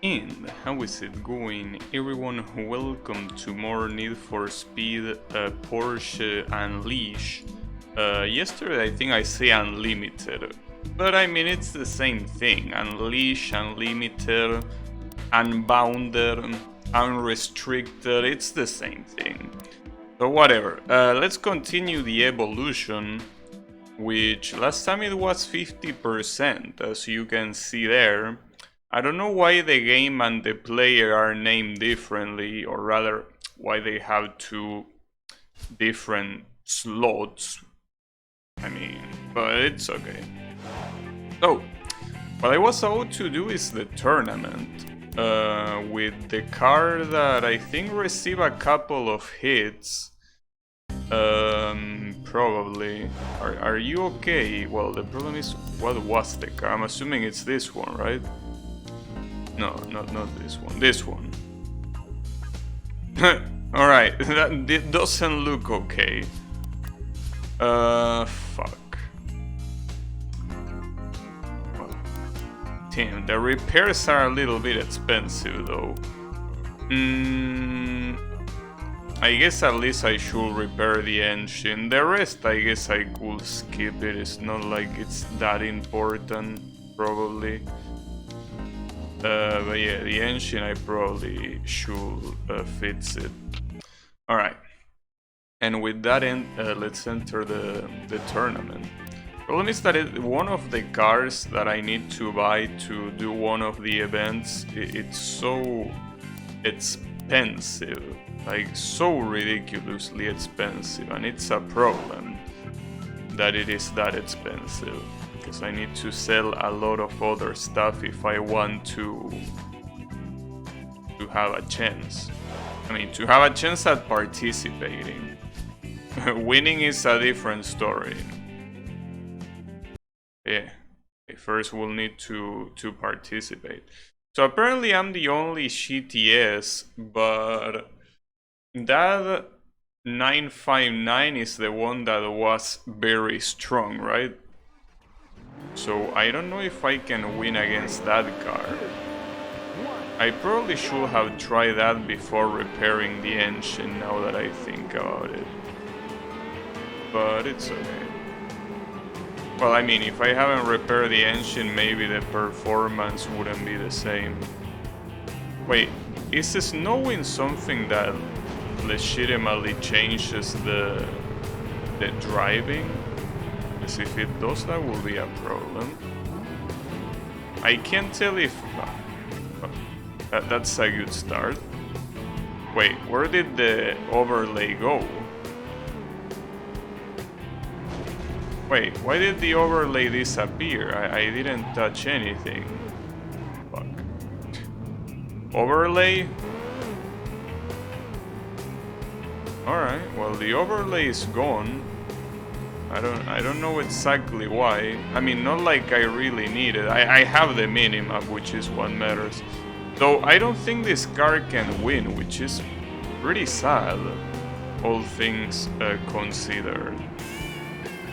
And how is it going, everyone? Welcome to more Need for Speed Porsche Unleash. Yesterday I think I say Unlimited, but I mean it's the same thing. Unleash, Unlimited, Unbounded, Unrestricted, it's the same thing. So whatever, let's continue the evolution, which last time it was 50%, as you can see there. I don't know why the game and the player are named differently, or rather, why they have two different slots. I mean, but it's okay. So, what I was about to do is the tournament. With the car that I think received a couple of hits. Probably. Are you okay? Well, the problem is, what was the car? I'm assuming it's this one, right? No, not this one. This one. Alright, that doesn't look okay. Fuck. Damn, the repairs are a little bit expensive though. I guess at least I should repair the engine. The rest I guess I could skip it. It's not like it's that important, probably. But yeah, the engine I probably should fix it. Alright. And with that end, let's enter the tournament. Problem is that one of the cars that I need to buy to do one of the events, it's so expensive. Like, so ridiculously expensive. And it's a problem that it is that expensive. Because I need to sell a lot of other stuff if I want to have a chance. I mean, to have a chance at participating. Winning is a different story. Yeah. Okay, first we'll need to participate. So apparently I'm the only GTS, but that 959 is the one that was very strong, right? So I don't know if I can win against that car. I probably should have tried that before repairing the engine, now that I think about it. But it's okay. Well, I mean, if I haven't repaired the engine, maybe the performance wouldn't be the same. Wait, is the snowing something that legitimately changes the driving? Because if it does, that will be a problem. I can't tell if... that's a good start. Wait, where did the overlay go? Wait, why did the overlay disappear? I didn't touch anything. Fuck. Overlay? Alright, well the overlay is gone. I don't know exactly why. I mean, not like I really need it. I have the minimap, which is what matters. Though I don't think this car can win, which is pretty sad, all things considered.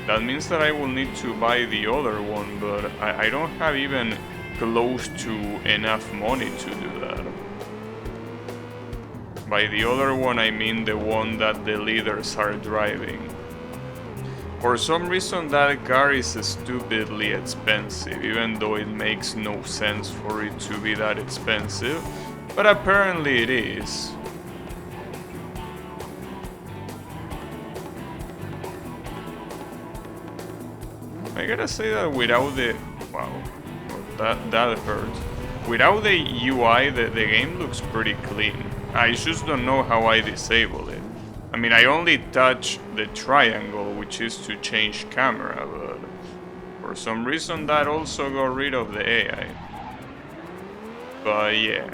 That means that I will need to buy the other one, but I don't have even close to enough money to do that. By the other one, I mean the one that the leaders are driving. For some reason that car is stupidly expensive, even though it makes no sense for it to be that expensive, but apparently it is. I gotta say that without the... wow, that hurt. Without the UI, the game looks pretty clean. I just don't know how I disable it. I mean, I only touch the triangle, which is to change camera, but for some reason that also got rid of the AI. But yeah,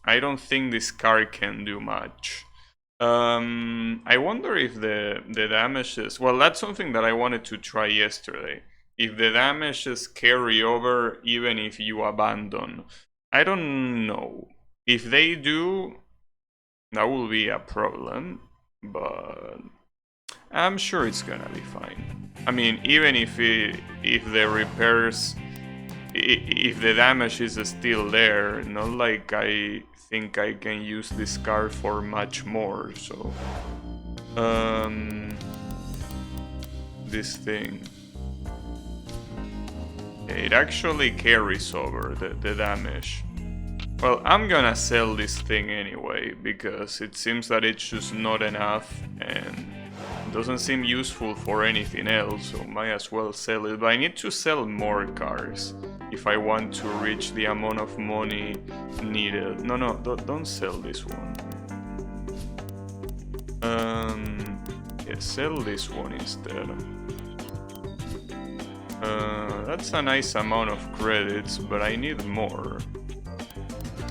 I don't think this car can do much. I wonder if the damages... well, that's something that I wanted to try yesterday. If the damages carry over even if you abandon. I don't know. If they do, that will be a problem. But I'm sure it's gonna be fine. I mean, even if the repairs if the damage is still there, not like I think I can use this car for much more, so... This thing... It actually carries over the damage. Well, I'm gonna sell this thing anyway, because it seems that it's just not enough and doesn't seem useful for anything else, so might as well sell it. But I need to sell more cars if I want to reach the amount of money needed. No, don't sell this one. Yeah, sell this one instead. That's a nice amount of credits, but I need more.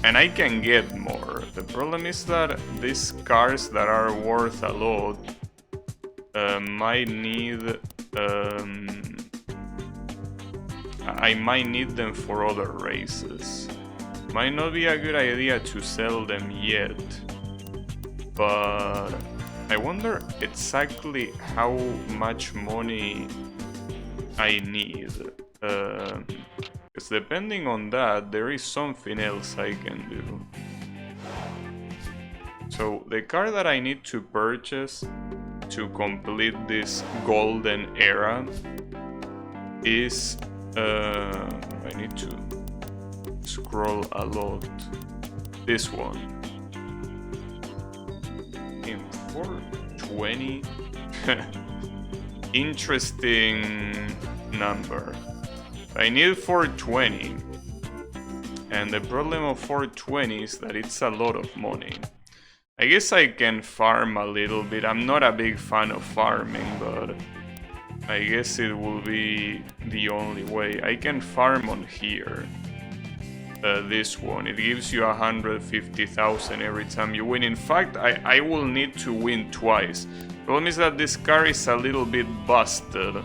And I can get more. The problem is that these cars that are worth a lot might need... I might need them for other races. Might not be a good idea to sell them yet. But I wonder exactly how much money I need. Because depending on that, there is something else I can do. So the car that I need to purchase to complete this golden era is... I need to scroll a lot. This one. In 420? Interesting number. I need 420. And the problem of 420 is that it's a lot of money. I guess I can farm a little bit. I'm not a big fan of farming, but I guess it will be the only way. I can farm on here. This one. It gives you 150,000 every time you win. In fact, I will need to win twice. The problem is that this car is a little bit busted.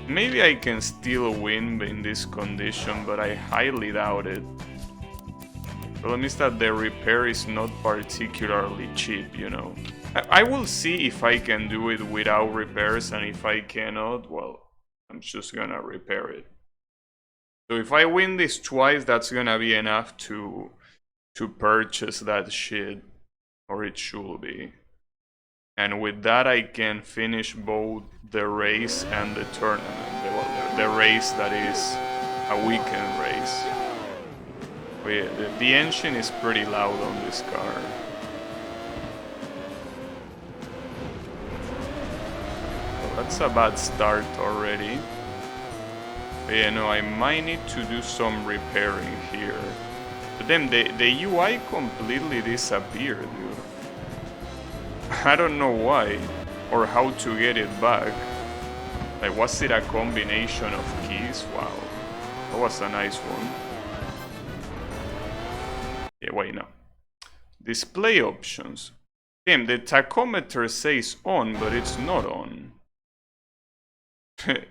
Maybe I can still win in this condition, but I highly doubt it. The problem is that the repair is not particularly cheap, you know. I will see if I can do it without repairs, and if I cannot, well, I'm just gonna repair it. So if I win this twice, that's gonna be enough to purchase that shit, or it should be. And with that I can finish both the race and the tournament, the race that is a weekend race. The engine is pretty loud on this car. Well, that's a bad start already. But yeah, no, I might need to do some repairing here. But then the UI completely disappeared, dude. I don't know why, or how to get it back. Like, was it a combination of keys? Wow, that was a nice one. Yeah, wait, no. Display options. Damn, the tachometer says on, but it's not on.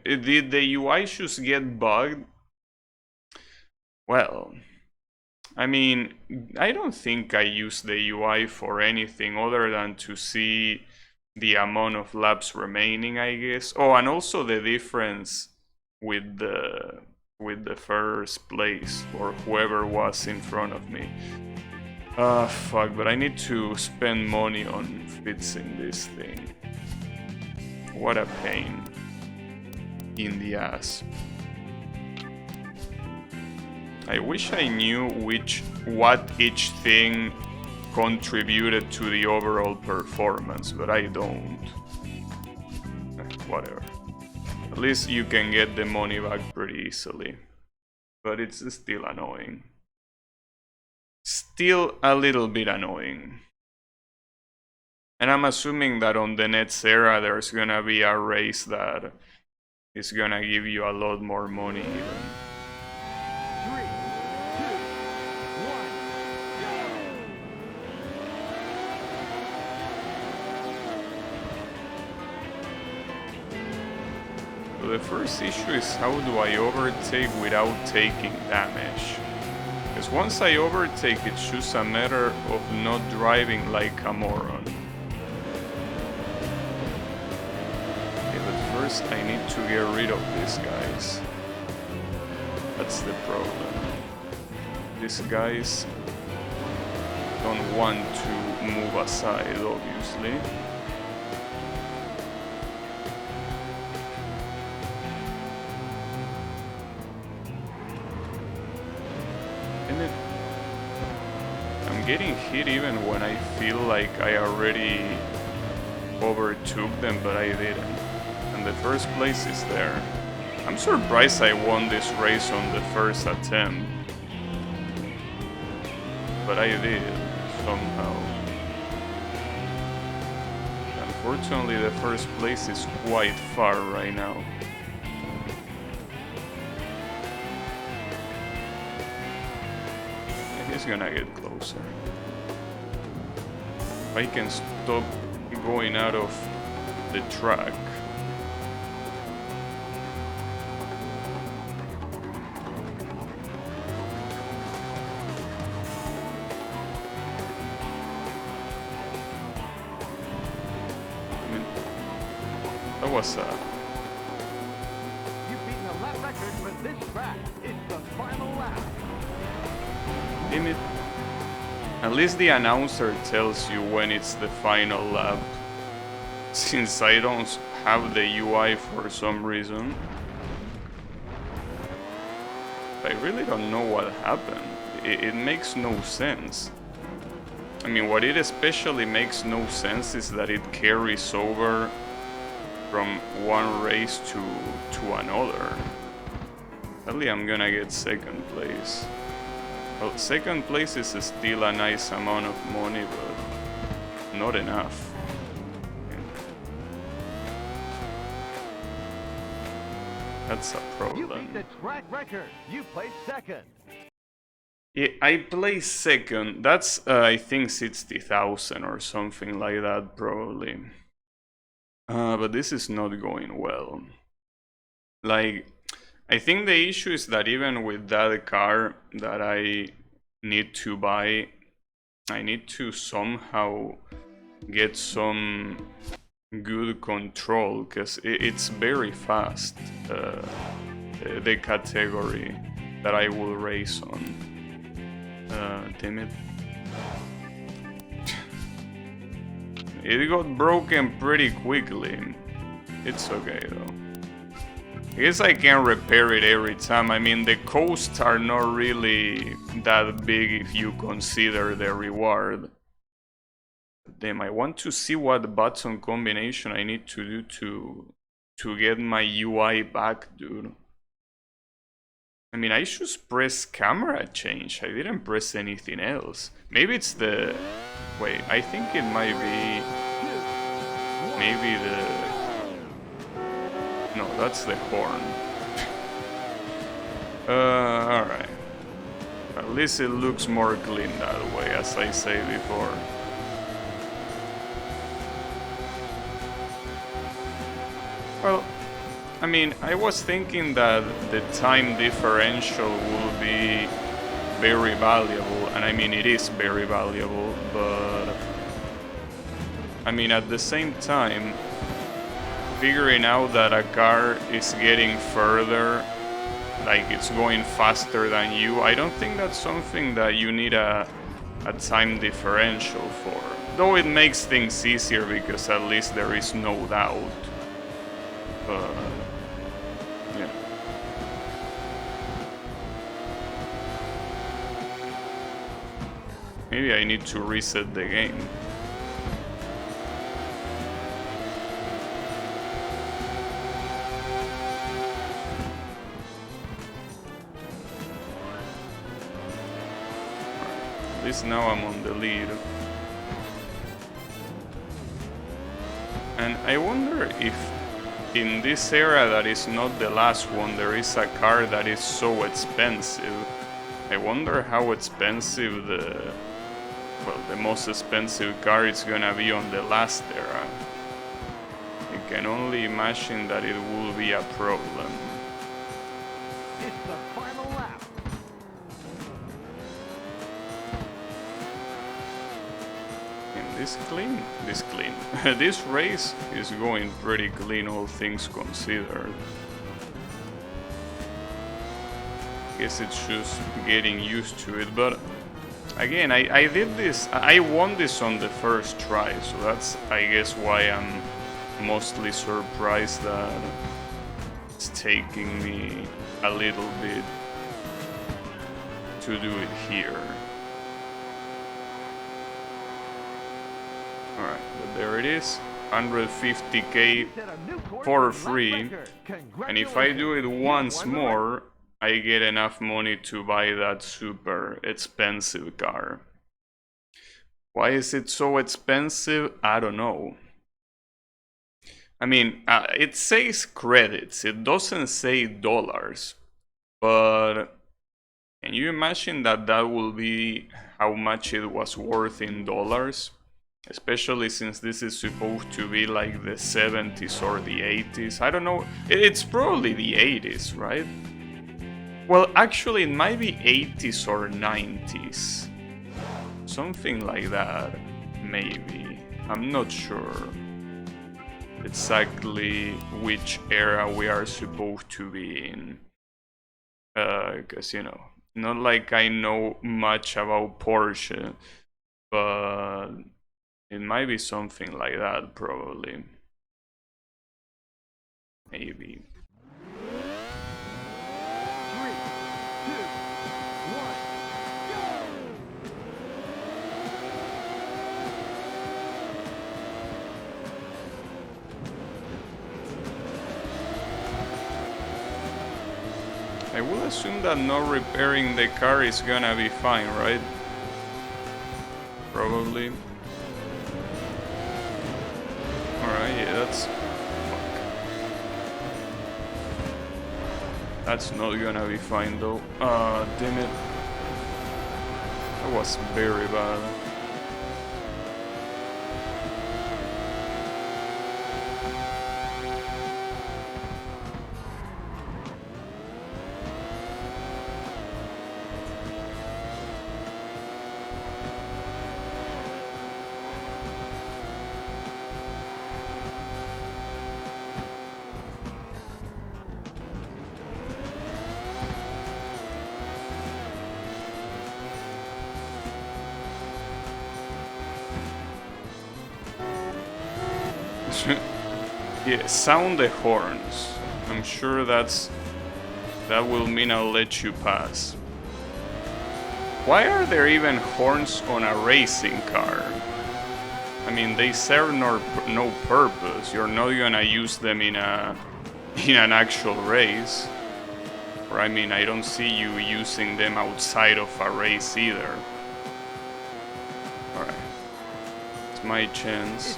Did the UI just get bugged? Well, I mean, I don't think I use the UI for anything other than to see the amount of laps remaining, I guess. Oh, and also the difference with the first place, or whoever was in front of me. Fuck, but I need to spend money on fixing this thing. What a pain in the ass. I wish I knew what each thing contributed to the overall performance, but I don't. Whatever. At least you can get the money back pretty easily. But it's still annoying. Still a little bit annoying. And I'm assuming that on the next era there's gonna be a race that is gonna give you a lot more money even. 3, 2, 1, go! So the first issue is, how do I overtake without taking damage? Because once I overtake, it's just a matter of not driving like a moron. Okay, but first I need to get rid of these guys. That's the problem. These guys don't want to move aside, obviously. And I'm getting hit even when I feel like I already overtook them, but I didn't. And the first place is there. I'm surprised I won this race on the first attempt. But I did, somehow. Unfortunately, the first place is quite far right now. And he's gonna get closer. If I can stop going out of the track. That was You've beaten a lap record for this track. It's the final lap. damn it. At least the announcer tells you when it's the final lap. Since I don't have the UI for some reason. I really don't know what happened. It makes no sense. I mean, what it especially makes no sense is that it carries over from one race to another. Sadly, I'm gonna get second place. Well, second place is still a nice amount of money, but not enough. That's a You beat problem. the track record. You placed second. Yeah, I placed second. That's I think 60,000 or something like that, probably. But this is not going well. Like, I think the issue is that even with that car that I need to buy, I need to somehow get some good control, because it's very fast, the category that I will race on. Damn it. It got broken pretty quickly. It's okay though. I guess I can repair it every time. I mean, the costs are not really that big if you consider the reward. Damn, I want to see what button combination I need to do to get my UI back, dude. I mean, I should press camera change. I didn't press anything else. Maybe it's the... Wait, I think it might be... Maybe the... No, that's the horn. Alright. At least it looks more clean that way, as I say before. Well, I mean, I was thinking that the time differential will be very valuable, and I mean, it is very valuable, but I mean, at the same time, figuring out that a car is getting further, like it's going faster than you, I don't think that's something that you need a time differential for. Though it makes things easier because at least there is no doubt. But yeah. Maybe I need to reset the game. At least now I'm on the lead. And I wonder if in this era that is not the last one, there is a car that is so expensive. I wonder how expensive the most expensive car is gonna be on the last era. I can only imagine that it will be a problem. It's the final lap. And this this race is going pretty clean, all things considered. guess it's just getting used to it, but again, I did this, I won this on the first try, so that's, I guess, why I'm mostly surprised that it's taking me a little bit to do it here. Alright, but there it is, 150k for free, and if I do it once more, I get enough money to buy that super expensive car. Why is it so expensive? I don't know. I mean, it says credits, it doesn't say dollars, but can you imagine that that will be how much it was worth in dollars? Especially since this is supposed to be like the 70s or the 80s. I don't know, it's probably the 80s, right? Well, actually, it might be 80s or 90s. Something like that, maybe. I'm not sure exactly which era we are supposed to be in. Because, you know, not like I know much about Porsche, but it might be something like that, probably. Maybe. I will assume that not repairing the car is gonna be fine, right? Probably. Alright, yeah, that's... Fuck. That's not gonna be fine though. Ah, damn it. That was very bad. Yeah, sound the horns. I'm sure that will mean I'll let you pass. Why are there even horns on a racing car? I mean, they serve no purpose. You're not gonna use them in an actual race. Or I mean, I don't see you using them outside of a race either. Alright. It's my chance.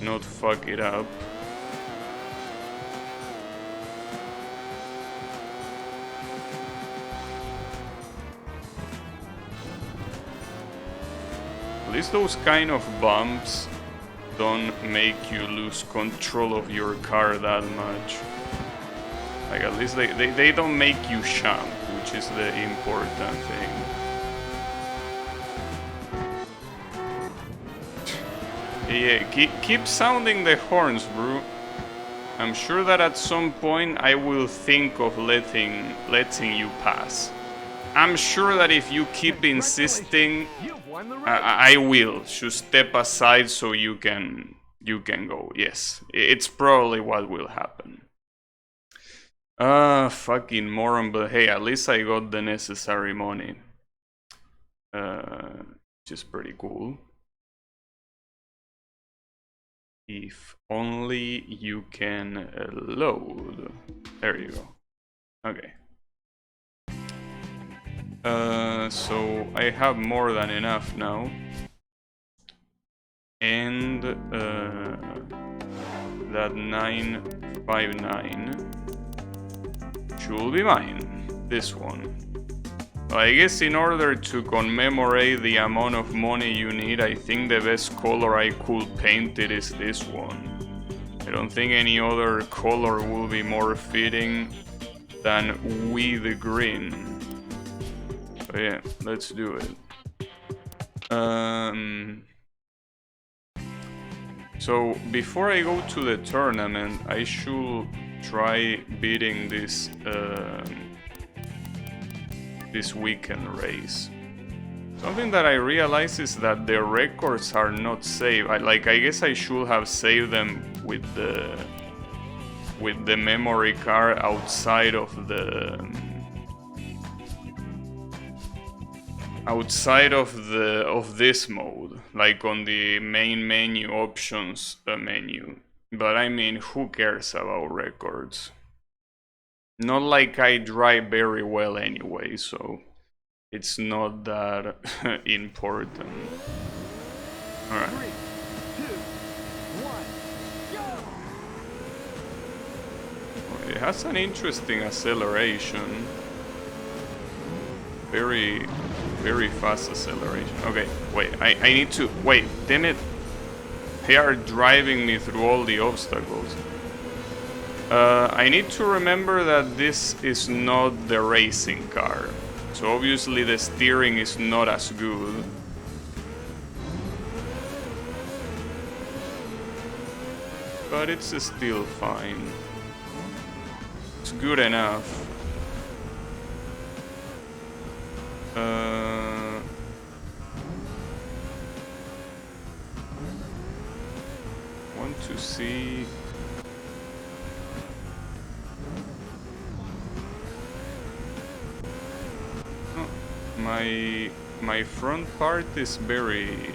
Not fuck it up. At least those kind of bumps don't make you lose control of your car that much. Like, at least they don't make you jump, which is the important thing. Yeah, keep sounding the horns, bro. I'm sure that at some point I will think of letting you pass. I'm sure that if you keep insisting, I will just step aside so you can go. Yes, it's probably what will happen. Fucking moron, but hey, at least I got the necessary money. Which is pretty cool. If only you can load. There you go. Okay. So I have more than enough now. And that 959 should be mine. This one. I guess in order to commemorate the amount of money you need, I think the best color I could paint it is this one. I don't think any other color will be more fitting than with green. So yeah, let's do it. So before I go to the tournament, I should try beating this this weekend race. Something that I realize is that the records are not saved. I guess I should have saved them with the memory card outside of this mode, like on the main menu options menu. But I mean, who cares about records? Not like I drive very well anyway, so it's not that important. Alright. 3, 2, 1, go! It has an interesting acceleration. Very, very fast acceleration. Okay, wait, I need to... Wait, damn it. They are driving me through all the obstacles. I need to remember that this is not the racing car. So obviously the steering is not as good. But it's still fine. It's good enough. Want to see... Oh, my front part is very...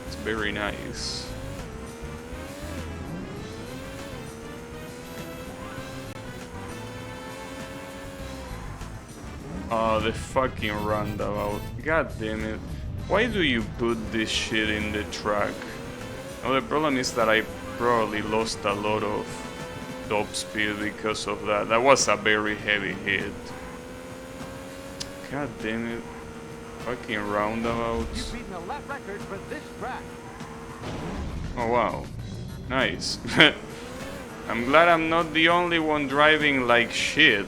It's very nice. Oh, the fucking roundabout. God damn it. Why do you put this shit in the track? Well, the problem is that I probably lost a lot of top speed because of that. That was a very heavy hit. God damn it. Fucking roundabouts. You've beaten a lap record for this track. Oh wow. Nice. I'm glad I'm not the only one driving like shit.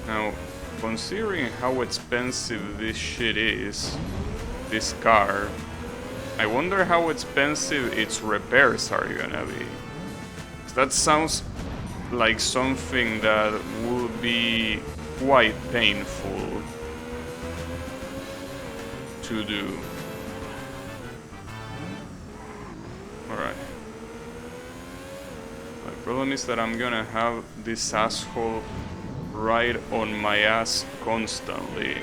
Now, considering how expensive this shit is, this car, I wonder how expensive its repairs are gonna be. That sounds like something that would be quite painful to do. Alright. My problem is that I'm gonna have this asshole right on my ass constantly.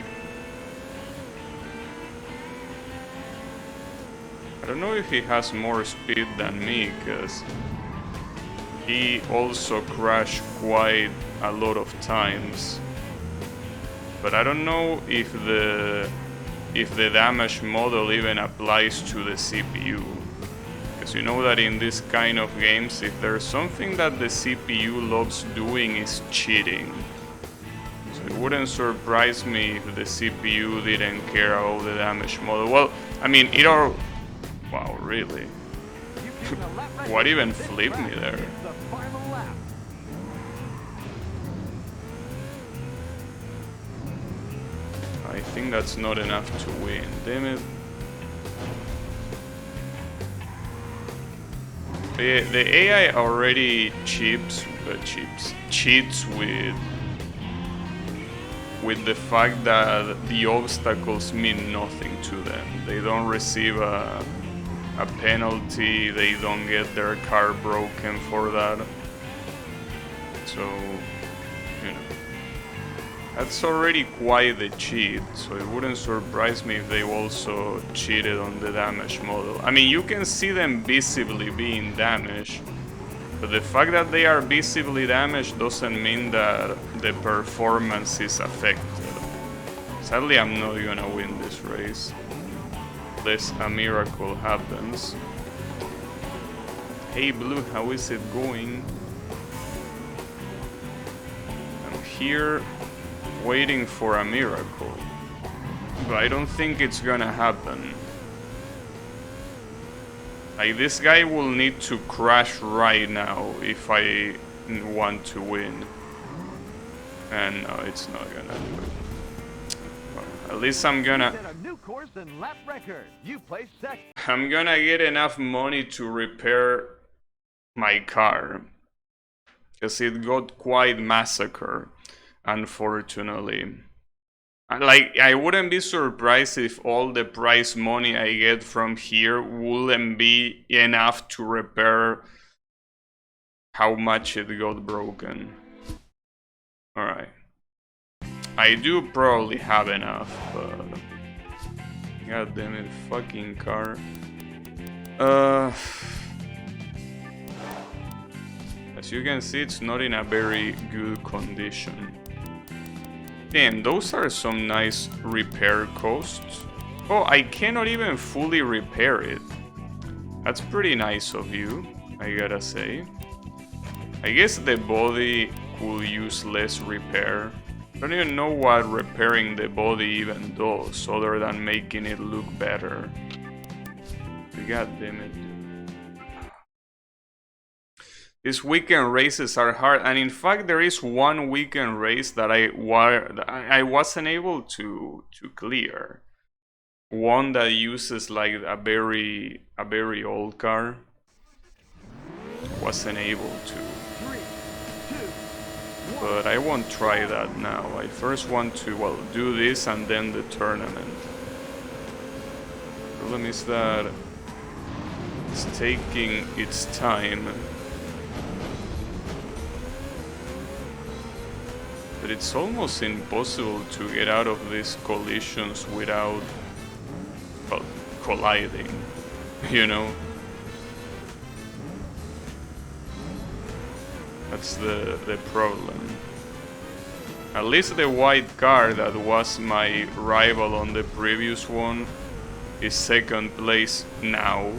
I don't know if he has more speed than me, because he also crashed quite a lot of times. But I don't know if the damage model even applies to the CPU. Because you know that in this kind of games, if there's something that the CPU loves doing is cheating. It wouldn't surprise me if the CPU didn't care about the damage model. Well, I mean, it all... Wow, really? What even flipped me there? I think that's not enough to win. Damn it. The AI already cheats with the fact that the obstacles mean nothing to them. They don't receive a penalty, they don't get their car broken for that. So, you know, that's already quite the cheat, so it wouldn't surprise me if they also cheated on the damage model. I mean, you can see them visibly being damaged, but the fact that they are visibly damaged doesn't mean that the performance is affected. Sadly, I'm not gonna win this race, unless a miracle happens. Hey Blue, how is it going? I'm here waiting for a miracle, but I don't think it's gonna happen. Like, this guy will need to crash right now if I want to win. And no, it's not gonna do it. At least I'm gonna... Set a new course and lap record. You placed second. I'm gonna get enough money to repair my car. Because it got quite massacred, unfortunately. Like, I wouldn't be surprised if all the prize money I get from here wouldn't be enough to repair how much it got broken. Alright. I do probably have enough, but... God damn it, fucking car. As you can see, it's not in a very good condition. Damn, those are some nice repair costs. Oh, I cannot even fully repair it. That's pretty nice of you, I gotta say. I guess the body could use less repair. I don't even know what repairing the body even does, other than making it look better. God damn it. These weekend races are hard, and in fact there is one weekend race that I wasn't able to clear. One that uses like a very old car. Wasn't able to. 3, 2, 1. But I won't try that now. I first want to, well, do this and then the tournament. The problem is that it's taking its time. But it's almost impossible to get out of these collisions without, well, colliding, you know? That's the problem. At least the white car that was my rival on the previous one is second place now.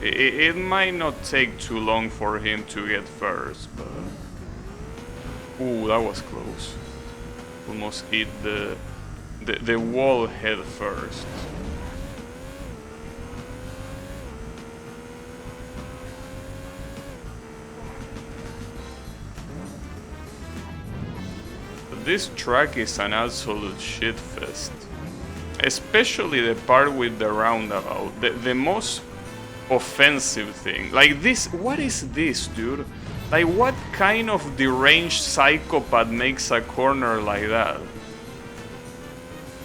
It might not take too long for him to get first, but... Ooh, that was close. Almost hit the wall head first. But this track is an absolute shitfest. Especially the part with the roundabout. The most offensive thing. Like this, what is this, dude? Like, what kind of deranged psychopath makes a corner like that?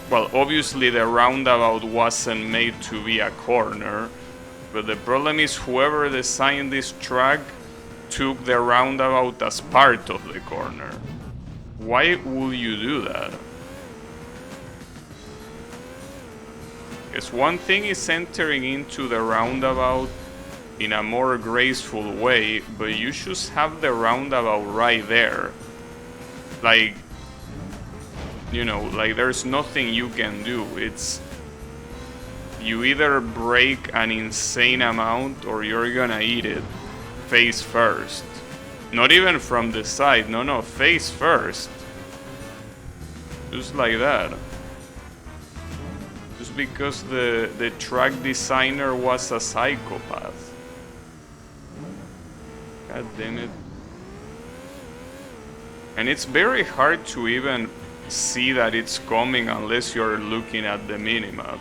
Well, obviously the roundabout wasn't made to be a corner, but the problem is whoever designed this track took the roundabout as part of the corner. Why would you do that? Because one thing is entering into the roundabout in a more graceful way, but you should have the roundabout right there. Like, you know, like there's nothing you can do. It's, you either brake an insane amount or you're gonna eat it face first. Not even from the side, no, face first. Just like that. Just because the track designer was a psychopath. God damn it. And it's very hard to even see that it's coming unless you're looking at the minimap.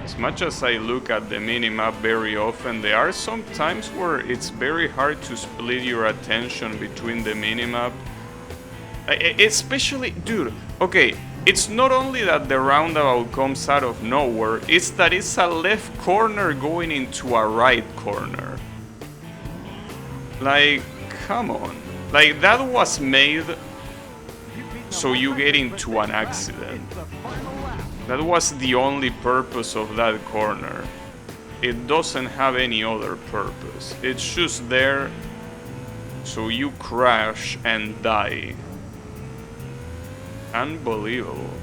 As much as I look at the minimap very often, there are some times where it's very hard to split your attention between the minimap. Especially, dude, okay, it's not only that the roundabout comes out of nowhere, it's that it's a left corner going into a right corner. Like, come on. Like, that was made so you get into an accident. That was the only purpose of that corner. It doesn't have any other purpose. It's just there so you crash and die. Unbelievable.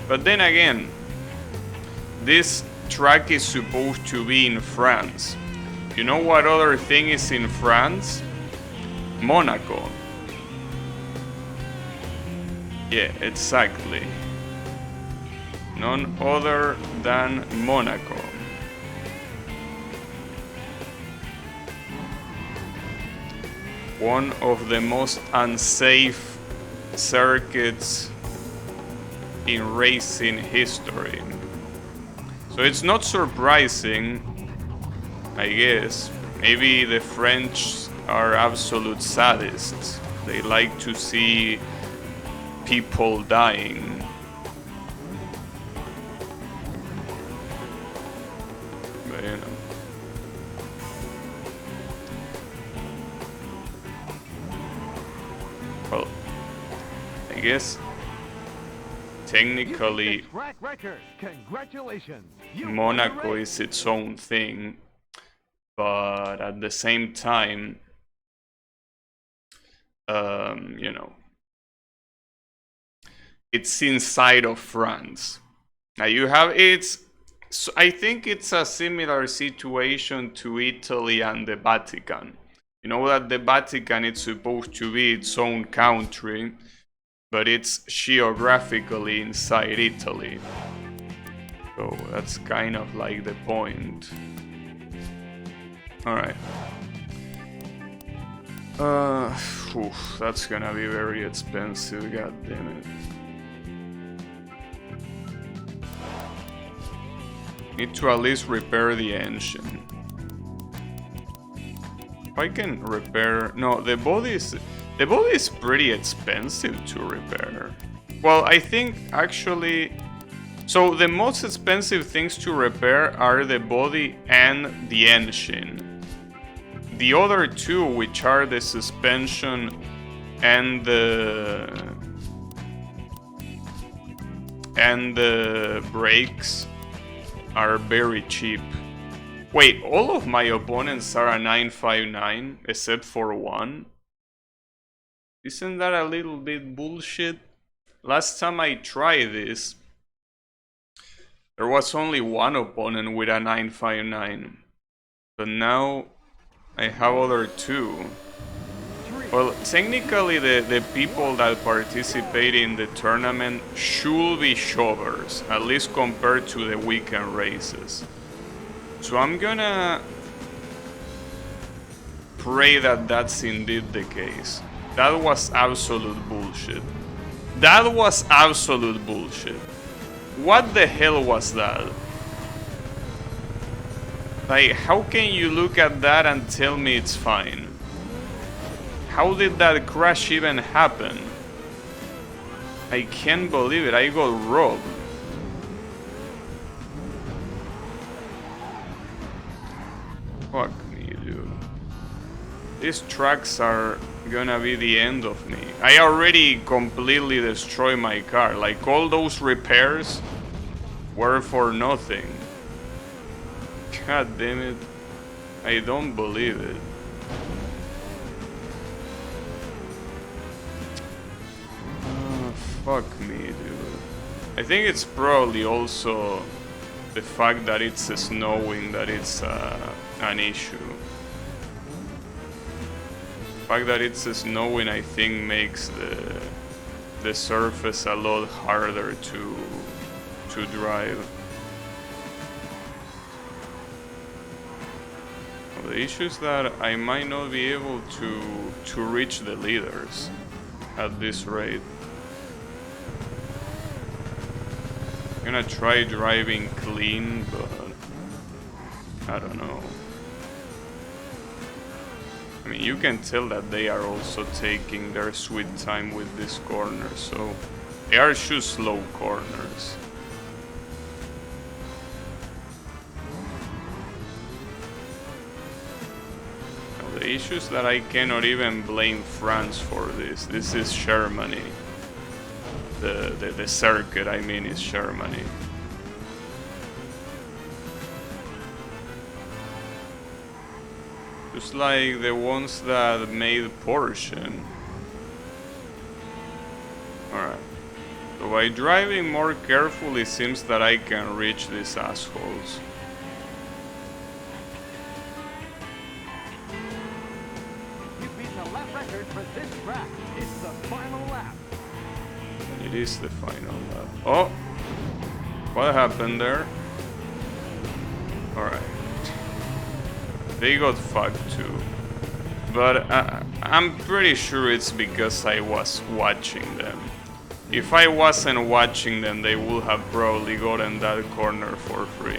But then again, this track is supposed to be in France. You know what other thing is in France? Monaco. Yeah, exactly. None other than Monaco. One of the most unsafe circuits in racing history. So it's not surprising, I guess. Maybe the French are absolute sadists. They like to see people dying. But you know. Well, I guess technically Track record. Congratulations. Monaco is its own thing, but at the same time, you know, it's inside of France. Now you have so I think it's a similar situation to Italy and the Vatican. You know that the Vatican is supposed to be its own country, but it's geographically inside Italy. So that's kind of like the point. Alright. That's gonna be very expensive, god damn it. Need to at least repair the engine. If I can repair... No, the body is pretty expensive to repair. Well, I think actually... So the most expensive things to repair are the body and the engine. The other two, which are the suspension and the brakes, are very cheap. Wait, all of my opponents are a 959 except for one? Isn't that a little bit bullshit? Last time I tried this, there was only one opponent with a 959. But now I have other two. Well, technically the people that participate in the tournament should be shovers, at least compared to the weekend races. So I'm gonna pray that that's indeed the case. That was absolute bullshit. That was absolute bullshit. What the hell was that? Like, how can you look at that and tell me it's fine? How did that crash even happen? I can't believe it, I got robbed. Fuck me, dude. These tracks are gonna be the end of me. I already completely destroyed my car. Like, all those repairs were for nothing. God damn it. I don't believe it. Fuck me, dude. I think it's probably also the fact that it's snowing that it's an issue. The fact that it's snowing, I think, makes the surface a lot harder to drive. Well, the issue is that I might not be able to reach the leaders at this rate. I'm gonna try driving clean, but I don't know. I mean, you can tell that they are also taking their sweet time with this corner, so they are just slow corners. Now, the issue is that I cannot even blame France for this. This is Germany. The circuit, I mean, is Germany. Just like the ones that made Porsche. Alright. So by driving more carefully, it seems that I can reach these assholes. You beat the lap record for this track. It's the final lap. It is the final lap. Oh! What happened there? Alright. They got fucked too. but I'm pretty sure it's because I was watching them. If I wasn't watching them, they would have probably gotten that corner for free.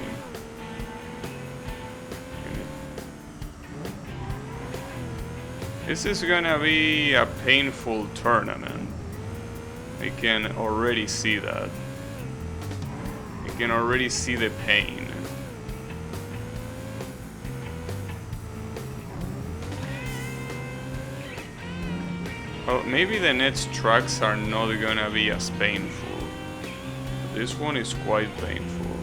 This is gonna be a painful tournament. I can already see that. I can already see the pain. Well, maybe the next tracks are not gonna be as painful. This one is quite painful.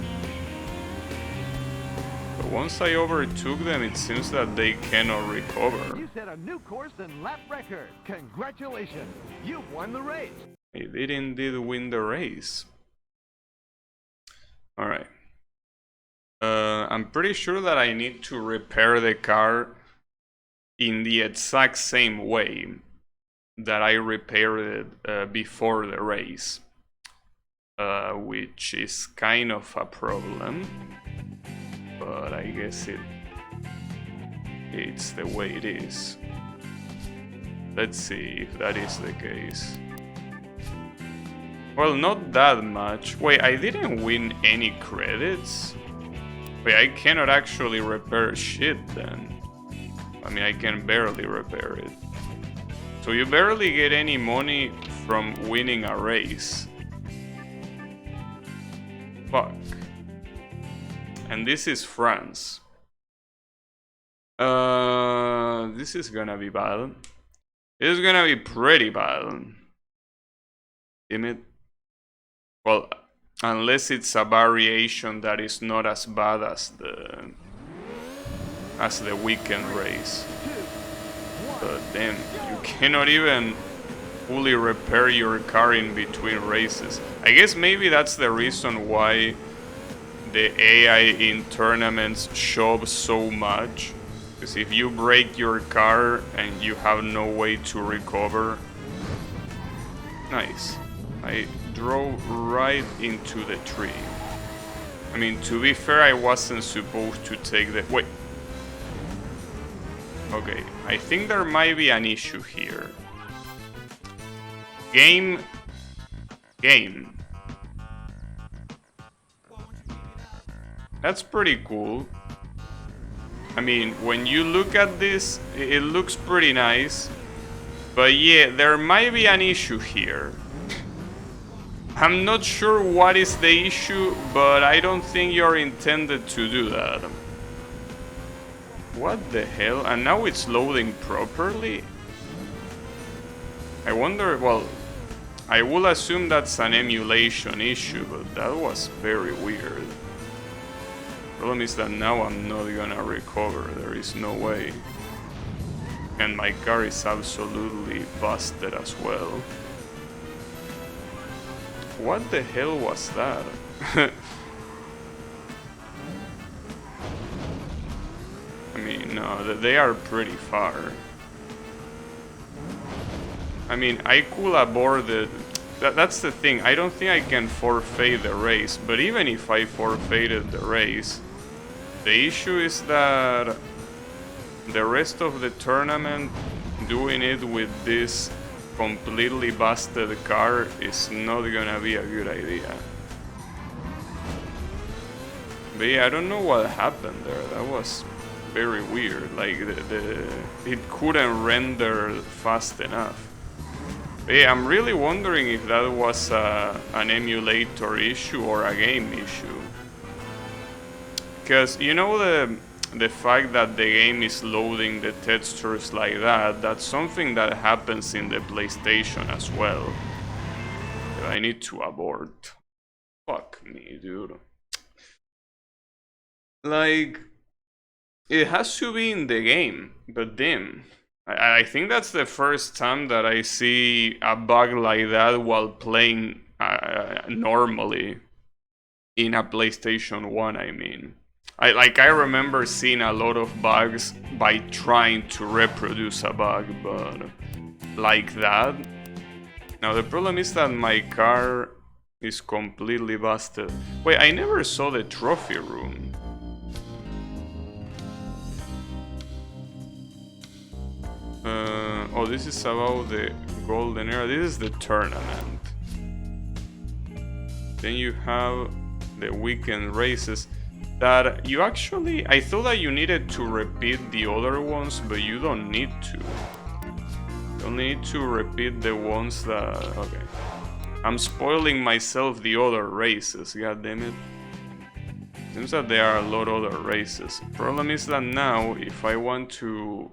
But once I overtook them, it seems that they cannot recover. You set a new course and lap record. Congratulations, you won the race. I did indeed win the race. Alright. I'm pretty sure that I need to repair the car in the exact same way that I repaired it before the race. Which is kind of a problem. But I guess it's the way it is. Let's see if that is the case. Well, not that much. Wait, I didn't win any credits? Wait, I cannot actually repair shit then. I mean, I can barely repair it. So you barely get any money from winning a race. Fuck. And this is France. This is gonna be bad. This is gonna be pretty bad. Damn it. Well, unless it's a variation that is not as bad as the weekend race. But damn, you cannot even fully repair your car in between races. I guess maybe that's the reason why the AI in tournaments shove so much. Because if you break your car and you have no way to recover... Nice. I drove right into the tree. I mean, to be fair, I wasn't supposed to take the... Wait. Okay, I think there might be an issue here. Game. That's pretty cool. I mean, when you look at this, it looks pretty nice. But yeah, there might be an issue here. I'm not sure what is the issue, but I don't think you're intended to do that. What the hell? And now it's loading properly? I wonder, well, I will assume that's an emulation issue, but that was very weird. Problem is that now I'm not gonna recover, there is no way. And my car is absolutely busted as well. What the hell was that? I mean, no, they are pretty far. I mean, I could abort it. That's the thing, I don't think I can forfeit the race, but even if I forfeited the race, the issue is that the rest of the tournament, doing it with this completely busted car is not gonna be a good idea. But yeah, I don't know what happened there, that was very weird, like it couldn't render fast enough. Yeah, I'm really wondering if that was an emulator issue or a game issue. Because, you know, the fact that the game is loading the textures like that, that's something that happens in the PlayStation as well. I need to abort. Fuck me, dude. Like, it has to be in the game, but damn. I think that's the first time that I see a bug like that while playing normally in a PlayStation 1, I mean. I remember seeing a lot of bugs by trying to reproduce a bug, but like that. Now the problem is that my car is completely busted. Wait, I never saw the trophy room. Oh, this is about the golden era. This is the tournament. Then you have the weekend races that you actually... I thought that you needed to repeat the other ones, but you don't need to. You only need to repeat the ones that... Okay. I'm spoiling myself the other races, god damn it. Seems that there are a lot of other races. Problem is that now, if I want to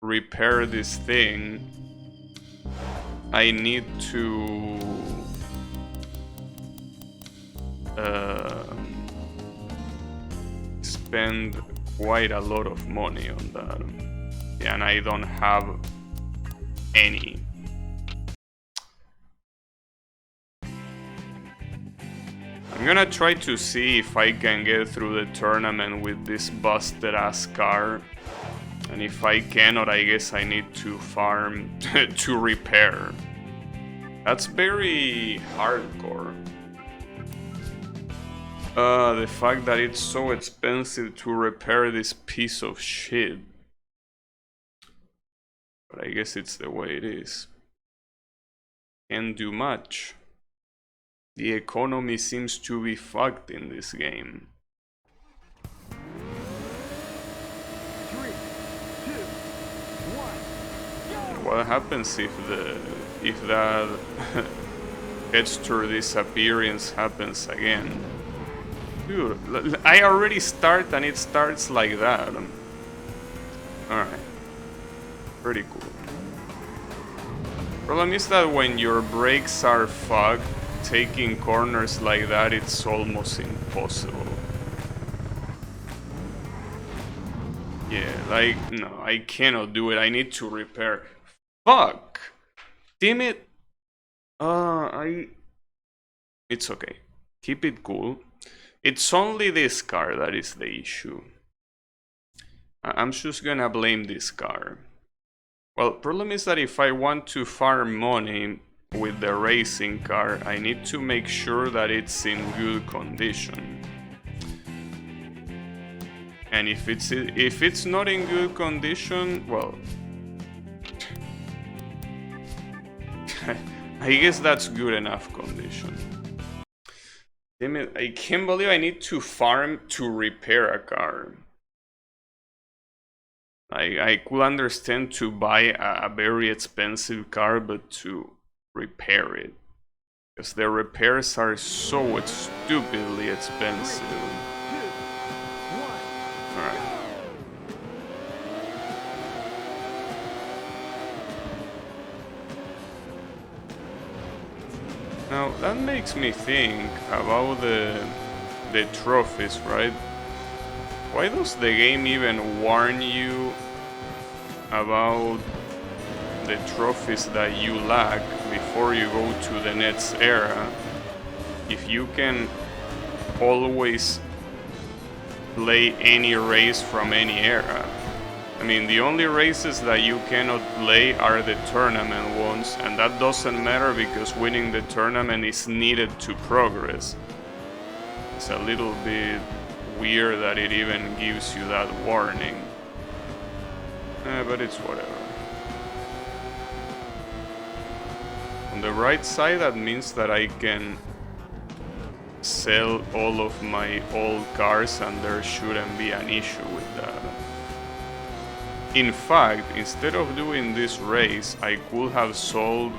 repair this thing, I need to spend quite a lot of money on that. Yeah, and I don't have any. I'm gonna try to see if I can get through the tournament with this busted ass car. And if I cannot, I guess I need to farm to repair. That's very hardcore. The fact that it's so expensive to repair this piece of shit. But I guess it's the way it is. Can't do much. The economy seems to be fucked in this game. 3, 2, 1. What happens if that texture disappearance happens again? Dude, I already start and it starts like that. Alright. Pretty cool. Problem is that when your brakes are fucked, taking corners like that, it's almost impossible. Yeah, like, no, I cannot do it. I need to repair. Fuck! Damn it! It's okay. Keep it cool. It's only this car that is the issue. I'm just gonna blame this car. Well, problem is that if I want to farm money with the racing car, I need to make sure that it's in good condition. And if it's not in good condition, well, I guess that's good enough condition. Damn it, I can't believe I need to farm to repair a car. I could understand to buy a very expensive car, but to repair it, because the repairs are so stupidly expensive. 3, 2, 1. Alright. Now that makes me think about the trophies, right? Why does the game even warn you about the trophies that you lack before you go to the next era, if you can always play any race from any era? I mean, the only races that you cannot play are the tournament ones, and that doesn't matter because winning the tournament is needed to progress. It's a little bit weird that it even gives you that warning. But it's whatever. On the right side, that means that I can sell all of my old cars and there shouldn't be an issue with that. In fact, instead of doing this race, I could have sold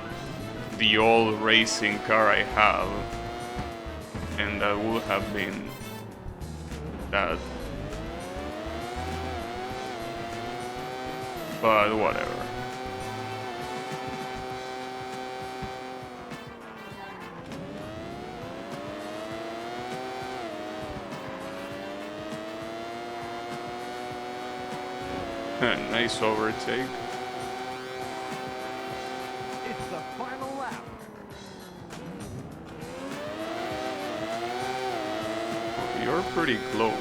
the old racing car I have, and that would have been that. But whatever. Nice overtake. It's the final lap. You're pretty close.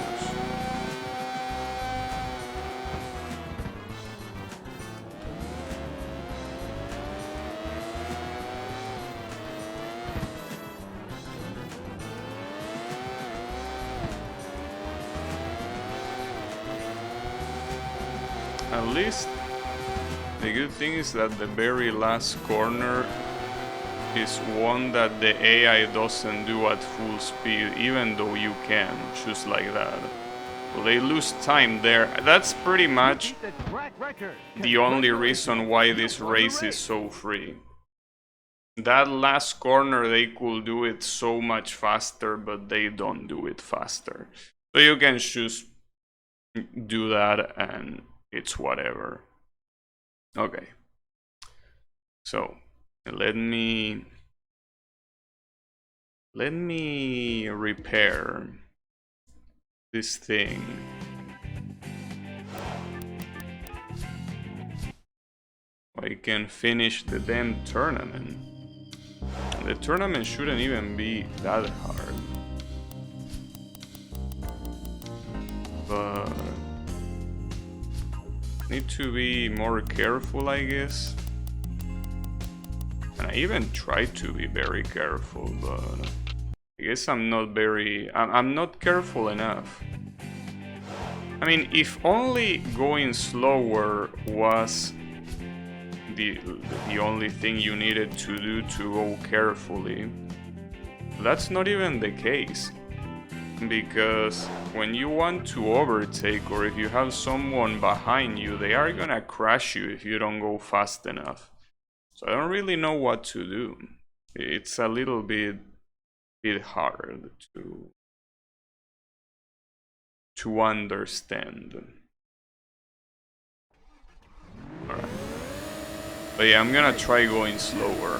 At least The good thing is that the very last corner is one that the AI doesn't do at full speed, even though you can, just like that. Well, they lose time there. That's pretty much the only reason why this race is so free. That last corner, they could do it so much faster, but they don't do it faster. So you can just do that and it's whatever. Okay. So let me repair this thing. I can finish the damn tournament. The tournament shouldn't even be that hard. But need to be more careful, I guess. And I even try to be very careful, but I guess I'm not careful enough. I mean, if only going slower was the only thing you needed to do to go carefully, that's not even the case. Because when you want to overtake, or if you have someone behind you, they are gonna crash you if you don't go fast enough. So I don't really know what to do. It's a little bit hard to understand. Alright. But yeah, I'm gonna try going slower.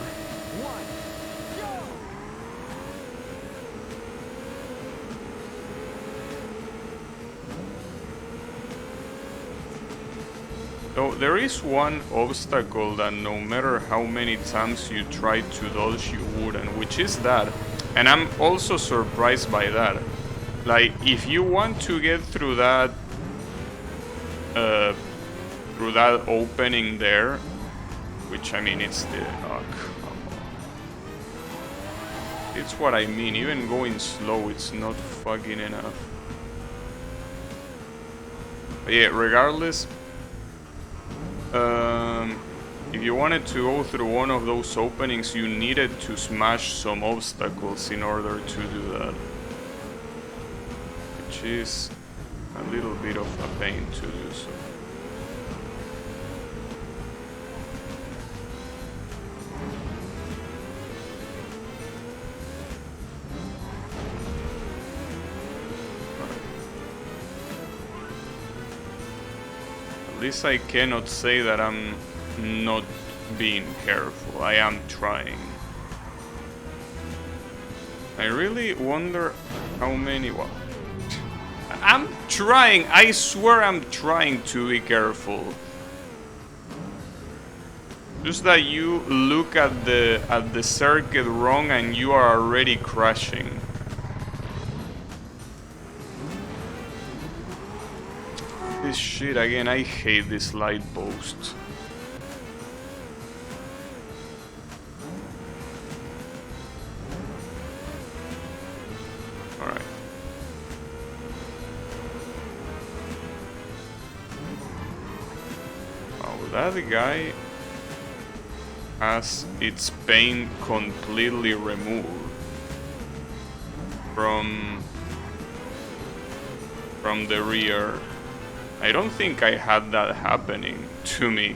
So there is one obstacle that no matter how many times you try to dodge, you wouldn't, which is that. And I'm also surprised by that. Like, if you want to get through that opening there, which I mean, it's the it's what I mean. Even going slow, it's not fucking enough. But yeah, regardless. If you wanted to go through one of those openings, you needed to smash some obstacles in order to do that. Which is a little bit of a pain to do so. At least I cannot say that I'm not being careful. I am trying. I really wonder how many... Well, I'm trying. I swear I'm trying to be careful. Just that you look at the circuit wrong and you are already crashing. This shit again, I hate this light post. Alright. Oh, that guy has its paint completely removed from the rear. I don't think I had that happening to me.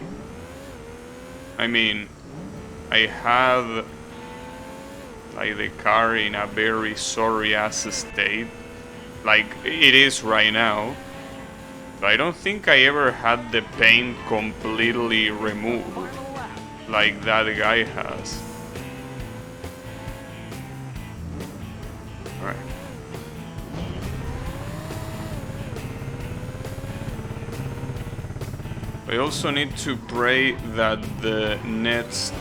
I mean, I have like the car in a very sorry ass state, like it is right now. But I don't think I ever had the paint completely removed like that guy has. Alright. I also need to pray that the next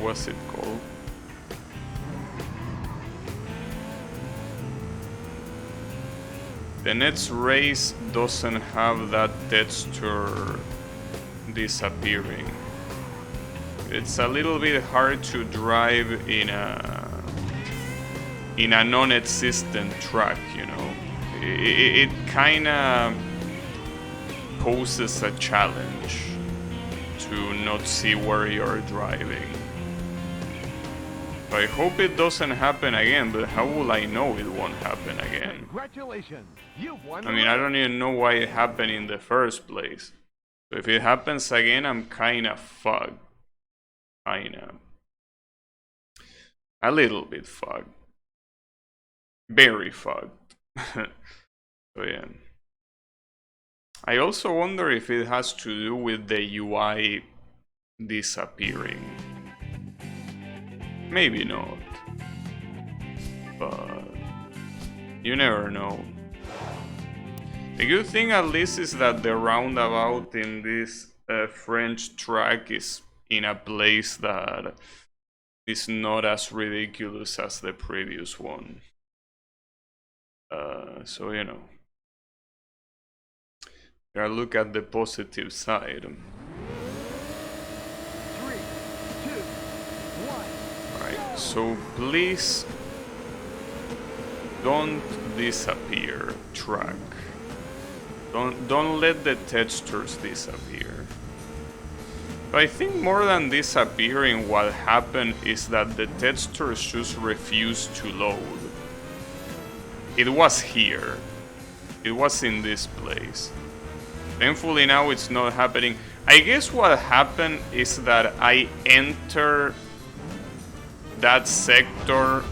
what's it called? The next race doesn't have that texture disappearing. It's a little bit hard to drive in a in a non-existent track, you know. It kind of poses a challenge to not see where you're driving. I hope it doesn't happen again, but how will I know it won't happen again? Congratulations, you've won. I mean, I don't even know why it happened in the first place. So if it happens again, I'm kinda fucked. Kinda. A little bit fucked. Very fucked. So yeah. I also wonder if it has to do with the UI disappearing. Maybe not. But you never know. The good thing at least is that the roundabout in this French track is in a place that is not as ridiculous as the previous one. So you know. Gotta look at the positive side. 3, 2, 1. Alright, so please don't disappear, track. Don't let the textures disappear. But I think more than disappearing, what happened is that the textures just refused to load. It was here. It was in this place. Thankfully now it's not happening. I guess what happened is that I enter that sector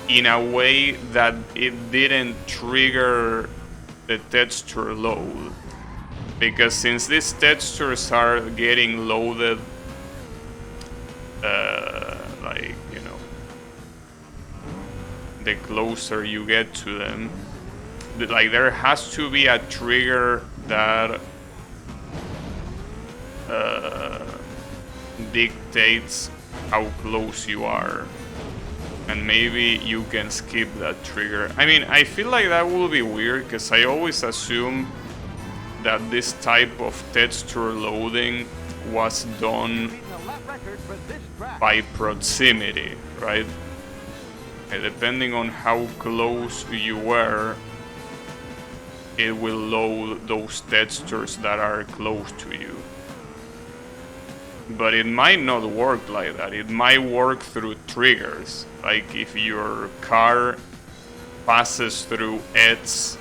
in a way that it didn't trigger the texture load. Because since these textures are getting loaded, like, you know, the closer you get to them, like there has to be a trigger that dictates how close you are, and maybe you can skip that trigger. I mean, I feel like that will be weird because I always assume that this type of texture loading was done by proximity, right? And depending on how close you were, it will load those textures that are close to you. But it might not work like that. It might work through triggers. Like if your car passes through Ed's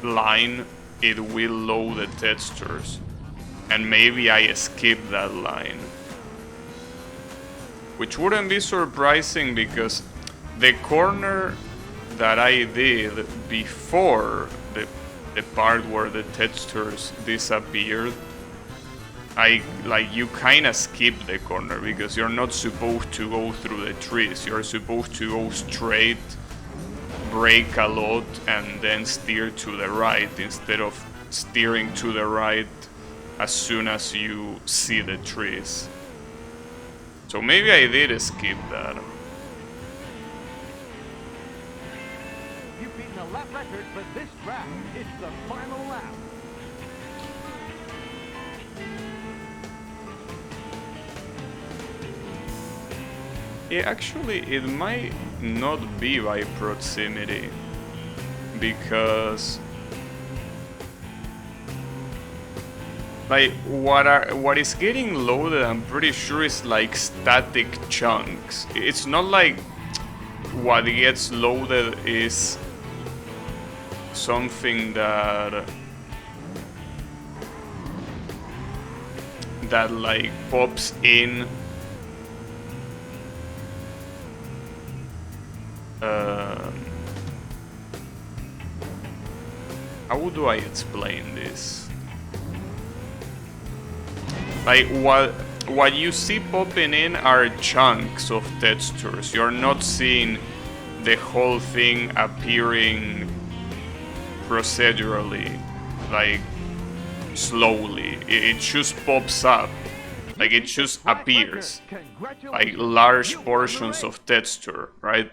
line, it will load the textures. And maybe I skip that line. Which wouldn't be surprising because the corner that I did before the part where the textures disappeared, you kind of skip the corner because you're not supposed to go through the trees. You're supposed to go straight, brake a lot, and then steer to the right instead of steering to the right as soon as you see the trees. So maybe I did skip that. You've beaten the lap record for this track. It's the final lap. Yeah, actually, it might not be by proximity because, like, what is getting loaded, I'm pretty sure is like static chunks. It's not like what gets loaded is something that like pops in. How do I explain this? Like what you see popping in are chunks of textures. You're not seeing the whole thing appearing procedurally, like slowly. It just pops up. Like it just appears. Like large portions of texture, right?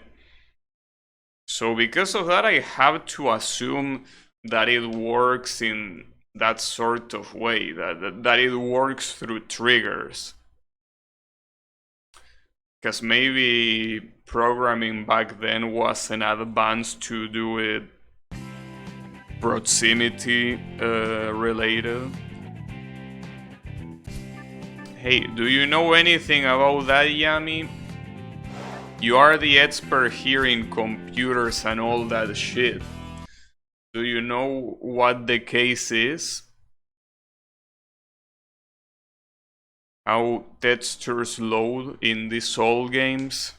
So because of that, I have to assume that it works in that sort of way, that it works through triggers. Because maybe programming back then wasn't advanced to do it proximity related. Hey, do you know anything about that, Yami? You are the expert here in computers and all that shit. Do you know what the case is? How textures load in these Soul games?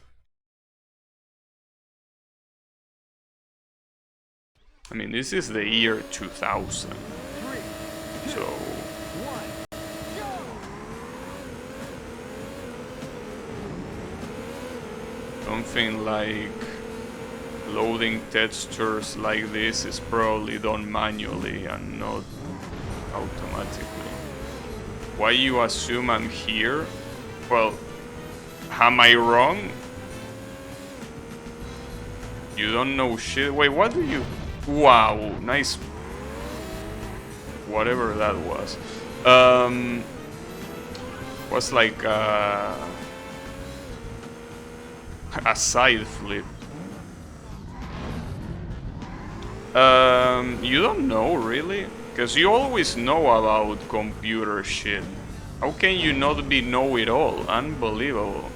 I mean, this is the year 2000. So... something like loading textures like this is probably done manually and not automatically. Why you assume I'm here? Well, am I wrong? You don't know shit. Wait, what do you... Wow, nice. Whatever that was. Was like a side flip. You don't know, really? Because you always know about computer shit. How can you not be know-it-all? Unbelievable.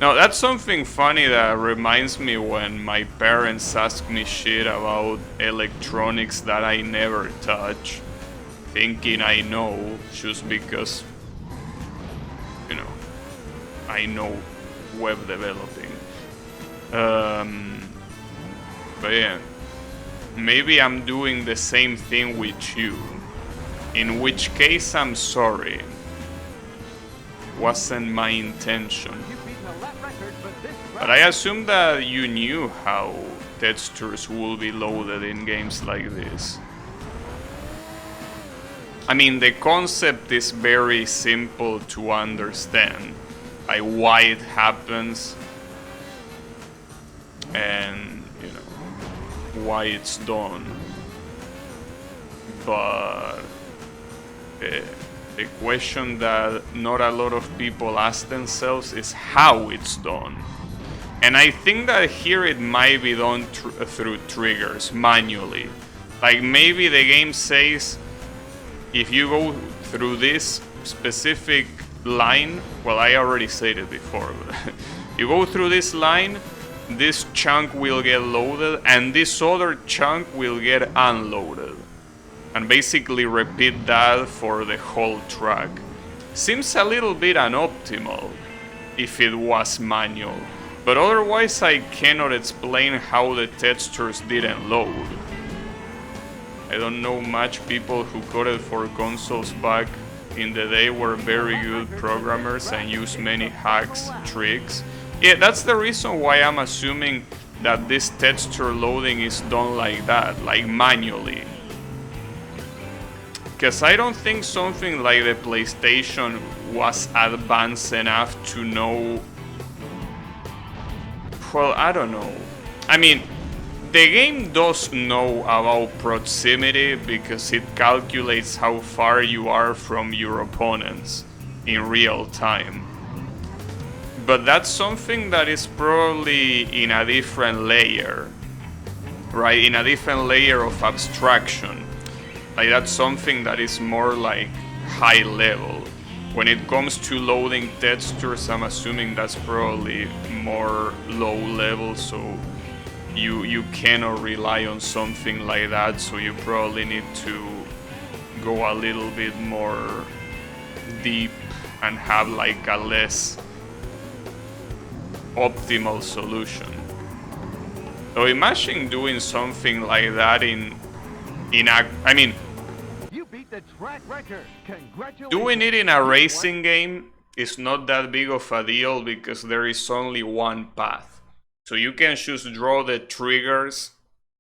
Now, that's something funny that reminds me when my parents ask me shit about electronics that I never touch, thinking I know just because, you know, I know web developing. But yeah, maybe I'm doing the same thing with you, in which case I'm sorry. Wasn't my intention. But I assume that you knew how textures will be loaded in games like this. I mean, the concept is very simple to understand, like why it happens and, you know, why it's done. But the question that not a lot of people ask themselves is how it's done. And I think that here it might be done through triggers, manually. Like maybe the game says, if you go through this specific line, well, I already said it before, but you go through this line, this chunk will get loaded, and this other chunk will get unloaded. And basically repeat that for the whole track. Seems a little bit unoptimal if it was manual. But otherwise I cannot explain how the textures didn't load. I don't know much people who coded for consoles back in the day were very good programmers and used many hacks, tricks. Yeah, that's the reason why I'm assuming that this texture loading is done like that, like manually. Because I don't think something like the PlayStation was advanced enough to know... Well, I don't know. I mean, the game does know about proximity because it calculates how far you are from your opponents in real time. But that's something that is probably in a different layer, right? In a different layer of abstraction. Like that's something that is more like high level. When it comes to loading textures, I'm assuming that's probably more low level, so you cannot rely on something like that, so you probably need to go a little bit more deep and have like a less optimal solution. So imagine doing something like that in I mean, You beat the track record. Congratulations. doing it in a racing game is not that big of a deal because there is only one path. So you can just draw the triggers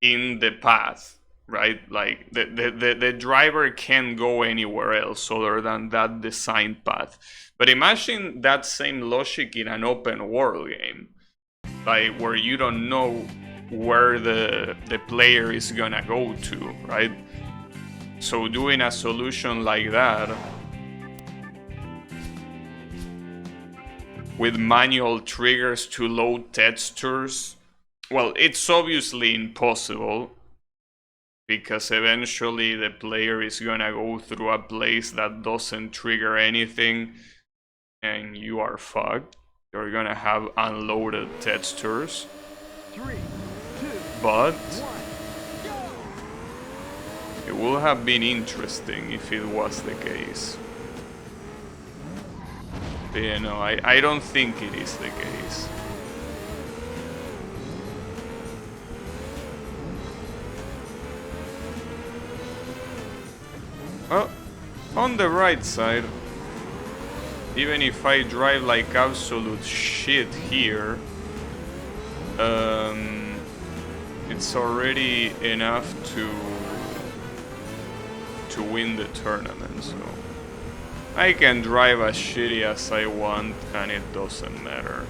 in the path, right? Like the driver can't go anywhere else other than that design path. But imagine that same logic in an open world game, like where you don't know where the player is gonna go to, right? So doing a solution like that with manual triggers to load textures. Well, it's obviously impossible, because eventually the player is gonna go through a place that doesn't trigger anything, and you are fucked. You're gonna have unloaded textures. 3, 2, But 1, go! it would have been interesting if it was the case. But, you know, I don't think it is the case. Well, on the right side, even if I drive like absolute shit here, it's already enough to win the tournament, so I can drive as shitty as I want and it doesn't matter.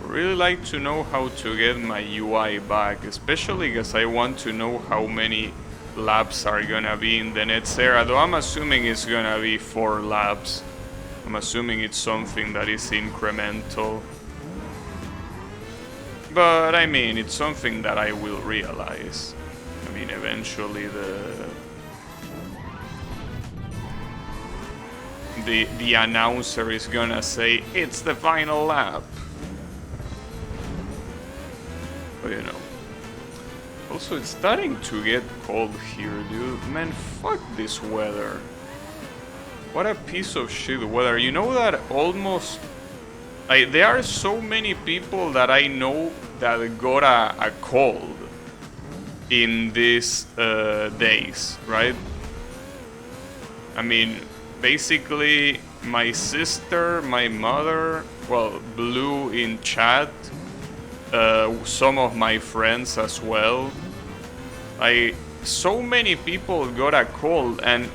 Really like to know how to get my UI back, especially because I want to know how many laps are gonna be in the next era, though I'm assuming it's gonna be 4 laps. I'm assuming it's something that is incremental. But I mean, it's something that I will realize. I mean, eventually the announcer is gonna say, it's the final lap. But you know. Also, it's starting to get cold here, dude. Man, fuck this weather. What a piece of shit weather. You know that almost... there are so many people that I know that got a cold in these days, right? I mean, basically, my sister, my mother, well, Blue in chat, some of my friends as well. So many people got a cold, and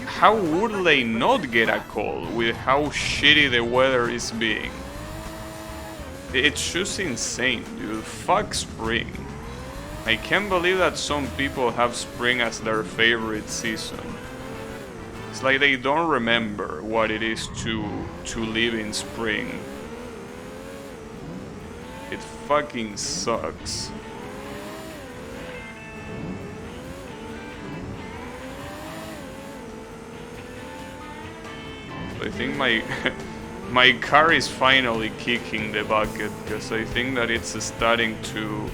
how would they not get a cold with how shitty the weather is being? It's just insane, dude. Fuck spring. I can't believe that some people have spring as their favorite season. It's like they don't remember what it is to live in spring. It fucking sucks. I think my car is finally kicking the bucket, because I think that it's starting to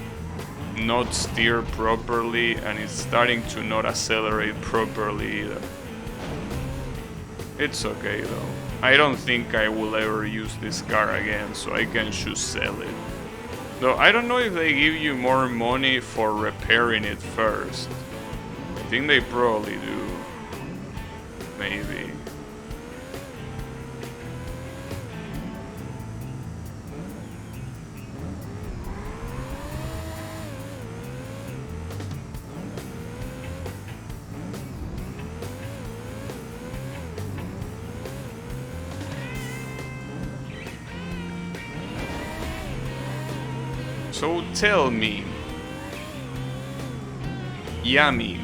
not steer properly and it's starting to not accelerate properly either. It's okay though. I don't think I will ever use this car again, so I can just sell it. Though I don't know if they give you more money for repairing it first. I think they probably do. Maybe. So tell me, Yami,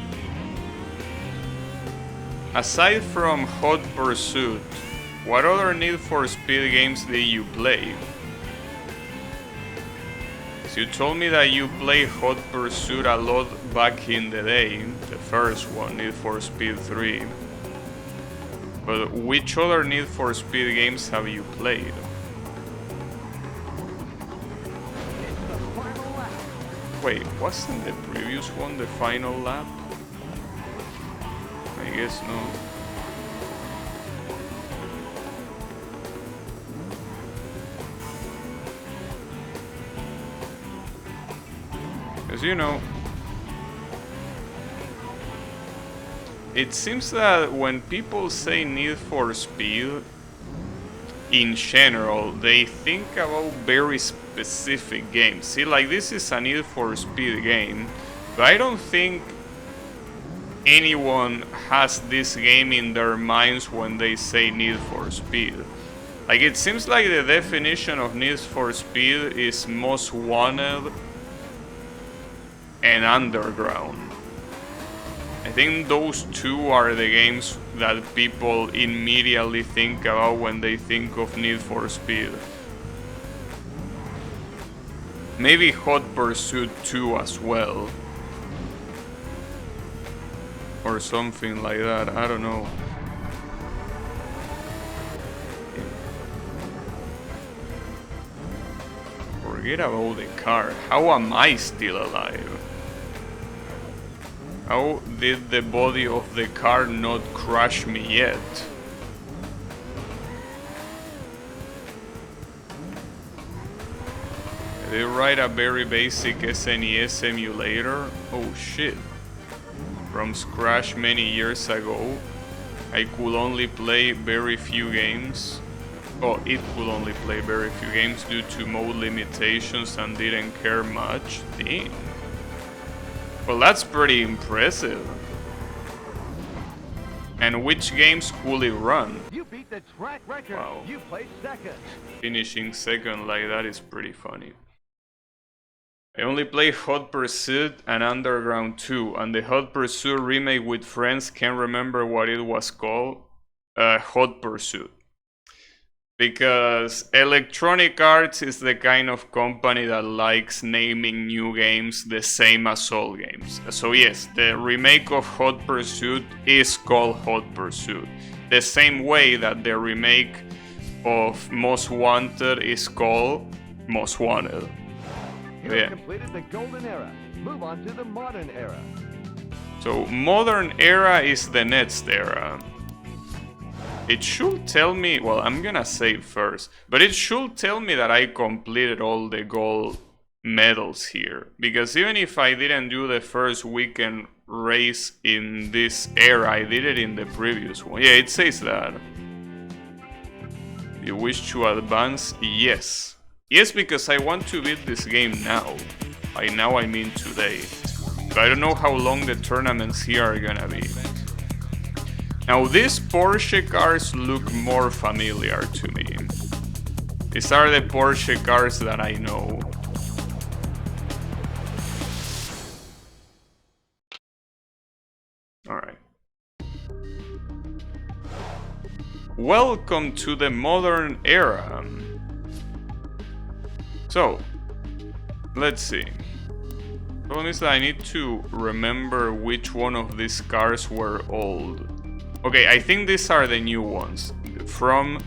aside from Hot Pursuit, what other Need for Speed games did you play? So you told me that you played Hot Pursuit a lot back in the day, the first one, Need for Speed 3. But which other Need for Speed games have you played? Wait, wasn't the previous one the final lap? I guess no. Because you know, it seems that when people say Need for Speed, in general, they think about very specific games. See, like this is a Need for Speed game, but I don't think anyone has this game in their minds when they say Need for Speed. Like it seems like the definition of Need for Speed is most wanted and underground. I I think those two are the games that people immediately think about when they think of Need for Speed. Maybe Hot Pursuit 2 as well. Or something like that, I don't know. Forget about the car. How am I still alive? How did the body of the car not crush me yet? They write a very basic SNES emulator? Oh shit. From scratch many years ago. I could only play very few games. Oh, it could only play very few games due to mode limitations and didn't care much. Damn. Well, that's pretty impressive. And which games could it run? You beat the track record. Wow. You placed second. Finishing second like that is pretty funny. I only play Hot Pursuit and Underground 2, and the Hot Pursuit remake with friends, can't remember what it was called. Hot Pursuit. Because Electronic Arts is the kind of company that likes naming new games the same as old games. So yes, the remake of Hot Pursuit is called Hot Pursuit. The same way that the remake of Most Wanted is called Most Wanted. You have completed the golden era. Move on to the modern era. So modern era is the next era. It should tell me, well, I'm gonna save first, but it should tell me that I completed all the gold medals here. Because even if I didn't do the first weekend race in this era, I did it in the previous one. Yeah, it says that. You wish to advance? Yes. Yes, because I want to beat this game now. By now I mean today. But I don't know how long the tournaments here are gonna be. Now these Porsche cars look more familiar to me. These are the Porsche cars that I know. Alright. Welcome to the modern era. So, let's see. The problem is that I need to remember which one of these cars were old. Okay, I think these are the new ones. From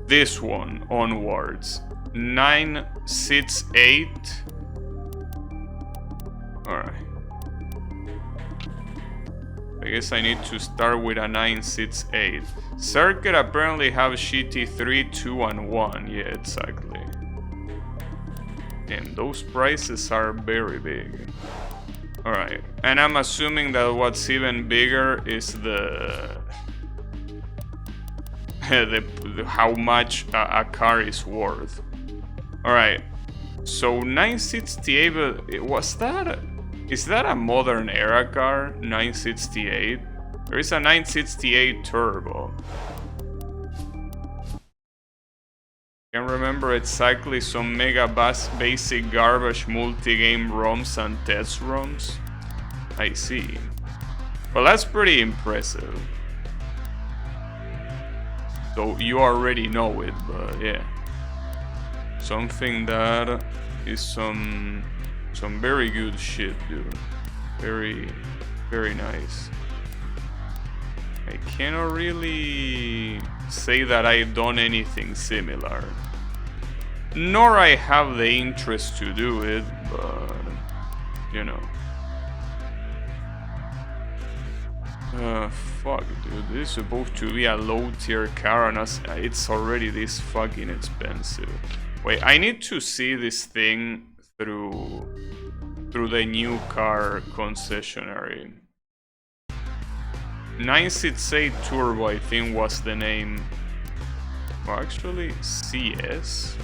this one onwards. 968. Alright. I guess I need to start with a 968. Circuit apparently have GT3, 2 and 1. Yeah, exactly. And those prices are very big. Alright, and I'm assuming that what's even bigger is the how much a car is worth. Alright, so 968, but is that a modern era car? 968? There is a 968 turbo. Can't remember exactly, some mega basic garbage multi-game ROMs and test ROMs. I see. Well, that's pretty impressive. So you already know it, but yeah. Something that is some very good shit, dude. Very, very nice. I cannot really say that I've done anything similar. Nor I have the interest to do it, but you know. Fuck, dude, this is supposed to be a low tier car and it's already this fucking expensive. Wait, I need to see this thing through the new car concessionary. 968 Turbo, I think, was the name. Well, actually, CS?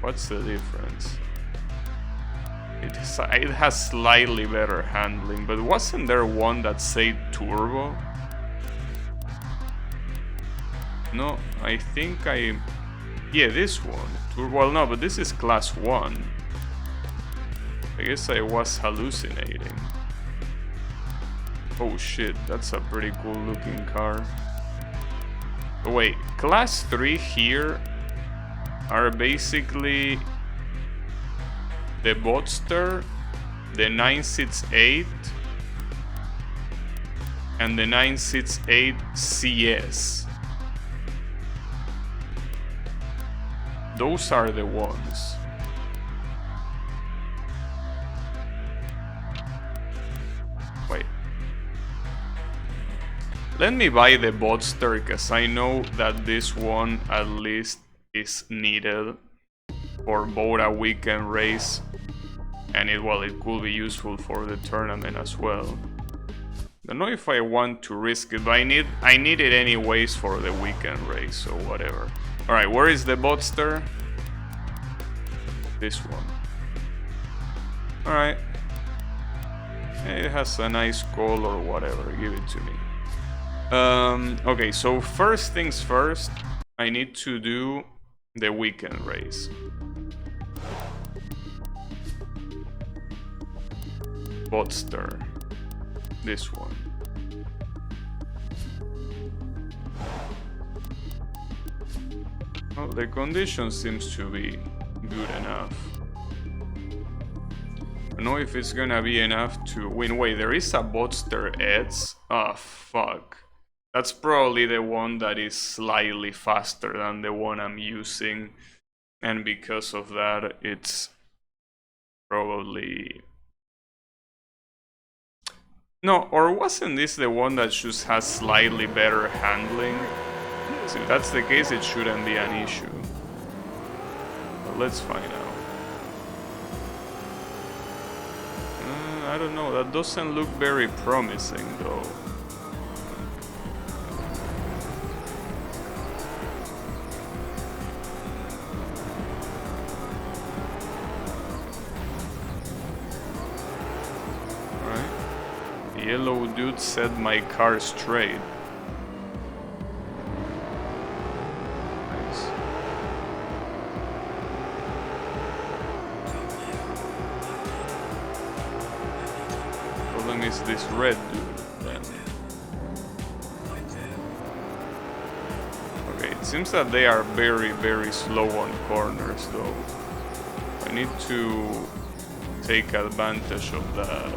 What's the difference? It has slightly better handling, but wasn't there one that said Turbo? No, I think yeah, this one. Well, no, but this is class 1. I guess I was hallucinating. Oh shit, that's a pretty cool looking car. Oh, wait, class 3 here are basically the Boadster, the 968, and the 968 CS. Those are the ones. Wait. Let me buy the Boadster, because I know that this one at least is needed for both a weekend race and it could be useful for the tournament as well. Don't know if I want to risk it, but I need it anyways for the weekend race, so whatever. Alright, where is the Boadster? This one. Alright. It has a nice color, whatever, give it to me. Okay, so first things first, I need to do the weekend race. Boadster. This one. Oh, the condition seems to be good enough. I don't know if it's gonna be enough to win. Wait, there is a Boadster Eds? Oh, fuck. That's probably the one that is slightly faster than the one I'm using. And because of that, it's probably... No, or wasn't this the one that just has slightly better handling? So if that's the case, it shouldn't be an issue. But let's find out. I don't know, that doesn't look very promising though. Alright. The yellow dude set my car straight. Is this red dude then? Okay, it seems that they are very, very slow on corners though. I need to take advantage of that.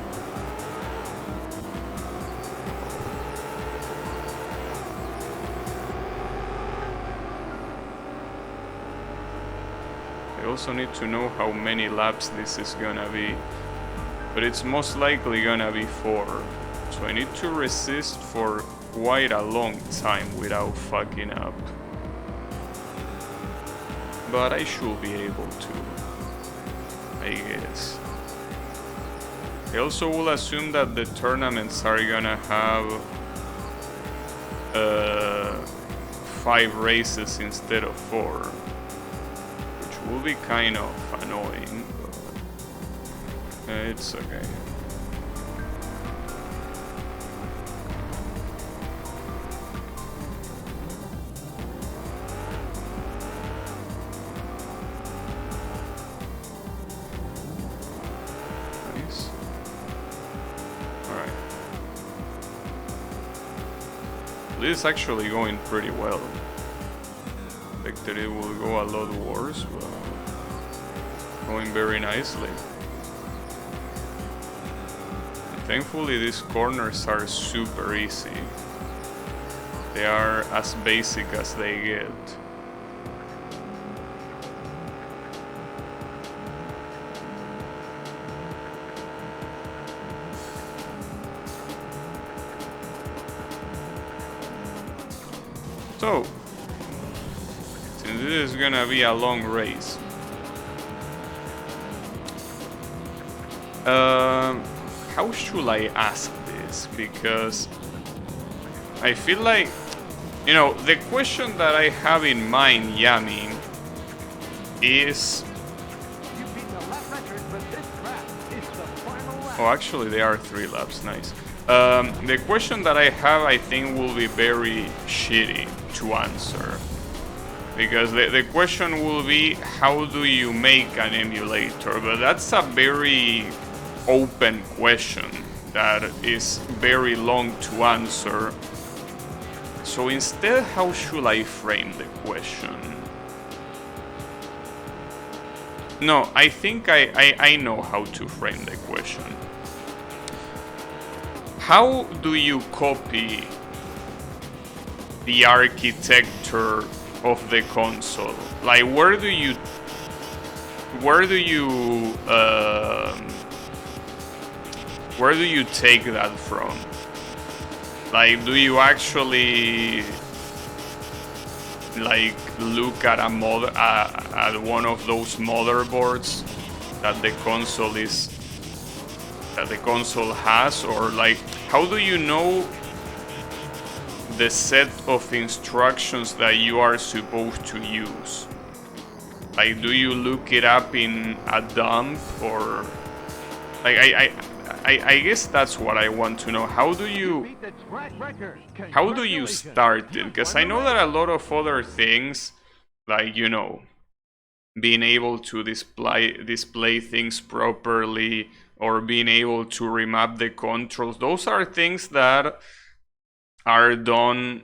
I also need to know how many laps this is gonna be. But it's most likely gonna be 4. So I need to resist for quite a long time without fucking up. But I should be able to, I guess. I also will assume that the tournaments are gonna have 5 races instead of 4. Which will be kind of annoying. It's okay. Nice. Alright. This is actually going pretty well. I expected it will go a lot worse, but going very nicely. Thankfully, these corners are super easy. They are as basic as they get. So, since this is gonna be a long race, how should I ask this? Because I feel like, you know, the question that I have in mind, Yamin, is... Oh, actually, they are 3 laps, nice. The question that I have, I think, will be very shitty to answer. Because the question will be, how do you make an emulator? But that's a very open question that is very long to answer. So instead, how should I frame the question? No, I think I know how to frame the question. How do you copy the architecture of the console? Like, where do you take that from? Like, do you actually like look at at one of those motherboards that the console has, or like, how do you know the set of instructions that you are supposed to use? Like, do you look it up in a dump, or like I guess that's what I want to know. How do you start it? Because I know that a lot of other things, like, you know, being able to display things properly, or being able to remap the controls, those are things that are done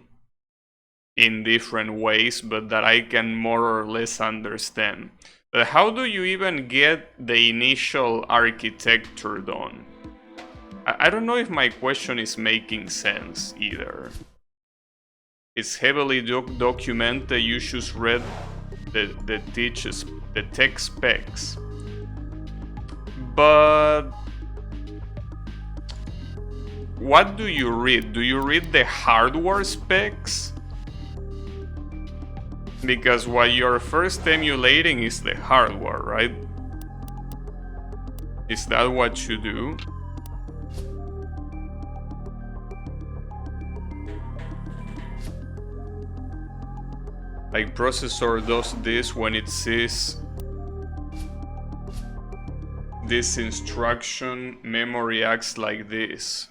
in different ways, but that I can more or less understand. But how do you even get the initial architecture done? I don't know if my question is making sense either. It's heavily documented. You just read the tech specs. But what do you read? Do you read the hardware specs? Because what you're first emulating is the hardware, right? Is that what you do? Like, processor does this when it sees this instruction, memory acts like this.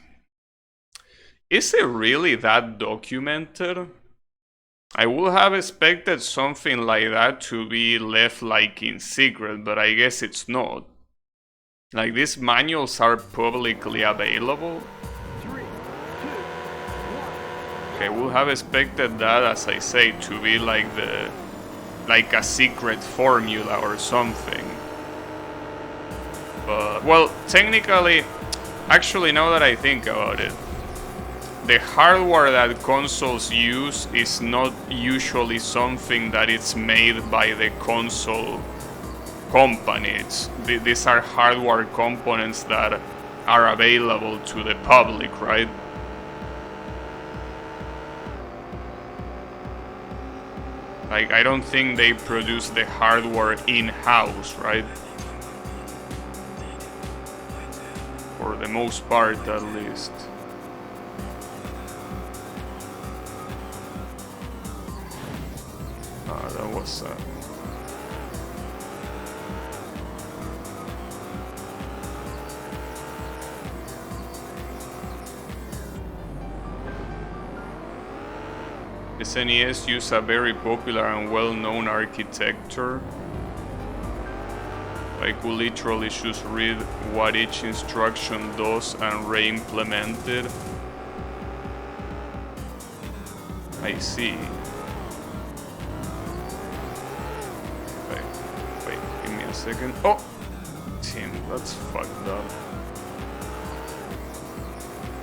Is it really that documented? I would have expected something like that to be left like in secret, but I guess it's not. Like, these manuals are publicly available. 3, 2, 1. Okay, would have expected that, as I say, to be like a secret formula or something. But, well, technically, actually, now that I think about it, the hardware that consoles use is not usually something that it's made by the console company. These are hardware components that are available to the public, right? Like, I don't think they produce the hardware in-house, right? For the most part, at least. That was SNES use a very popular and well-known architecture. I could literally just read what each instruction does and re-implement it. I see. Wait, give me a second. Oh! Damn, that's fucked up.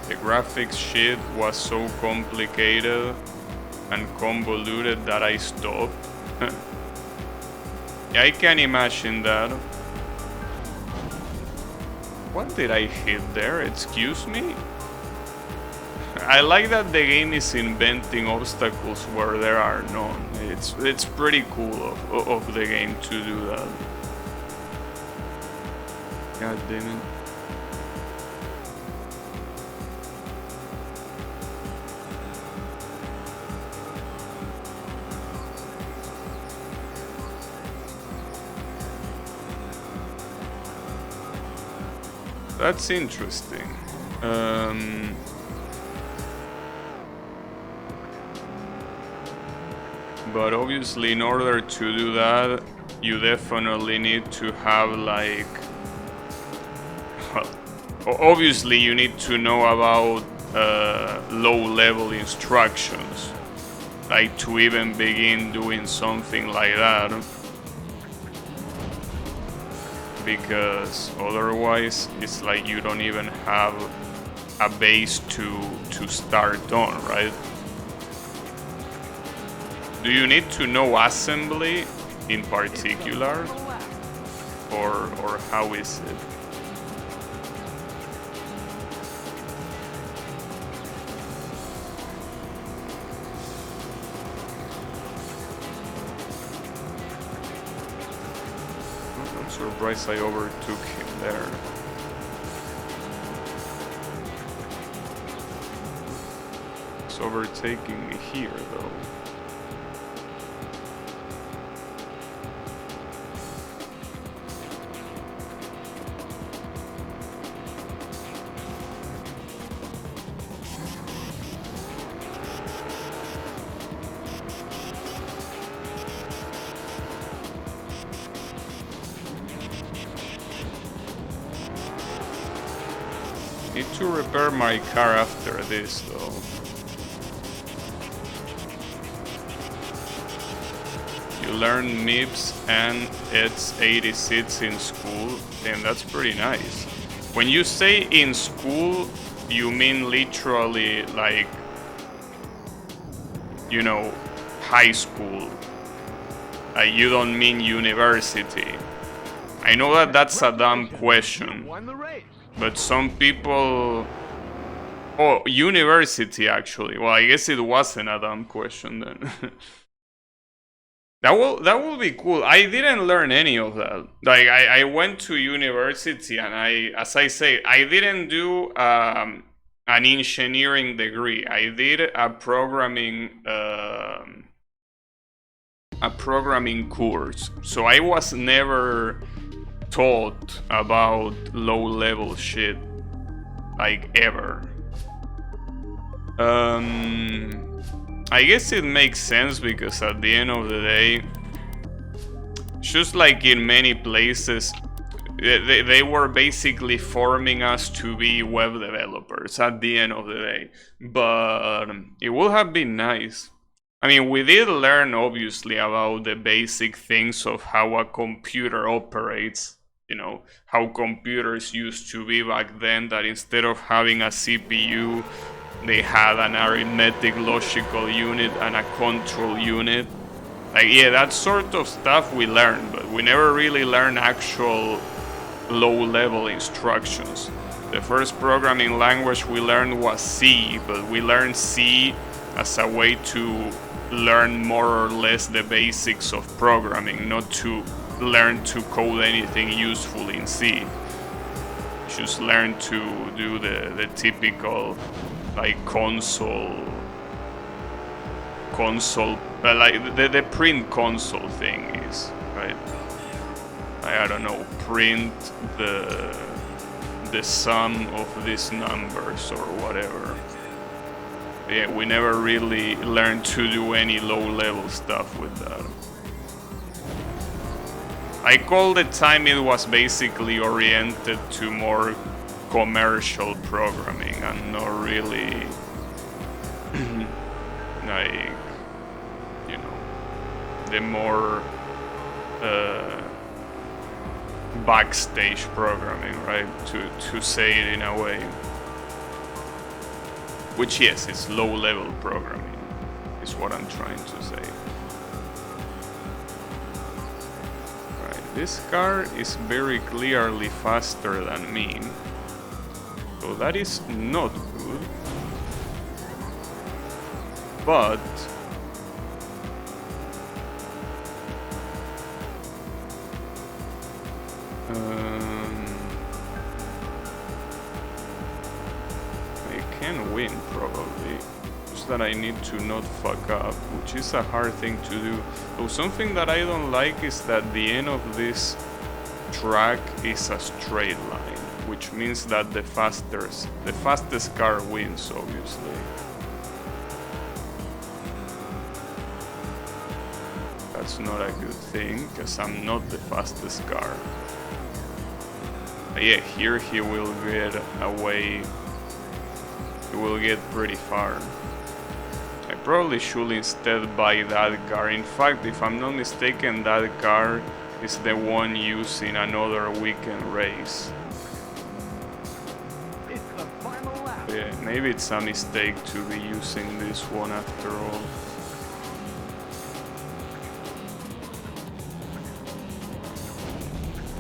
The graphics shit was so complicated and convoluted that I stopped. Yeah, I can imagine that. What did I hit there? Excuse me? I like that the game is inventing obstacles where there are none. It's pretty cool of the game to do that. God damn it. That's interesting. But obviously, in order to do that, you definitely need to have, like, well, Obviously you need to know about low-level instructions, like to even begin doing something like that, because otherwise it's like you don't even have a base to start on, right? Do you need to know assembly in particular, or how is it? I'm surprised I overtook him there. He's overtaking me here though. Need to repair my car after this though. You learn MIPS and it's 86 in school, and that's pretty nice. When you say in school, you mean literally like, you know, high school. You don't mean university. I know that that's a dumb question, but some people... Oh, university actually. Well, I guess it wasn't a dumb question then. That will be cool. I didn't learn any of that. Like I went to university and as I say, I didn't do an engineering degree. I did a programming course. So I was never taught about low-level shit, like ever. I guess it makes sense because at the end of the day, just like in many places, they were basically forming us to be web developers at the end of the day. But it would have been nice. I mean, we did learn obviously about the basic things of how a computer operates, you know, how computers used to be back then, that instead of having a CPU, they had an arithmetic logical unit and a control unit. Like, yeah, that sort of stuff we learned, but we never really learned actual low-level instructions. The first programming language we learned was C, but we learned C as a way to learn more or less the basics of programming, not to learn to code anything useful in C. Just learn to do the typical like console, like the print console thing is, right? I don't know, print the sum of these numbers or whatever. Yeah, we never really learned to do any low-level stuff with that. I call the time it was basically oriented to more commercial programming and not really like, you know, the more backstage programming, right? To say it in a way. Which, yes, is low-level programming, is what I'm trying to say. Right, this car is very clearly faster than me. So that is not good. But I can win probably. Just that I need to not fuck up, which is a hard thing to do. So something that I don't like is that the end of this track is a straight line, which means that the fastest car wins, obviously. That's not a good thing, because I'm not the fastest car. Yeah, here he will get away. He will get pretty far. I probably should instead buy that car. In fact, if I'm not mistaken, that car is the one used in another weekend race. It's the final lap. Yeah, maybe it's a mistake to be using this one after all.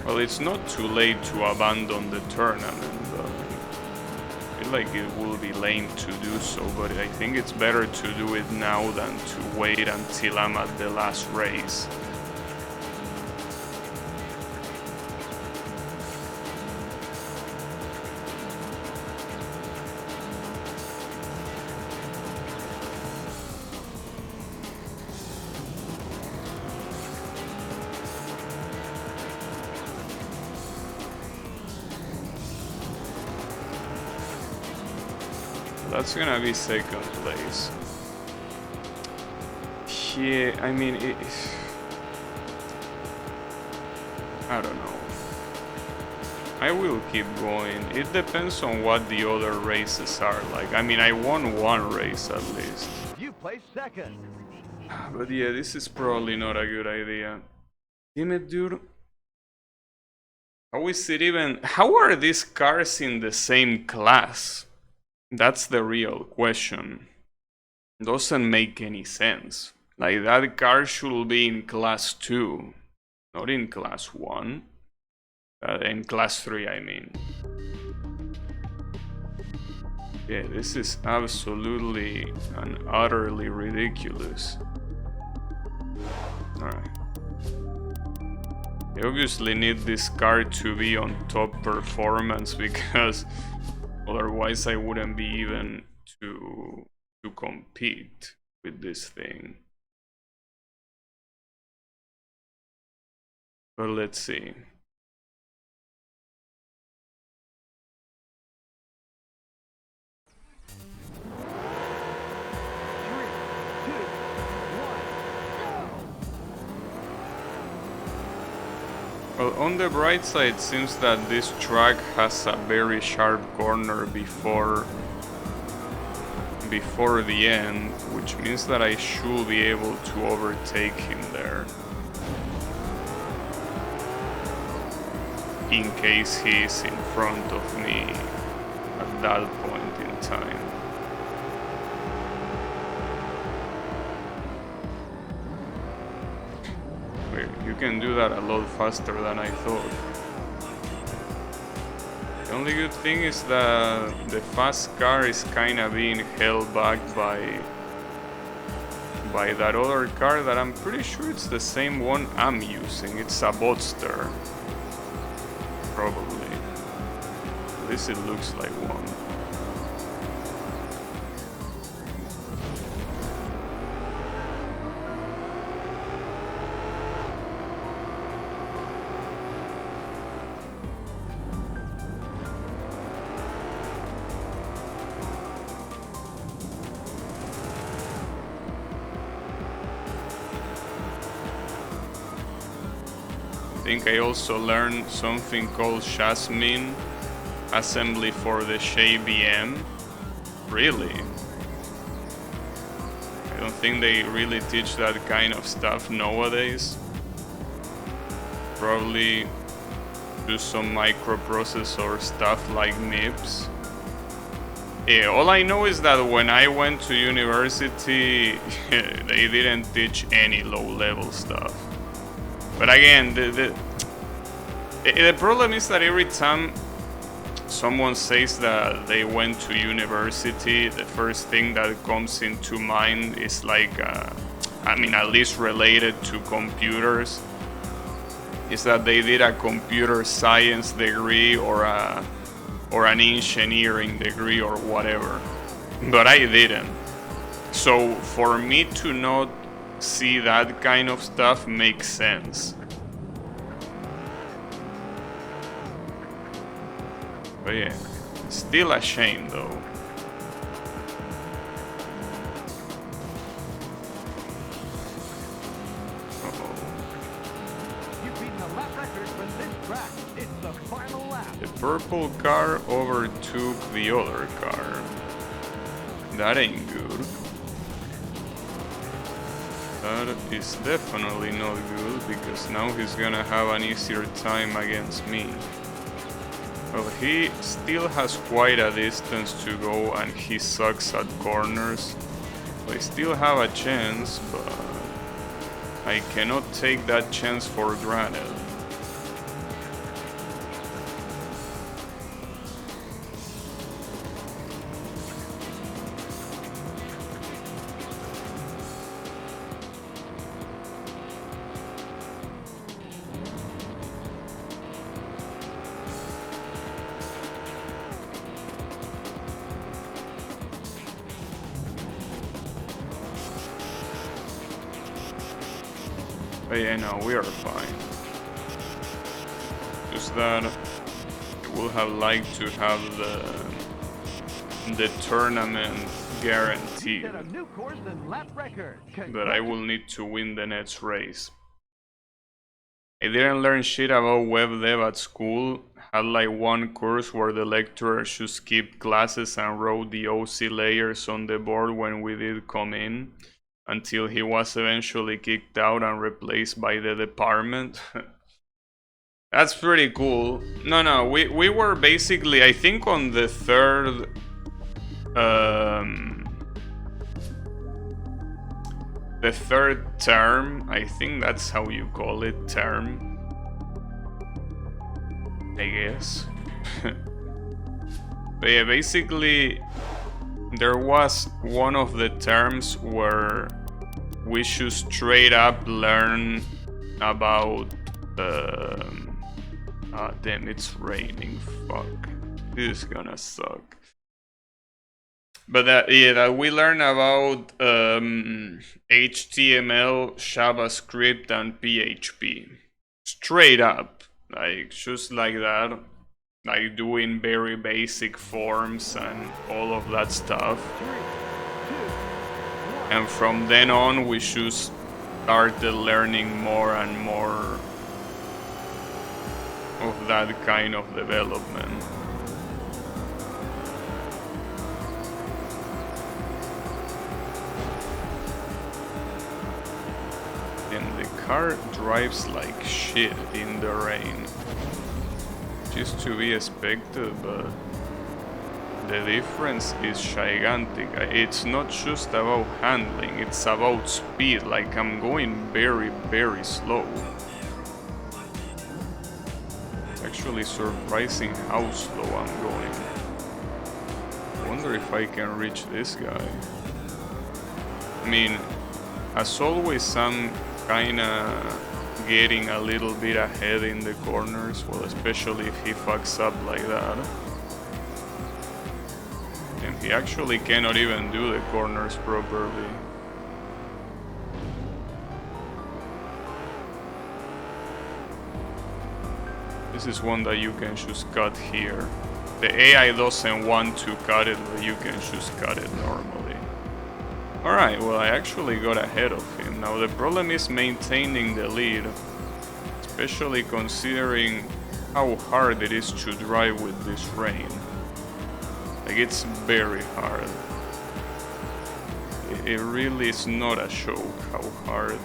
Well, it's not too late to abandon the tournament, but I feel like it will be lame to do so, but I think it's better to do it now than to wait until I'm at the last race. That's gonna be second place. Yeah, I mean, I don't know. I will keep going. It depends on what the other races are like. I mean, I won one race at least. You placed second. But yeah, this is probably not a good idea. Damn it, dude. How is it even... How are these cars in the same class? That's the real question. Doesn't make any sense. Like, that car should be in class 2, not in class 1. In class 3, I mean. Yeah, this is absolutely and utterly ridiculous. Alright. I obviously need this car to be on top performance because otherwise I wouldn't be even to compete with this thing. But let's see. Well, on the bright side, it seems that this track has a very sharp corner before the end, which means that I should be able to overtake him there. In case he's in front of me at that point in time. You can do that a lot faster than I thought. The only good thing is that the fast car is kinda being held back by that other car that I'm pretty sure it's the same one I'm using. It's a Boatster. Probably. At least it looks like one. I think I also learned something called Jasmine assembly for the Shea BM. Really? I don't think they really teach that kind of stuff nowadays. Probably do some microprocessor stuff like MIPS. Yeah, all I know is that when I went to university, they didn't teach any low-level stuff. But again, the problem is that every time someone says that they went to university, the first thing that comes into mind is like, I mean, at least related to computers, is that they did a computer science degree or an engineering degree or whatever. But I didn't. So for me to not see that kind of stuff makes sense. But yeah, still a shame though. You've beaten the lap record for this track. It's the final lap. Yep. purple car overtook the other car. That ain't good. That is definitely not good, because now he's gonna have an easier time against me. Well, he still has quite a distance to go and he sucks at corners. So I still have a chance, but I cannot take that chance for granted. But yeah, no, we are fine. Just that I would have liked to have the tournament guaranteed. Set a new course and lap record. That I will need to win the next race. I didn't learn shit about web dev at school. Had like one course where the lecturer should skip classes and wrote the OC layers on the board when we did come in, until he was eventually kicked out and replaced by the department. That's pretty cool. No, we were basically, I think on the third term, I think that's how you call it, term, I guess. But yeah, basically there was one of the terms where we should straight up learn about damn, it's raining, fuck, this is gonna suck. But that we learn about HTML, JavaScript and PHP straight up, like just like that, like doing very basic forms and all of that stuff. And from then on we should start learning more and more of that kind of development. And the car drives like shit in the rain. Just to be expected, but the difference is gigantic. It's not just about handling, it's about speed. Like, I'm going very, very slow. It's actually surprising how slow I'm going. I wonder if I can reach this guy. I mean, as always, I'm kinda getting a little bit ahead in the corners, well, especially if he fucks up like that. And he actually cannot even do the corners properly. This is one that you can just cut here. The AI doesn't want to cut it, but you can just cut it normally. Alright, well, I actually got ahead of him. Now the problem is maintaining the lead, especially considering how hard it is to drive with this rain. Like, it's very hard. It really is not a joke how hard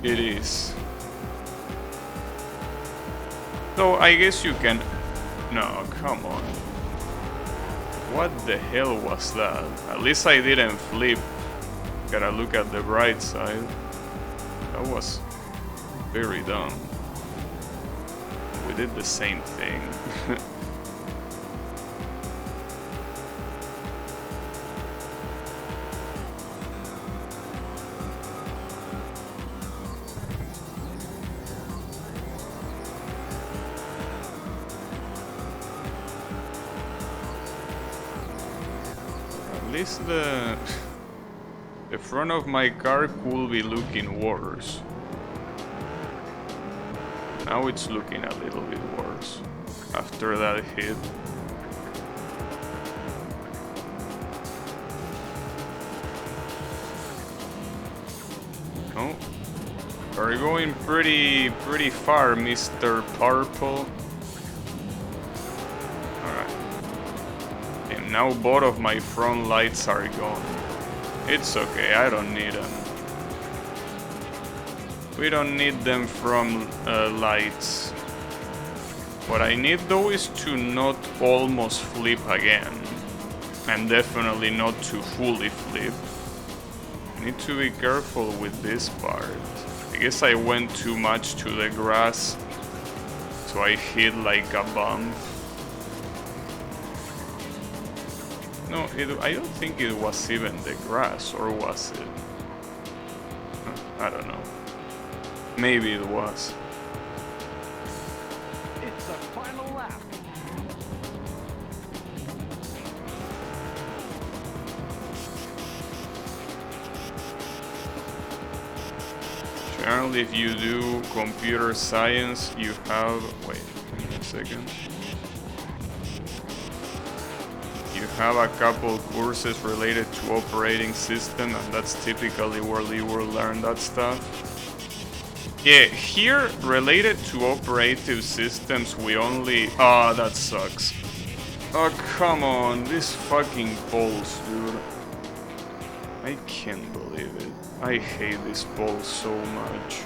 it is. So I guess you can... No, come on. What the hell was that? At least I didn't flip. Gotta look at the bright side. That was very dumb. We did the same thing. At least the front of my car could be looking worse. Now it's looking a little bit worse after that hit. Oh, we're going pretty far, Mr. Purple. Now both of my front lights are gone. It's okay, I don't need them. We don't need them from lights. What I need though is to not almost flip again. And definitely not to fully flip. I need to be careful with this part. I guess I went too much to the grass, so I hit like a bump. No, I don't think it was even the grass, or was it? I don't know. Maybe it was. It's the final lap. Generally, if you do computer science, you have... Wait, give me a second. You have a couple courses related to operating system, and that's typically where you will learn that stuff. Yeah, here, related to operative systems, we only... Ah, that sucks. Oh, come on, these fucking poles, dude. I can't believe it. I hate these poles so much.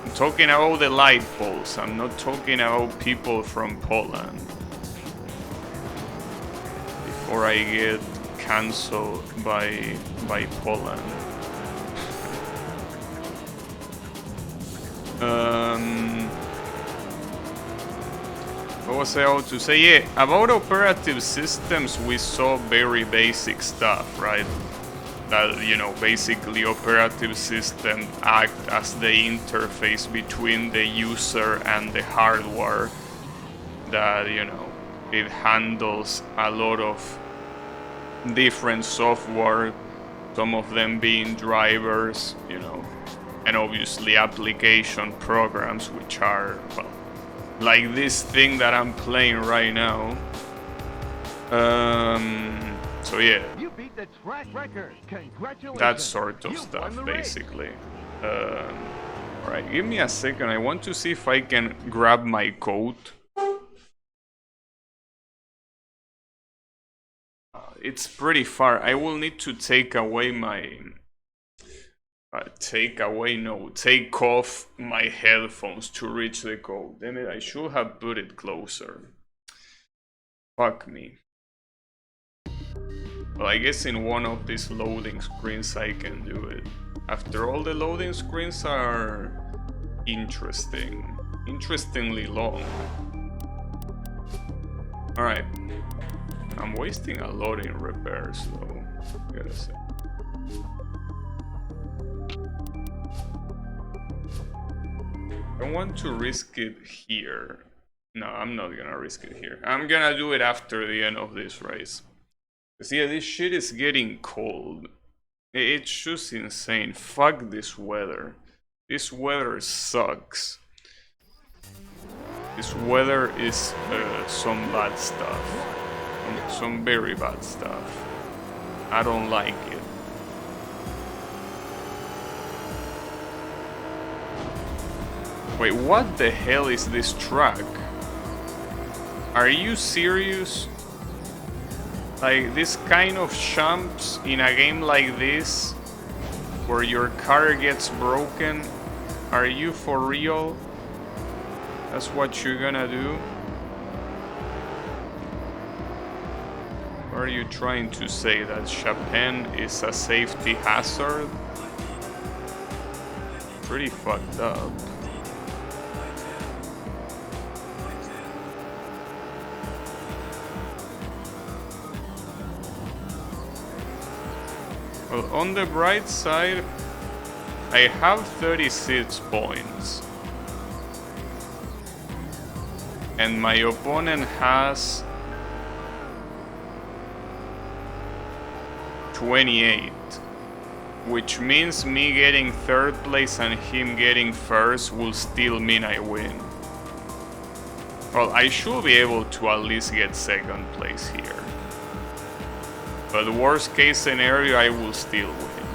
I'm talking about the light poles, I'm not talking about people from Poland. Before I get cancelled by Poland. What was I about to say? Yeah, about operative systems, we saw very basic stuff, right? That, you know, basically operative system act as the interface between the user and the hardware. That, you know, it handles a lot of different software, some of them being drivers, you know, and obviously application programs, which are, well, like this thing that I'm playing right now. So yeah, You beat the track record. Congratulations. that sort of You won stuff, the race. basically. Alright, give me a second. I want to see if I can grab my coat. It's pretty far. I will need to take away my... take off my headphones to reach the code. Damn it, I should have put it closer. Fuck me. Well, I guess in one of these loading screens I can do it. After all, the loading screens are interestingly long. Alright. I'm wasting a lot in repairs though, gotta say. I want to risk it here. No, I'm not gonna risk it here. I'm gonna do it after the end of this race. Cause yeah, this shit is getting cold. It's just insane. Fuck this weather. This weather sucks. This weather is some bad stuff. Some very bad stuff. I don't like it. Wait, what the hell is this track? Are you serious? Like, this kind of jumps in a game like this, where your car gets broken? Are you for real? That's what you're gonna do? Or are you trying to say that Chopin is a safety hazard? Pretty fucked up. Well, on the bright side, I have 36 points. And my opponent has 28. Which means me getting third place and him getting first will still mean I win. Well, I should be able to at least get second place here. But worst case scenario, I will still win.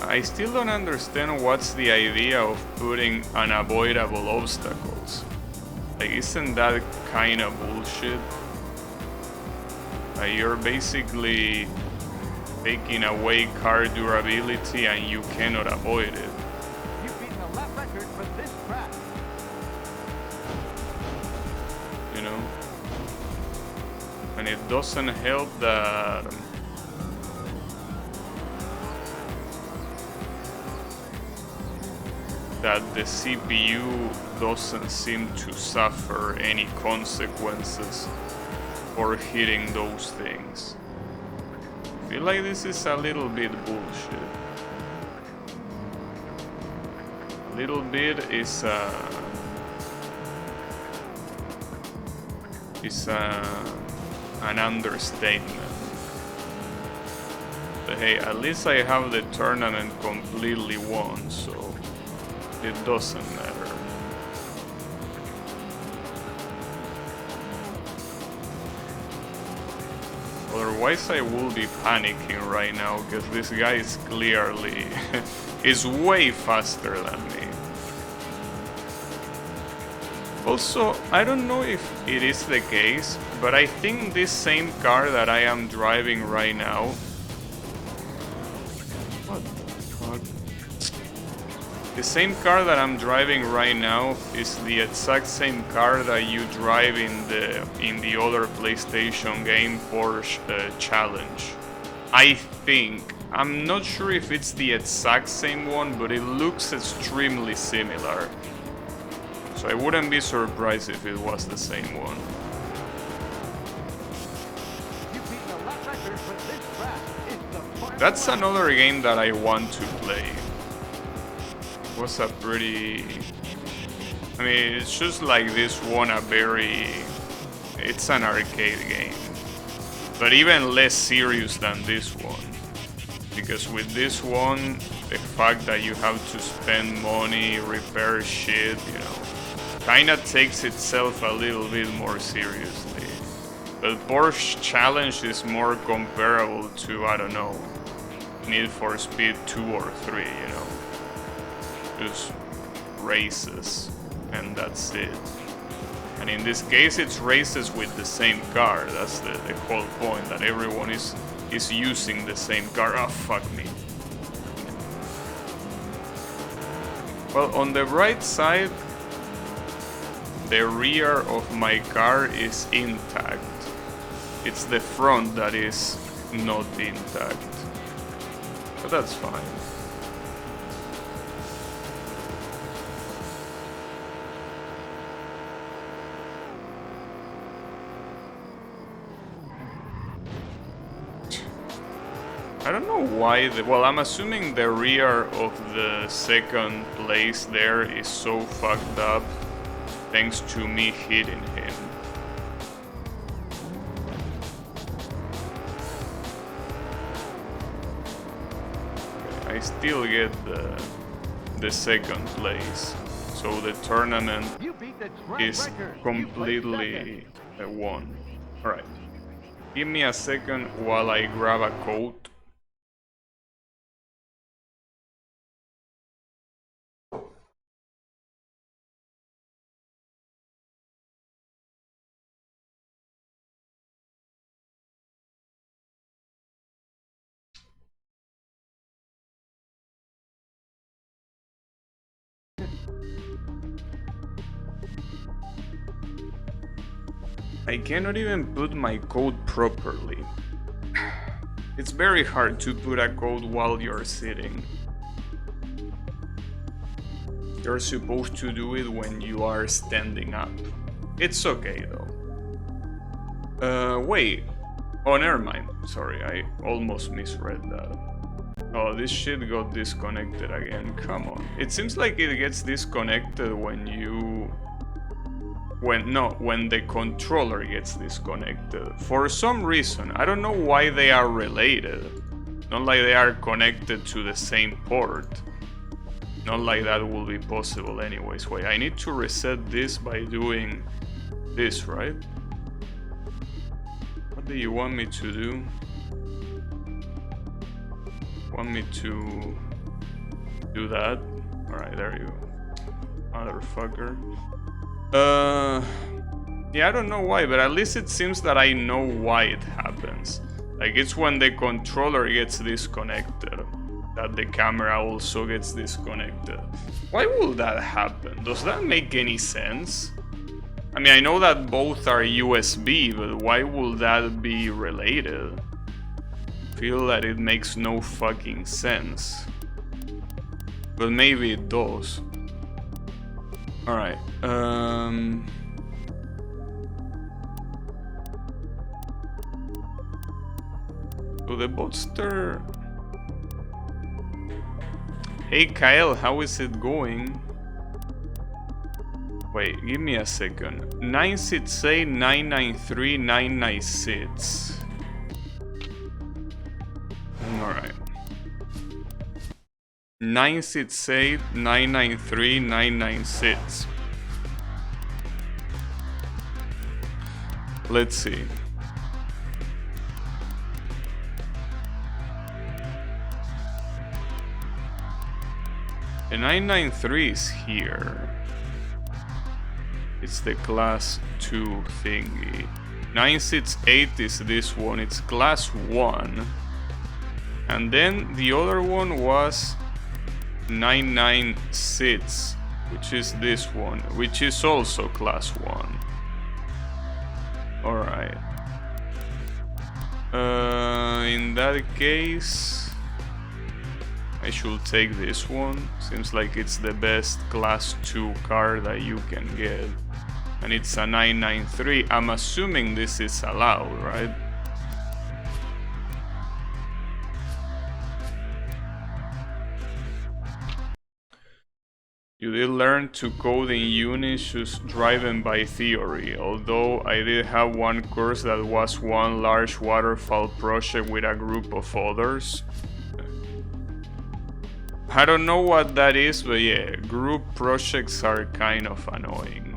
I still don't understand what's the idea of putting unavoidable obstacles. Like, isn't that kind of bullshit? You're basically taking away car durability and you cannot avoid it. You've beaten a lap record for this track. You know? And it doesn't help that the CPU doesn't seem to suffer any consequences for hitting those things. I feel like this is a little bit bullshit. A little bit is an understatement. But hey, at least I have the tournament completely won, so it doesn't matter. Otherwise I will be panicking right now, because this guy is clearly is way faster than me. Also, I don't know if it is the case, but I think this same car that I am driving right now... What the fuck? The same car that I'm driving right now is the exact same car that you drive in the other PlayStation game, Porsche Challenge. I think. I'm not sure if it's the exact same one, but it looks extremely similar. So I wouldn't be surprised if it was the same one. You've beaten a lap record for this track. It's the final That's lap. another game that I want to play. Was a pretty... I mean, it's just like this one, it's an arcade game. But even less serious than this one. Because with this one, the fact that you have to spend money, repair shit, you know, kinda takes itself a little bit more seriously. But Porsche Challenge is more comparable to, I don't know, Need for Speed 2 or 3, you know. Just races, and that's it. And in this case it's races with the same car. That's the whole point, that everyone is using the same car. Oh, fuck me. Well, on the right side, the rear of my car is intact. It's the front that is not intact. But that's fine. I don't know why well, I'm assuming the rear of the second place there is so fucked up thanks to me hitting him. Okay, I still get the second place, so the tournament You beat the track is record. You placed completely second. won. Alright. Give me a second while I grab a coat. I cannot even put my code properly. It's very hard to put a code while you're sitting. You're supposed to do it when you are standing up. It's okay though. Wait. Oh, never mind. Sorry, I almost misread that. Oh, this shit got disconnected again. Come on. It seems like it gets disconnected when the controller gets disconnected. For some reason, I don't know why they are related. Not like they are connected to the same port. Not like that will be possible anyways. Wait, I need to reset this by doing this, right? What do you want me to do? Want me to do that. Alright, there you go. Motherfucker. Yeah, I don't know why, but at least it seems that I know why it happens. Like, it's when the controller gets disconnected that the camera also gets disconnected. Why will that happen? Does that make any sense? I mean, I know that both are USB, but why will that be related? I feel that it makes no fucking sense. But maybe it does. Alright, so the Boatster... Hey Kyle, how is it going? Wait, give me a second. 968 993 996. Alright. 968 993 996. Let's see. The 993 is here. It's the class 2 thingy. 968 is this one, it's class 1. And then the other one was 996, which is this one, which is also class 1. Alright. In that case, I should take this one. Seems like it's the best class 2 car that you can get. And it's a 993. I'm assuming this is allowed, right? You did learn to code in uni, just driving by theory, although I did have one course that was one large waterfall project with a group of others. I don't know what that is, but yeah, group projects are kind of annoying,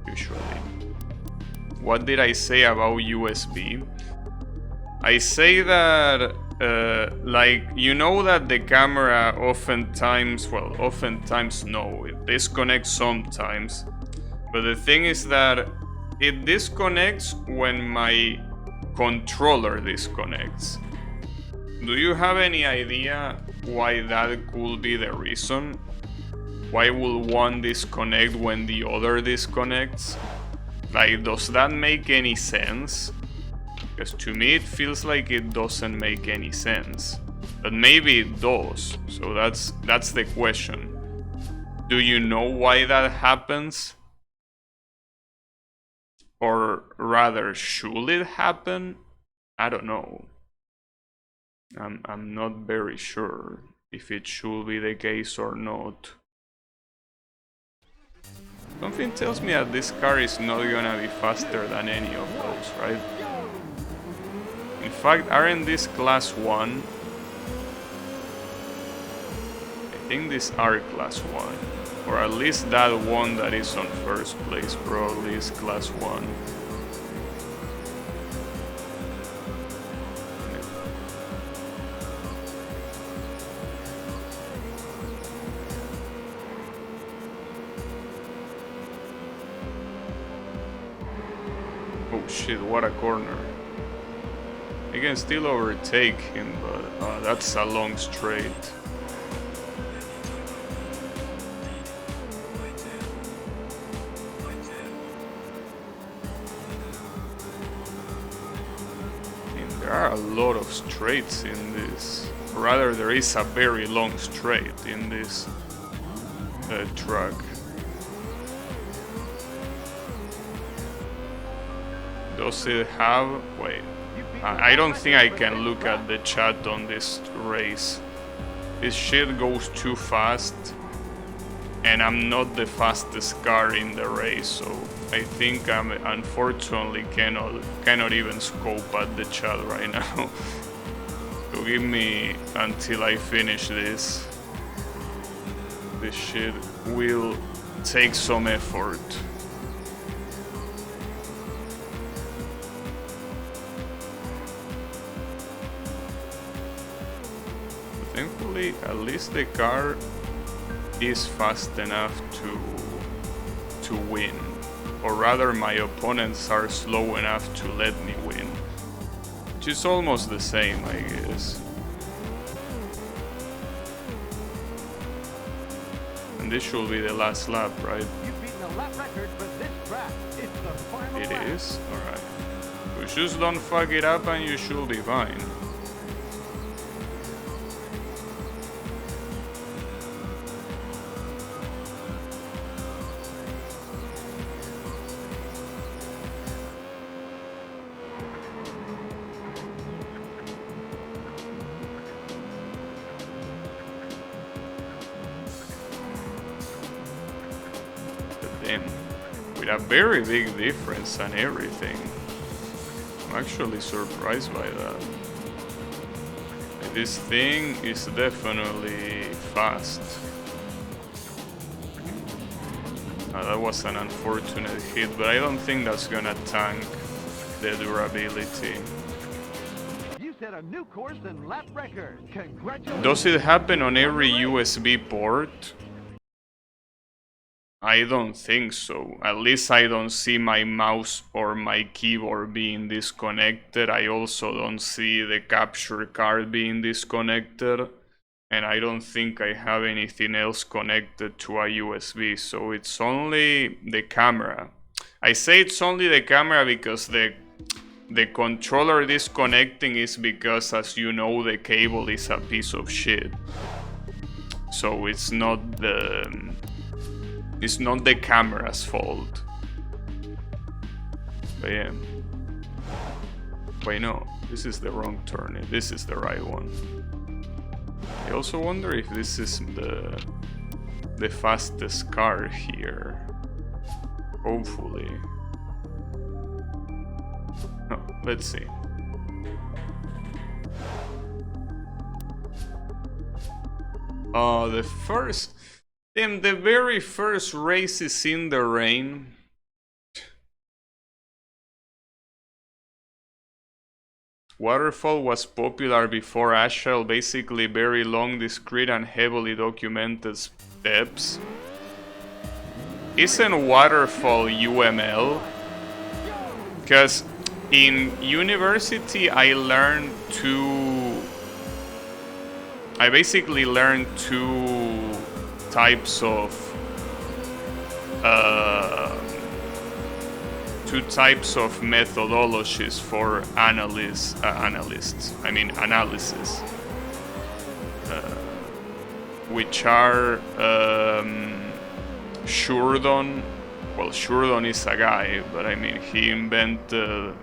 usually. What did I say about USB? I say that, like, you know that the camera oftentimes no, it disconnects sometimes. But the thing is that it disconnects when my controller disconnects. Do you have any idea why that could be the reason? Why will one disconnect when the other disconnects? Like, does that make any sense? Because to me it feels like it doesn't make any sense. But maybe it does, so that's the question. Do you know why that happens? Or rather, should it happen? I don't know. I'm not very sure if it should be the case or not. Something tells me that this car is not gonna be faster than any of those, right? In fact, aren't these class 1? I think these are class 1. Or at least that one that is on first place probably is class 1. Oh shit, what a corner. I can still overtake him, but that's a long straight. And there are a lot of straights in this. Rather, there is a very long straight in this truck. Does it have... wait. I don't think I can look at the chat on this race. This shit goes too fast. And I'm not the fastest car in the race, so I think I'm unfortunately cannot even scope at the chat right now. So give me until I finish this. This shit will take some effort. Thankfully, at least the car is fast enough to win. Or rather, my opponents are slow enough to let me win. Which is almost the same, I guess. And this should be the last lap, right? You've beaten the lap record for this track. It's the final It lap. is? Alright. You just don't fuck it up and you should be fine. With a very big difference and everything. I'm actually surprised by that. This thing is definitely fast. That was an unfortunate hit, but I don't think that's gonna tank the durability. You set a new course and lap record. Congratulations. Does it happen on every USB port? I don't think so. At least I don't see my mouse or my keyboard being disconnected. I also don't see the capture card being disconnected. And I don't think I have anything else connected to a USB. So it's only the camera. I say it's only the camera because the controller disconnecting is because, as you know, the cable is a piece of shit. So it's not the camera's fault. But yeah. Wait, no. This is the wrong turn. This is the right one. I also wonder if this is the fastest car here. Hopefully. Oh, let's see. The very first race is in the rain. Waterfall was popular before Ashell, basically very long, discrete and heavily documented steps. Isn't Waterfall UML? Because in university I basically learned two types of methodologies for analysis, which are Shurdon. Well, Shurdon is a guy, but I mean he invented,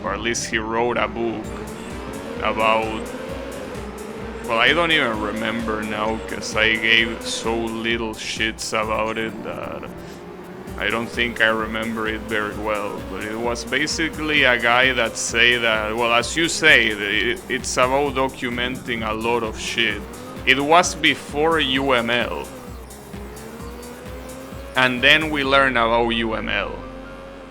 or at least he wrote a book about, well, I don't even remember now because I gave so little shits about it that I don't think I remember it very well. But it was basically a guy that say that, well, as you say, it's about documenting a lot of shit. It was before UML. And then we learn about UML.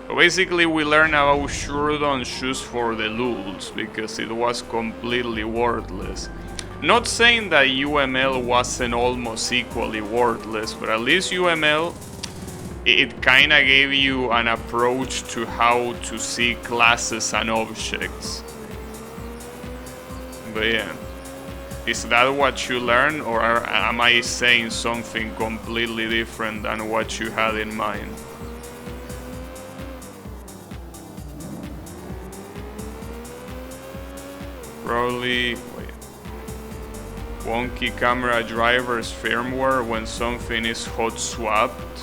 So basically we learn about Shurdon just for the lulz, because it was completely worthless. Not saying that UML wasn't almost equally worthless, but at least UML, it kinda gave you an approach to how to see classes and objects. But yeah, is that what you learn, or am I saying something completely different than what you had in mind? Probably, wonky camera drivers firmware when something is hot swapped.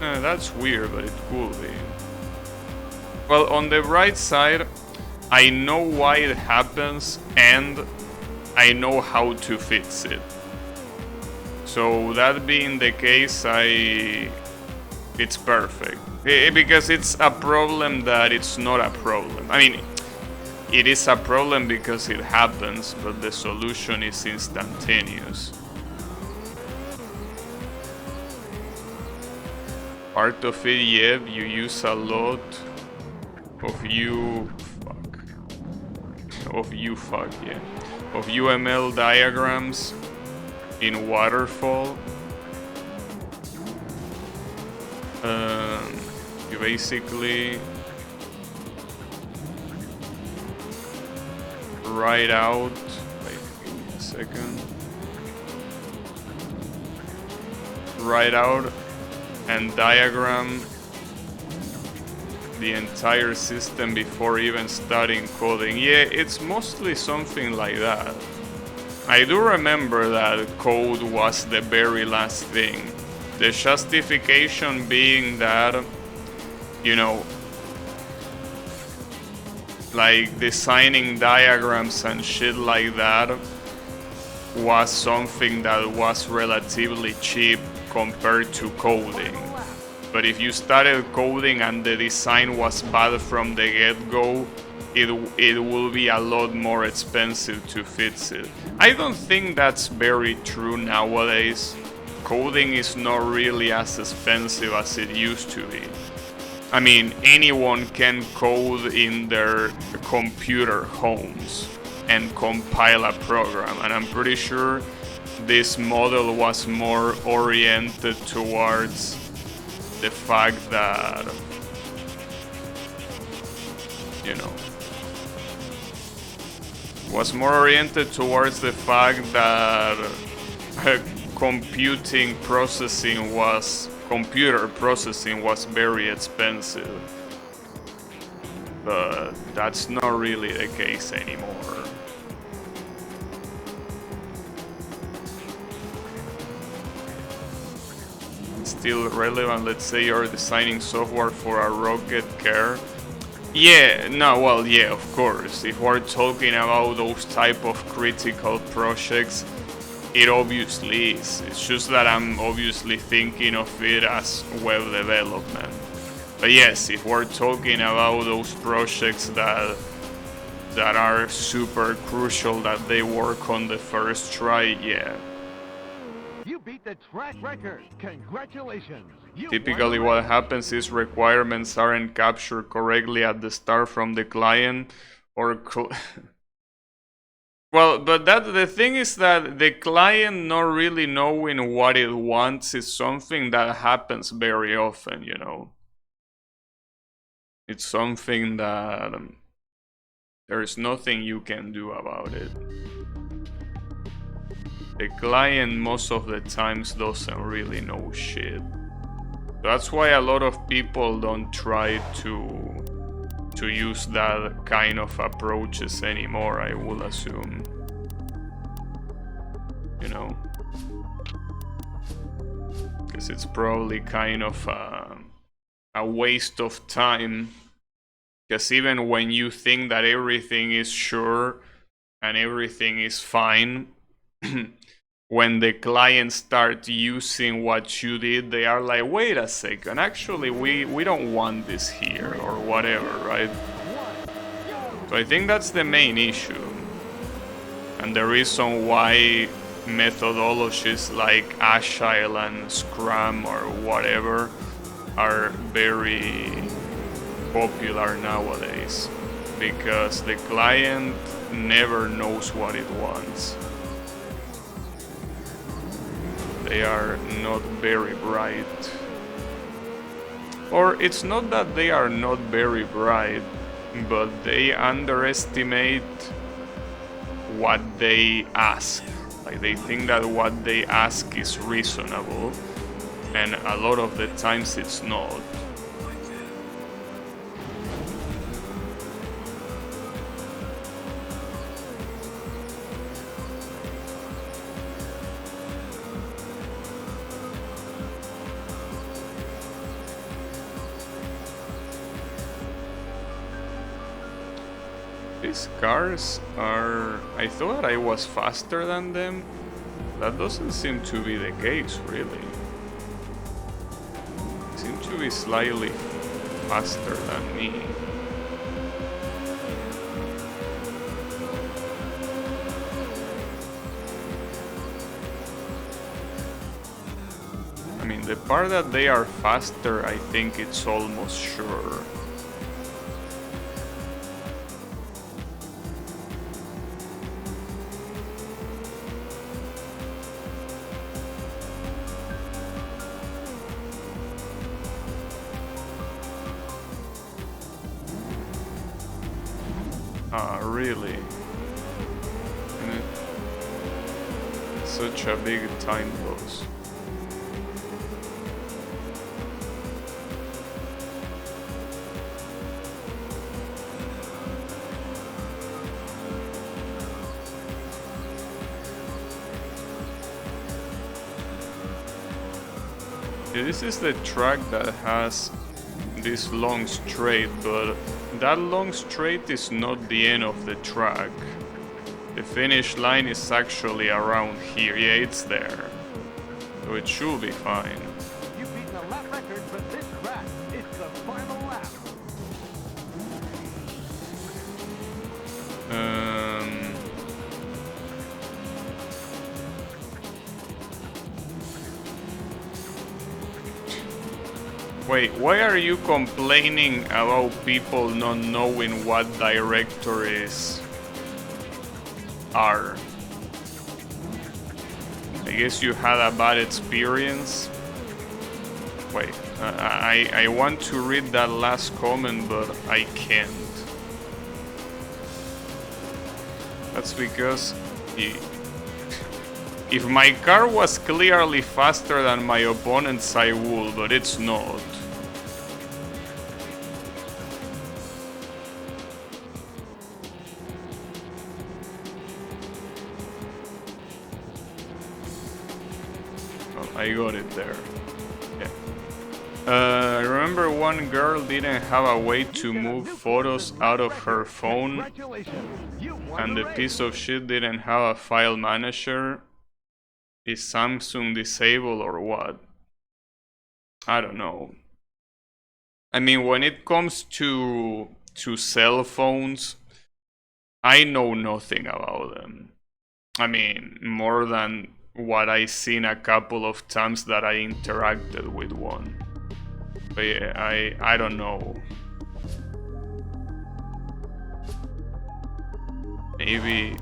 That's weird, but it could be. Well, on the right side, I know why it happens and I know how to fix it. So that being the case, it's perfect. Because it's a problem that it's not a problem. I mean, it is a problem because it happens, but the solution is instantaneous. Part of it, yeah, you use a lot of UML diagrams in waterfall. You basically write out, wait, give me a second, write out and diagram the entire system before even starting coding. Yeah, it's mostly something like that. I do remember that code was the very last thing. The justification being that, you know, like designing diagrams and shit like that was something that was relatively cheap compared to coding. But if you started coding and the design was bad from the get-go, it will be a lot more expensive to fix it. I don't think that's very true nowadays. Coding is not really as expensive as it used to be. I mean, anyone can code in their computer homes and compile a program, and I'm pretty sure this model was more oriented towards the fact that, you know, was more oriented towards the fact that computer processing was very expensive. But that's not really the case anymore. It's still relevant. Let's say you're designing software for a rocket car. Yeah, no, well, yeah, of course. If we're talking about those type of critical projects, it obviously is. It's just that I'm obviously thinking of it as web development. But yes, if we're talking about those projects that are super crucial that they work on the first try, yeah. You beat the track record. Congratulations. Typically what happens is requirements aren't captured correctly at the start from the client or well, but the thing is that the client not really knowing what it wants is something that happens very often, you know. It's something that there's nothing you can do about it. The client most of the times doesn't really know shit. That's why a lot of people don't try to use that kind of approaches anymore, I will assume. You know? Because it's probably kind of a waste of time. Because even when you think that everything is sure and everything is fine, when the client starts using what you did, they are like, wait a second, actually we don't want this here, or whatever, right? So I think that's the main issue. And the reason why methodologies like Agile and Scrum or whatever are very popular nowadays. Because the client never knows what it wants. They are not very bright. Or it's not that they are not very bright, but they underestimate what they ask. Like they think that what they ask is reasonable, and a lot of the times it's not. These cars are... I thought I was faster than them. That doesn't seem to be the case, really. They seem to be slightly faster than me. I mean, the part that they are faster, I think it's almost sure. Ah, really? Mm. Such a big time loss. Yeah, this is the track that has this long straight, but that long straight is not the end of the track. The finish line is actually around here. Yeah, it's there. So it should be fine. You've beaten a lap record for this track. It's the final lap. Wait, why are you complaining about people not knowing what directories are? I guess you had a bad experience. Wait, I want to read that last comment, but I can't. That's because if my car was clearly faster than my opponent's, I would, but it's not. I got it there. Yeah. I remember one girl didn't have a way to move photos out of her phone, and the piece of shit didn't have a file manager. Is Samsung disabled or what? I don't know. I mean, when it comes to cell phones, I know nothing about them. I mean, more than what I seen a couple of times that I interacted with one. But yeah, I don't know. Maybe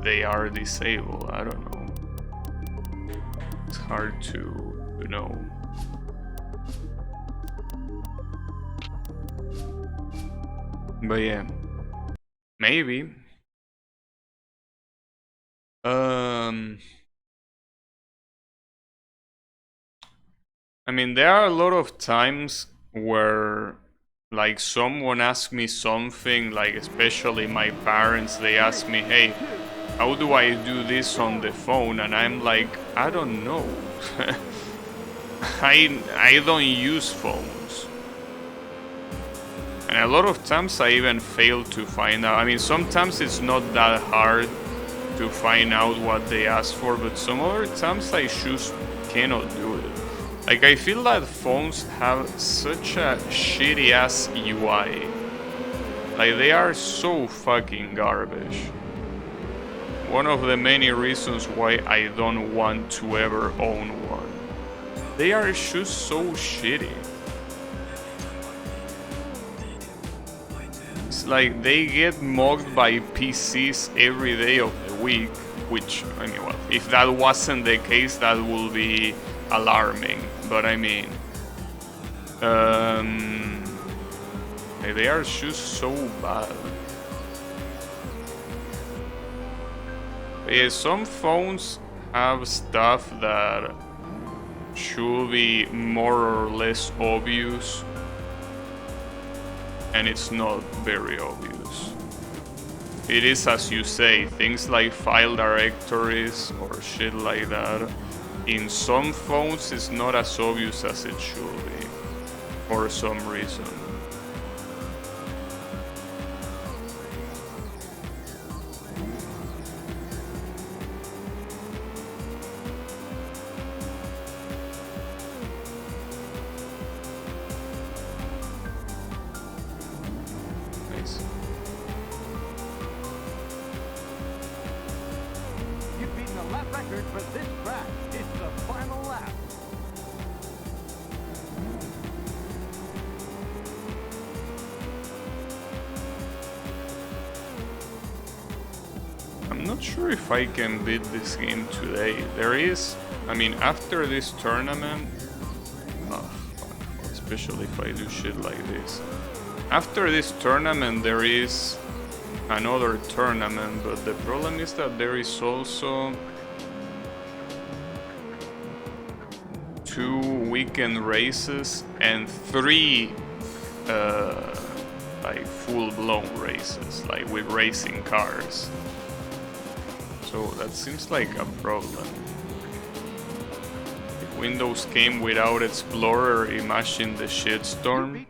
they are disabled, I don't know. It's hard to know. But yeah, maybe. I mean, there are a lot of times where, like, someone asks me something, like, especially my parents, they ask me, hey, how do I do this on the phone? And I'm like, I don't know. I don't use phones. And a lot of times I even fail to find out. I mean, sometimes it's not that hard to find out what they ask for, but some other times I just cannot do it. Like, I feel that phones have such a shitty ass UI. Like, they are so fucking garbage. One of the many reasons why I don't want to ever own one. They are just so shitty. It's like they get mugged by PCs every day of the week, which, I mean, well, if that wasn't the case, that would be alarming. But I mean, they are just so bad. But yeah, some phones have stuff that should be more or less obvious, and it's not very obvious. It is, as you say, things like file directories or shit like that. In some phones, it's not as obvious as it should be, for some reason. Nice. You've beaten a lap record for this track. It's the final lap. I'm not sure if I can beat this game today. There is, I mean, after this tournament, oh fuck, especially if I do shit like this. After this tournament, there is another tournament, but the problem is that there is also 2 weekend races and 3 like full-blown races, like with racing cars. So that seems like a problem. If Windows came without Explorer, imagine the shitstorm.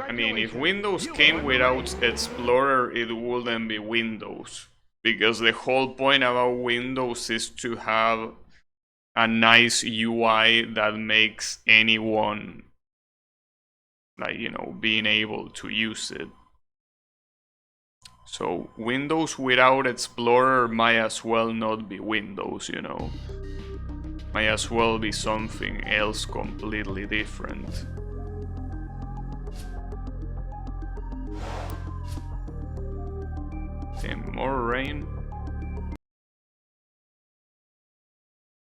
I mean, if Windows came without Explorer, it wouldn't be Windows. Because the whole point about Windows is to have a nice UI that makes anyone, like, you know, being able to use it. So Windows without Explorer might as well not be Windows, you know. Might as well be something else completely different. And more rain.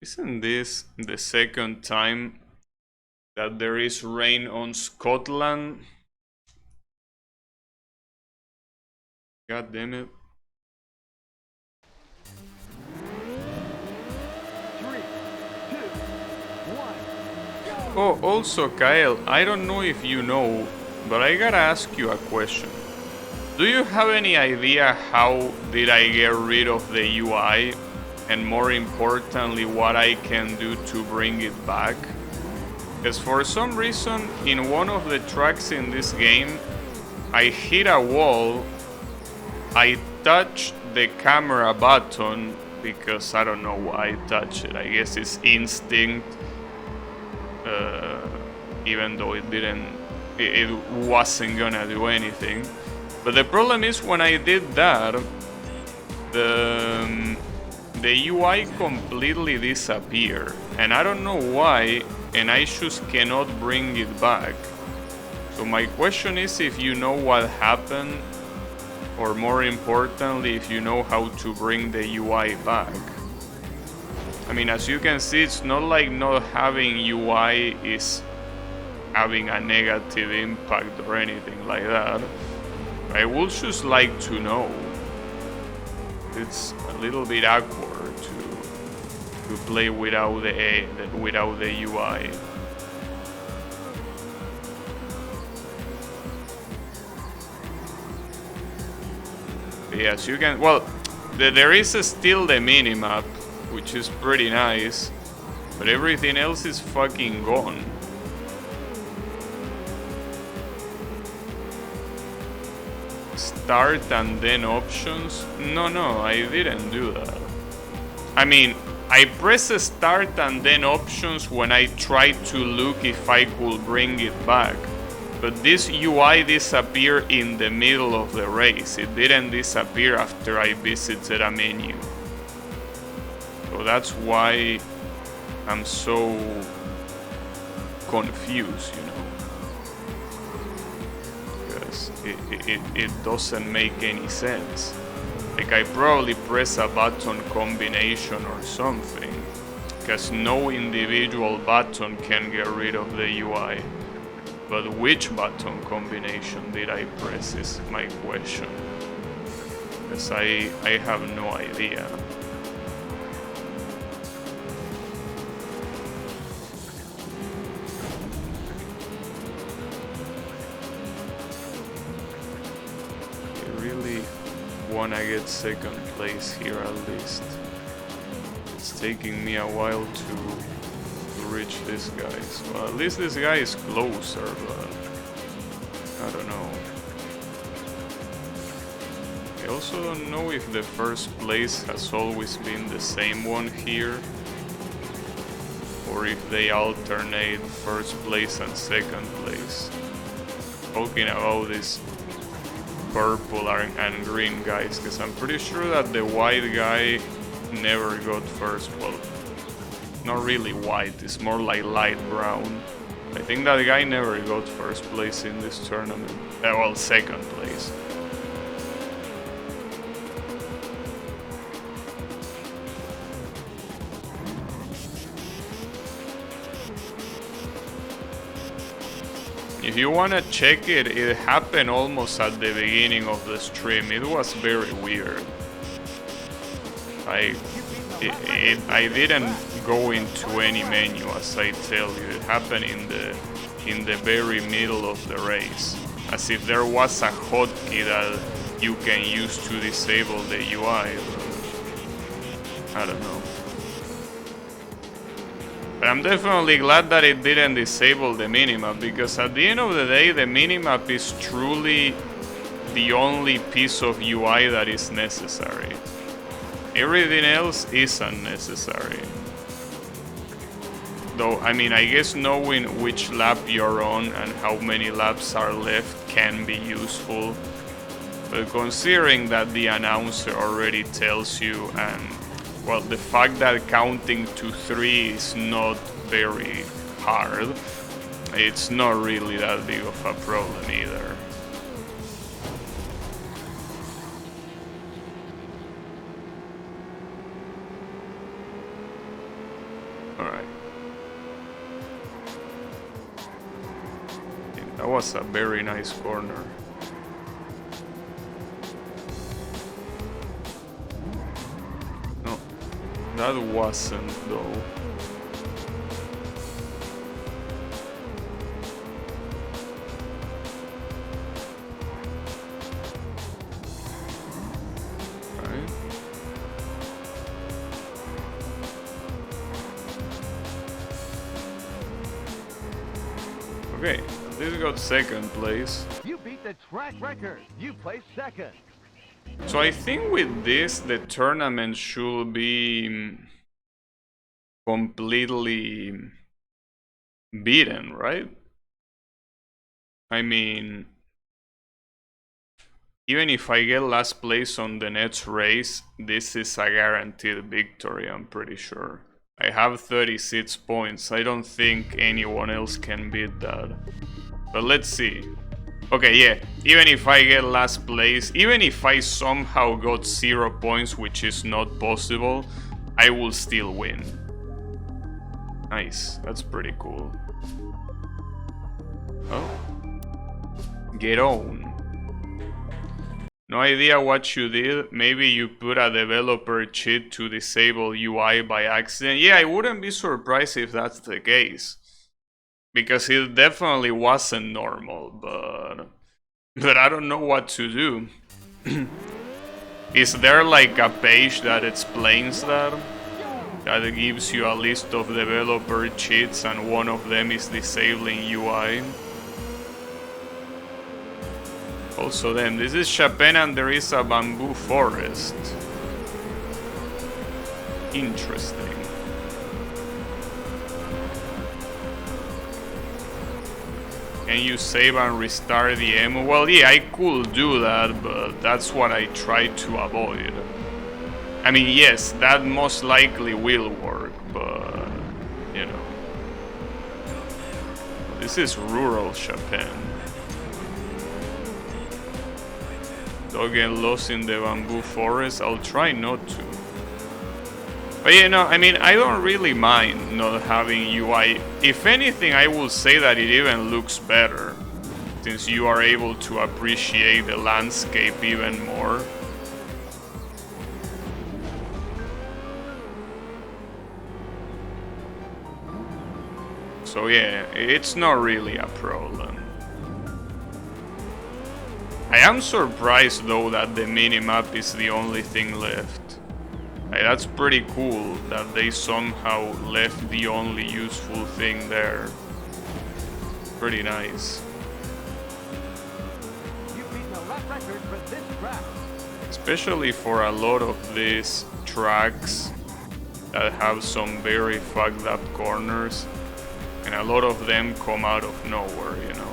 Isn't this the second time that there is rain on Scotland? God damn it. 3, 2, 1, go! Oh, also Kyle, I don't know if you know, but I gotta ask you a question. Do you have any idea how did I get rid of the UI? And more importantly, what I can do to bring it back? Because for some reason, in one of the tracks in this game, I hit a wall, I touched the camera button, because I don't know why I touched it, I guess it's instinct, even though it wasn't gonna do anything. But the problem is when I did that, the UI completely disappeared, and I don't know why, and I just cannot bring it back. So my question is if you know what happened, or more importantly, if you know how to bring the UI back. I mean, as you can see, it's not like not having UI is having a negative impact or anything like that. I would just like to know. It's a little bit awkward to play without the UI. Yes, you can. Well, there is still the minimap, which is pretty nice, but everything else is fucking gone. Start and then options? No, I didn't do that. I mean, I press start and then options when I tried to look if I could bring it back. But this UI disappeared in the middle of the race. It didn't disappear after I visited a menu. So that's why I'm so confused, you know. It doesn't make any sense. Like, I probably press a button combination or something, because no individual button can get rid of the UI. But which button combination did I press is my question, because I have no idea. Wanna get second place here at least. It's taking me a while to reach this guy. So at least this guy is closer, but I don't know. I also don't know if the first place has always been the same one here, or if they alternate first place and second place. Talking about this purple and green guys, because I'm pretty sure that the white guy never got first. Well, not really white, it's more like light brown. I think that guy never got first place in this tournament. Well, second place. If you wanna check it, it happened almost at the beginning of the stream. It was very weird. I didn't go into any menu, as I tell you. It happened in the very middle of the race, as if there was a hotkey that you can use to disable the UI. But I don't know. But I'm definitely glad that it didn't disable the minimap, because at the end of the day, the minimap is truly the only piece of UI that is necessary. Everything else is unnecessary. Though, I mean, I guess knowing which lap you're on and how many laps are left can be useful. But considering that the announcer already tells you, and well, the fact that counting to 3 is not very hard, it's not really that big of a problem either. Alright. That was a very nice corner. No, that wasn't though. Okay, this got second place. You beat the track record. You placed second. So I think with this, the tournament should be completely beaten, right? I mean, even if I get last place on the next race, this is a guaranteed victory, I'm pretty sure. I have 36 points. I don't think anyone else can beat that. But let's see. Okay, yeah, even if I get last place, even if I somehow got 0 points, which is not possible, I will still win. Nice, that's pretty cool. Oh. Get on. No idea what you did. Maybe you put a developer cheat to disable UI by accident. Yeah, I wouldn't be surprised if that's the case. Because it definitely wasn't normal, but I don't know what to do. Is there like a page that explains that? That gives you a list of developer cheats and one of them is disabling UI? Also then, this is Chapin and there is a bamboo forest. Interesting. Can you save and restart the ammo? Well, yeah, I could do that, but that's what I try to avoid. I mean, yes, that most likely will work, but, you know. This is rural Chapin. Don't get lost in the bamboo forest. I'll try not to. But you know, I mean, I don't really mind not having UI. If anything, I will say that it even looks better, since you are able to appreciate the landscape even more. So yeah, it's not really a problem. I am surprised though that the minimap is the only thing left. That's pretty cool that they somehow left the only useful thing there. Pretty nice. You've beaten a lap record for this track. Especially for a lot of these tracks that have some very fucked up corners. And a lot of them come out of nowhere, you know.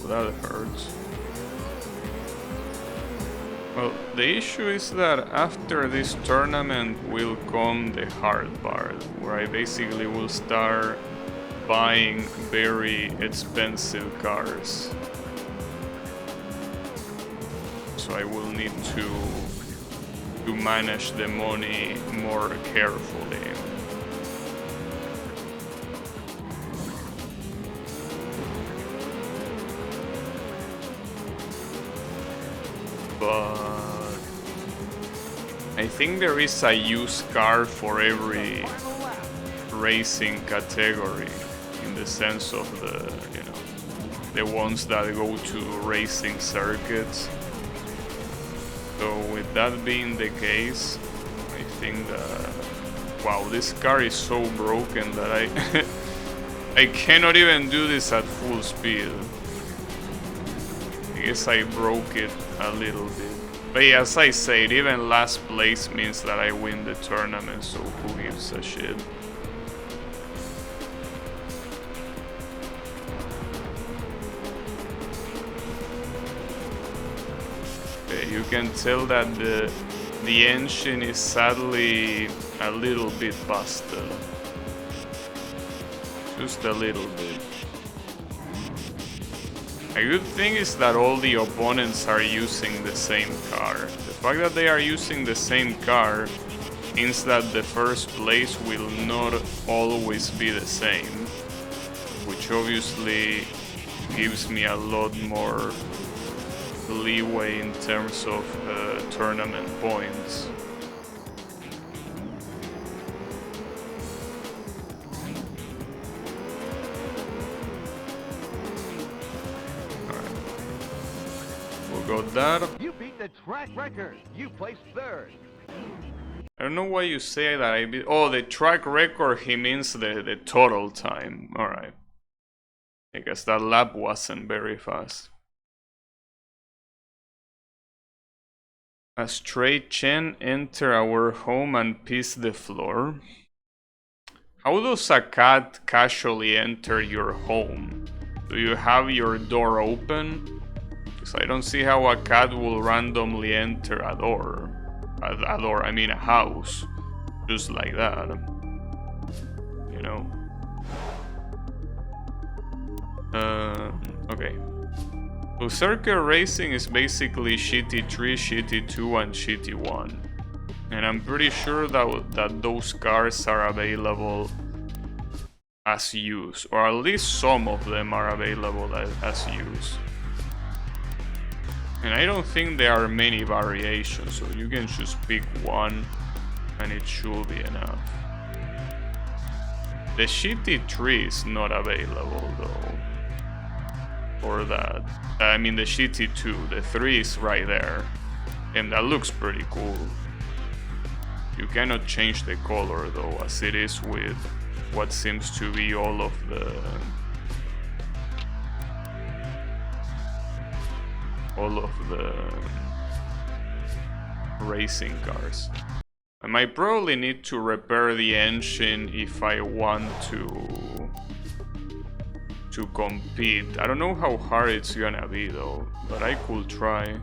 that hurts. Well, the issue is that after this tournament will come the hard part, where I basically will start buying very expensive cars. So I will need to manage the money more carefully. But I think there is a used car for every racing category, in the sense of the, you know, the ones that go to racing circuits. So with that being the case, I think that, wow, this car is so broken that I cannot even do this at full speed. I guess I broke it a little bit. But yeah, as I said, even last place means that I win the tournament, so who gives a shit? Okay, you can tell that the engine is sadly a little bit busted. Just a little bit. A good thing is that all the opponents are using the same car. The fact that they are using the same car means that the first place will not always be the same, which obviously gives me a lot more leeway in terms of tournament points. Got that. You beat the track record. You placed third. I don't know why you say that I beat. Oh, the track record, he means the total time. Alright. I guess that lap wasn't very fast. A stray Chen enter our home and piss the floor. How does a cat casually enter your home? Do you have your door open? I don't see how a cat will randomly enter a door. I mean a house. Just like that. You know? Okay. So circuit racing is basically Shitty 3, Shitty 2 and Shitty 1. And I'm pretty sure that those cars are available as used. Or at least some of them are available as used. And I don't think there are many variations, so you can just pick one and it should be enough. The Shitty 3 is not available though. For that. I mean the Shitty 2, the 3 is right there. And that looks pretty cool. You cannot change the color though, as it is with what seems to be all of the racing cars. I might probably need to repair the engine if I want to compete. I don't know how hard it's gonna be though, but I could try.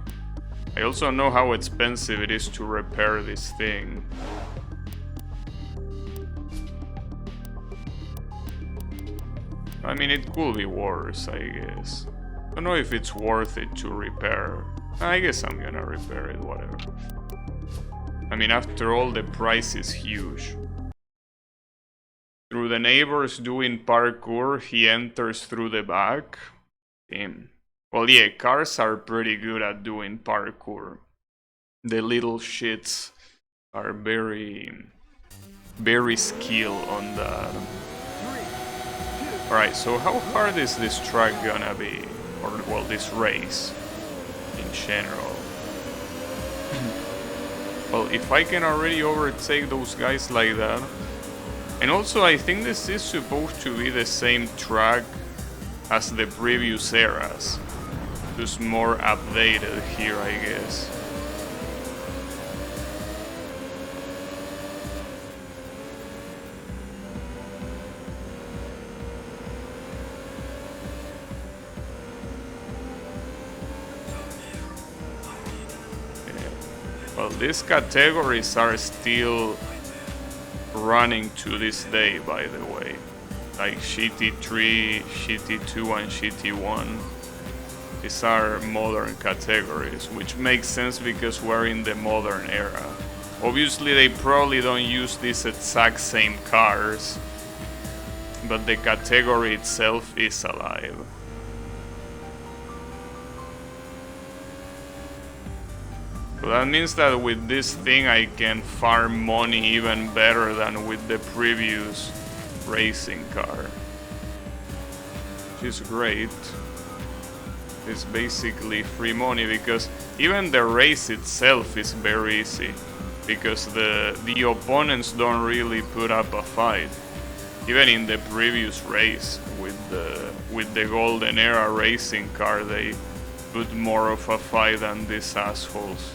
I also know how expensive it is to repair this thing. I mean, it could be worse, I guess. I don't know if it's worth it to repair. I guess I'm gonna repair it, whatever. I mean, after all, the price is huge. Through the neighbors doing parkour, he enters through the back. Damn. Well, yeah, cars are pretty good at doing parkour. The little shits are very skilled on that. Alright, so how hard is this track gonna be? Or, well, this race in general. Well, if I can already overtake those guys like that. And also, I think this is supposed to be the same track as the previous eras. Just more updated here, I guess. Well, these categories are still running to this day, by the way. Like GT3, GT2 and GT1. These are modern categories, which makes sense because we're in the modern era. Obviously they probably don't use these exact same cars, but the category itself is alive. So that means that with this thing I can farm money even better than with the previous racing car. Which is great. It's basically free money because even the race itself is very easy. Because the opponents don't really put up a fight. Even in the previous race with the Golden Era racing car, they put more of a fight than these assholes.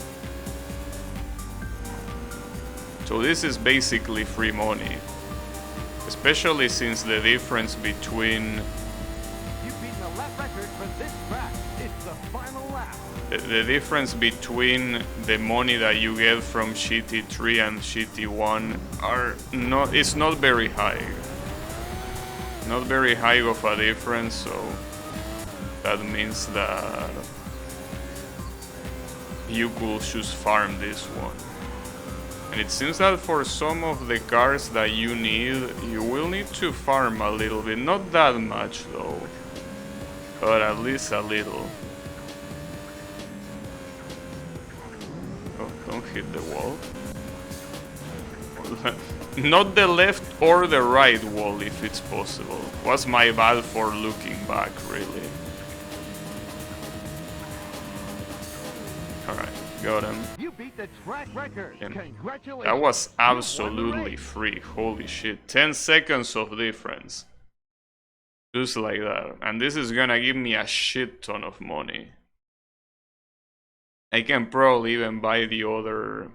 So this is basically free money. Especially since the difference between the difference between the money that you get from GT3 and GT1 is not very high. Not very high of a difference, so that means that you could just farm this one. And it seems that for some of the cars that you need, you will need to farm a little bit. Not that much though, but at least a little. Oh, don't hit the wall. Not the left or the right wall if it's possible. Was my bad for looking back, really. Alright, got him. You beat the track record. Congratulations. That was absolutely free. Holy shit. 10 seconds of difference. Just like that. And this is gonna give me a shit ton of money. I can probably even buy the other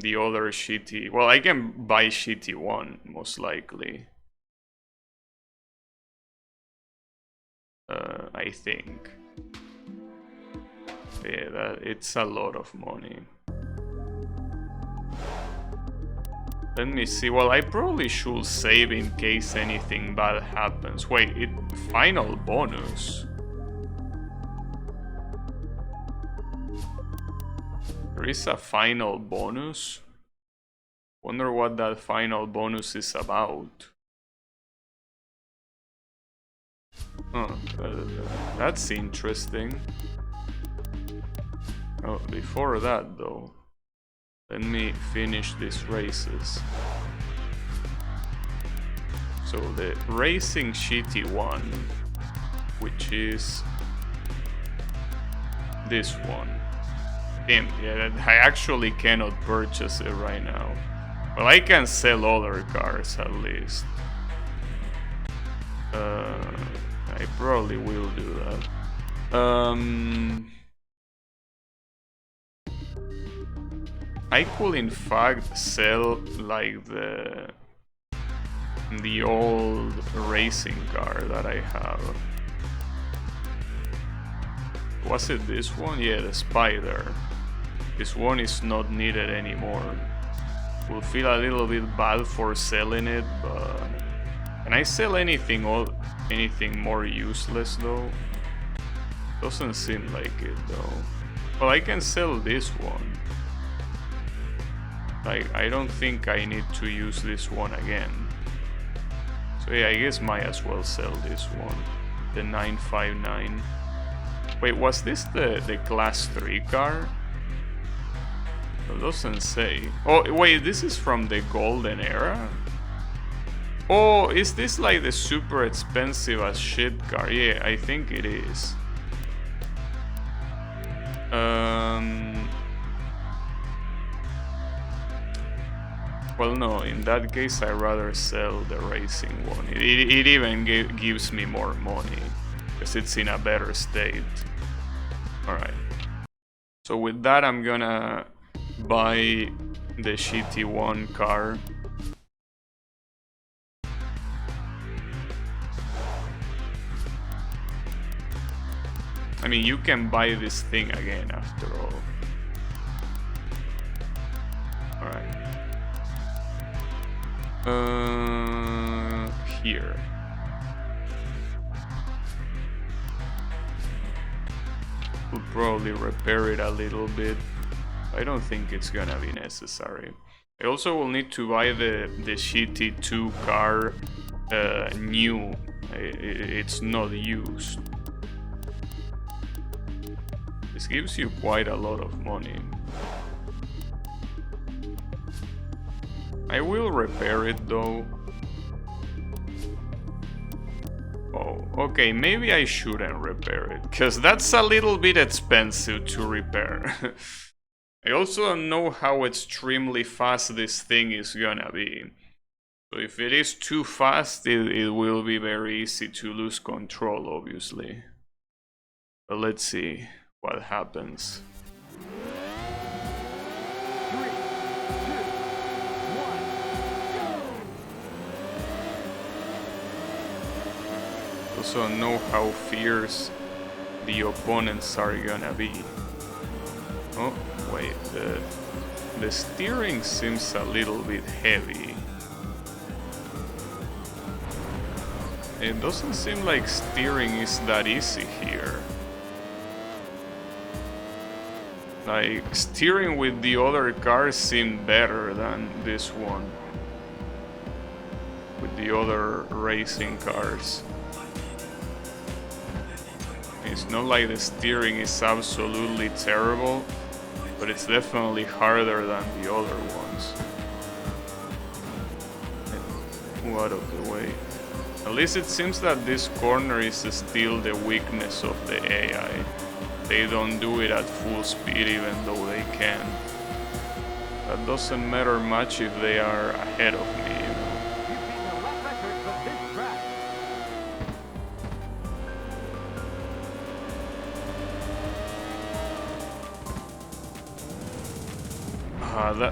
GT. Well, I can buy GT1 most likely. I think. Yeah, it's a lot of money. Let me see. Well, I probably should save in case anything bad happens. Wait, final bonus. There is a final bonus. Wonder what that final bonus is about. Oh, that's interesting. Oh, before that though, let me finish these races. So the Racing GT1, which is this one. Yeah, I actually cannot purchase it right now. Well, I can sell other cars at least. I probably will do that. I could in fact sell like the old racing car that I have. Was it this one? Yeah, the Spider. This one is not needed anymore. Will feel a little bit bad for selling it, but can I sell anything more useless though? Doesn't seem like it though. Well, I can sell this one. Like, I don't think I need to use this one again. So yeah, I guess might as well sell this one. The 959. Wait, was this the class 3 car? It doesn't say. Oh, wait, this is from the Golden Era? Oh, is this like the super expensive as shit car? Yeah, I think it is. Well, no, in that case I'd rather sell the racing one. It even gives me more money, because it's in a better state. Alright. So with that I'm gonna buy the GT1 car. I mean, you can buy this thing again after all. Here. We'll probably repair it a little bit. I don't think it's gonna be necessary. I also will need to buy the GT2 car new. It's not used. This gives you quite a lot of money. I will repair it though. Oh, okay, maybe I shouldn't repair it, because that's a little bit expensive to repair. I also don't know how extremely fast this thing is gonna be. So if it is too fast, it will be very easy to lose control, obviously. But let's see what happens. 3, 2, 1, go! Also know how fierce the opponents are gonna be. Oh, wait, the steering seems a little bit heavy. It doesn't seem like steering is that easy here. Like, steering with the other cars seemed better than this one. With the other racing cars. It's not like the steering is absolutely terrible, but it's definitely harder than the other ones. Move out of the way. At least it seems that this corner is still the weakness of the AI. They don't do it at full speed even though they can. That doesn't matter much if they are ahead of me, you know. You've beaten a lap record for this track.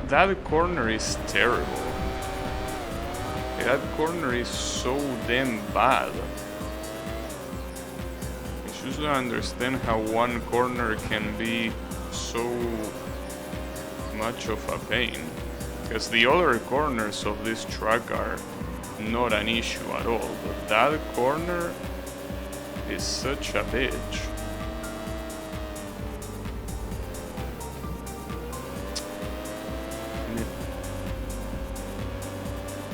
That corner is terrible. That corner is so damn bad. I just don't understand how one corner can be so much of a pain. Because the other corners of this track are not an issue at all. But that corner is such a bitch.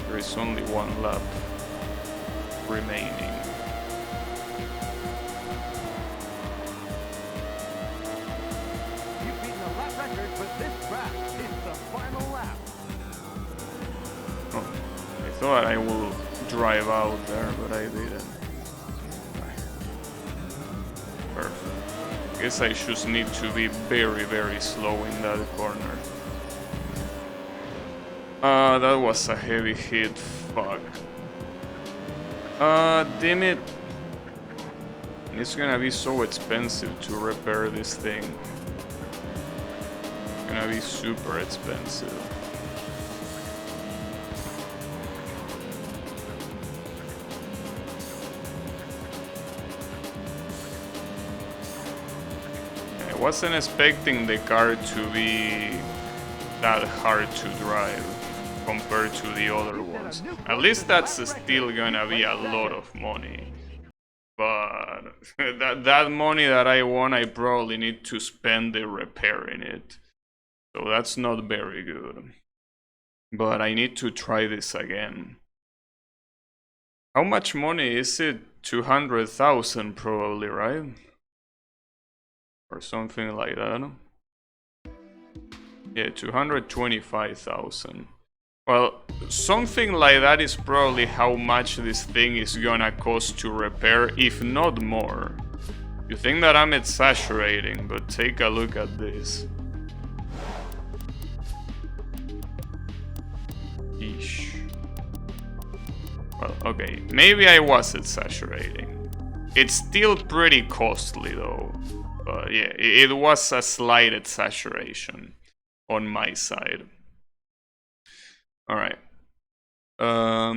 There is only one lap remaining. You've beaten a lap record for this track. It's the final lap. Oh, I thought I would drive out there, but I didn't. Perfect. Guess I just need to be very, very slow in that corner. That was a heavy hit. Fuck. Damn it. It's gonna be so expensive to repair this thing. It's gonna be super expensive. I wasn't expecting the car to be that hard to drive compared to the other ones. At least that's still gonna be a lot of money. But that money that I won, I probably need to spend it repairing it. So that's not very good. But I need to try this again. How much money is it? 200,000 probably, right? Or something like that. Yeah, 225,000. Well, something like that is probably how much this thing is gonna cost to repair, if not more. You think that I'm exaggerating, but take a look at this. Eesh. Well, okay, maybe I was exaggerating. It's still pretty costly though. But yeah, it was a slight exaggeration on my side. Alright. At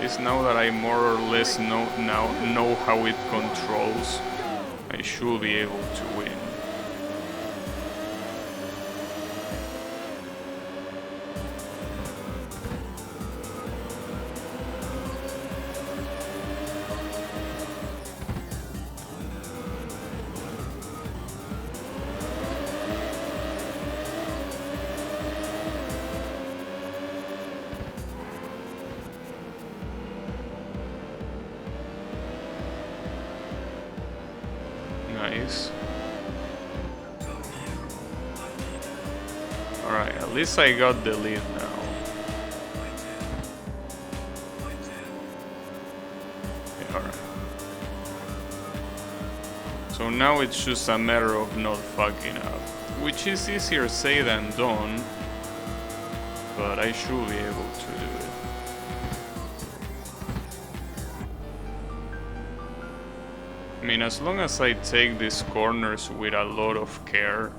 least now that I more or less know how it controls, I should be able to win. nice. Alright, at least I got the lead now. Okay, alright. So now it's just a matter of not fucking up, which is easier said than done, but I should be able to do it. I mean, as long as I take these corners with a lot of care,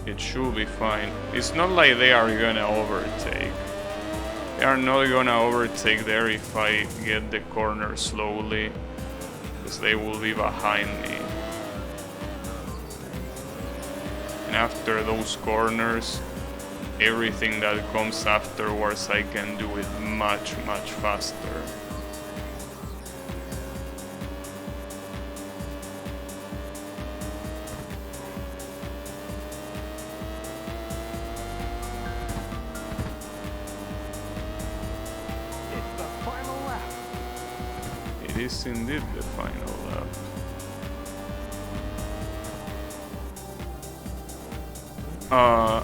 it should be fine. It's not like they are gonna overtake. They are not gonna overtake there if I get the corner slowly, because they will be behind me. And after those corners, everything that comes afterwards I can do it much faster. It is indeed the final lap.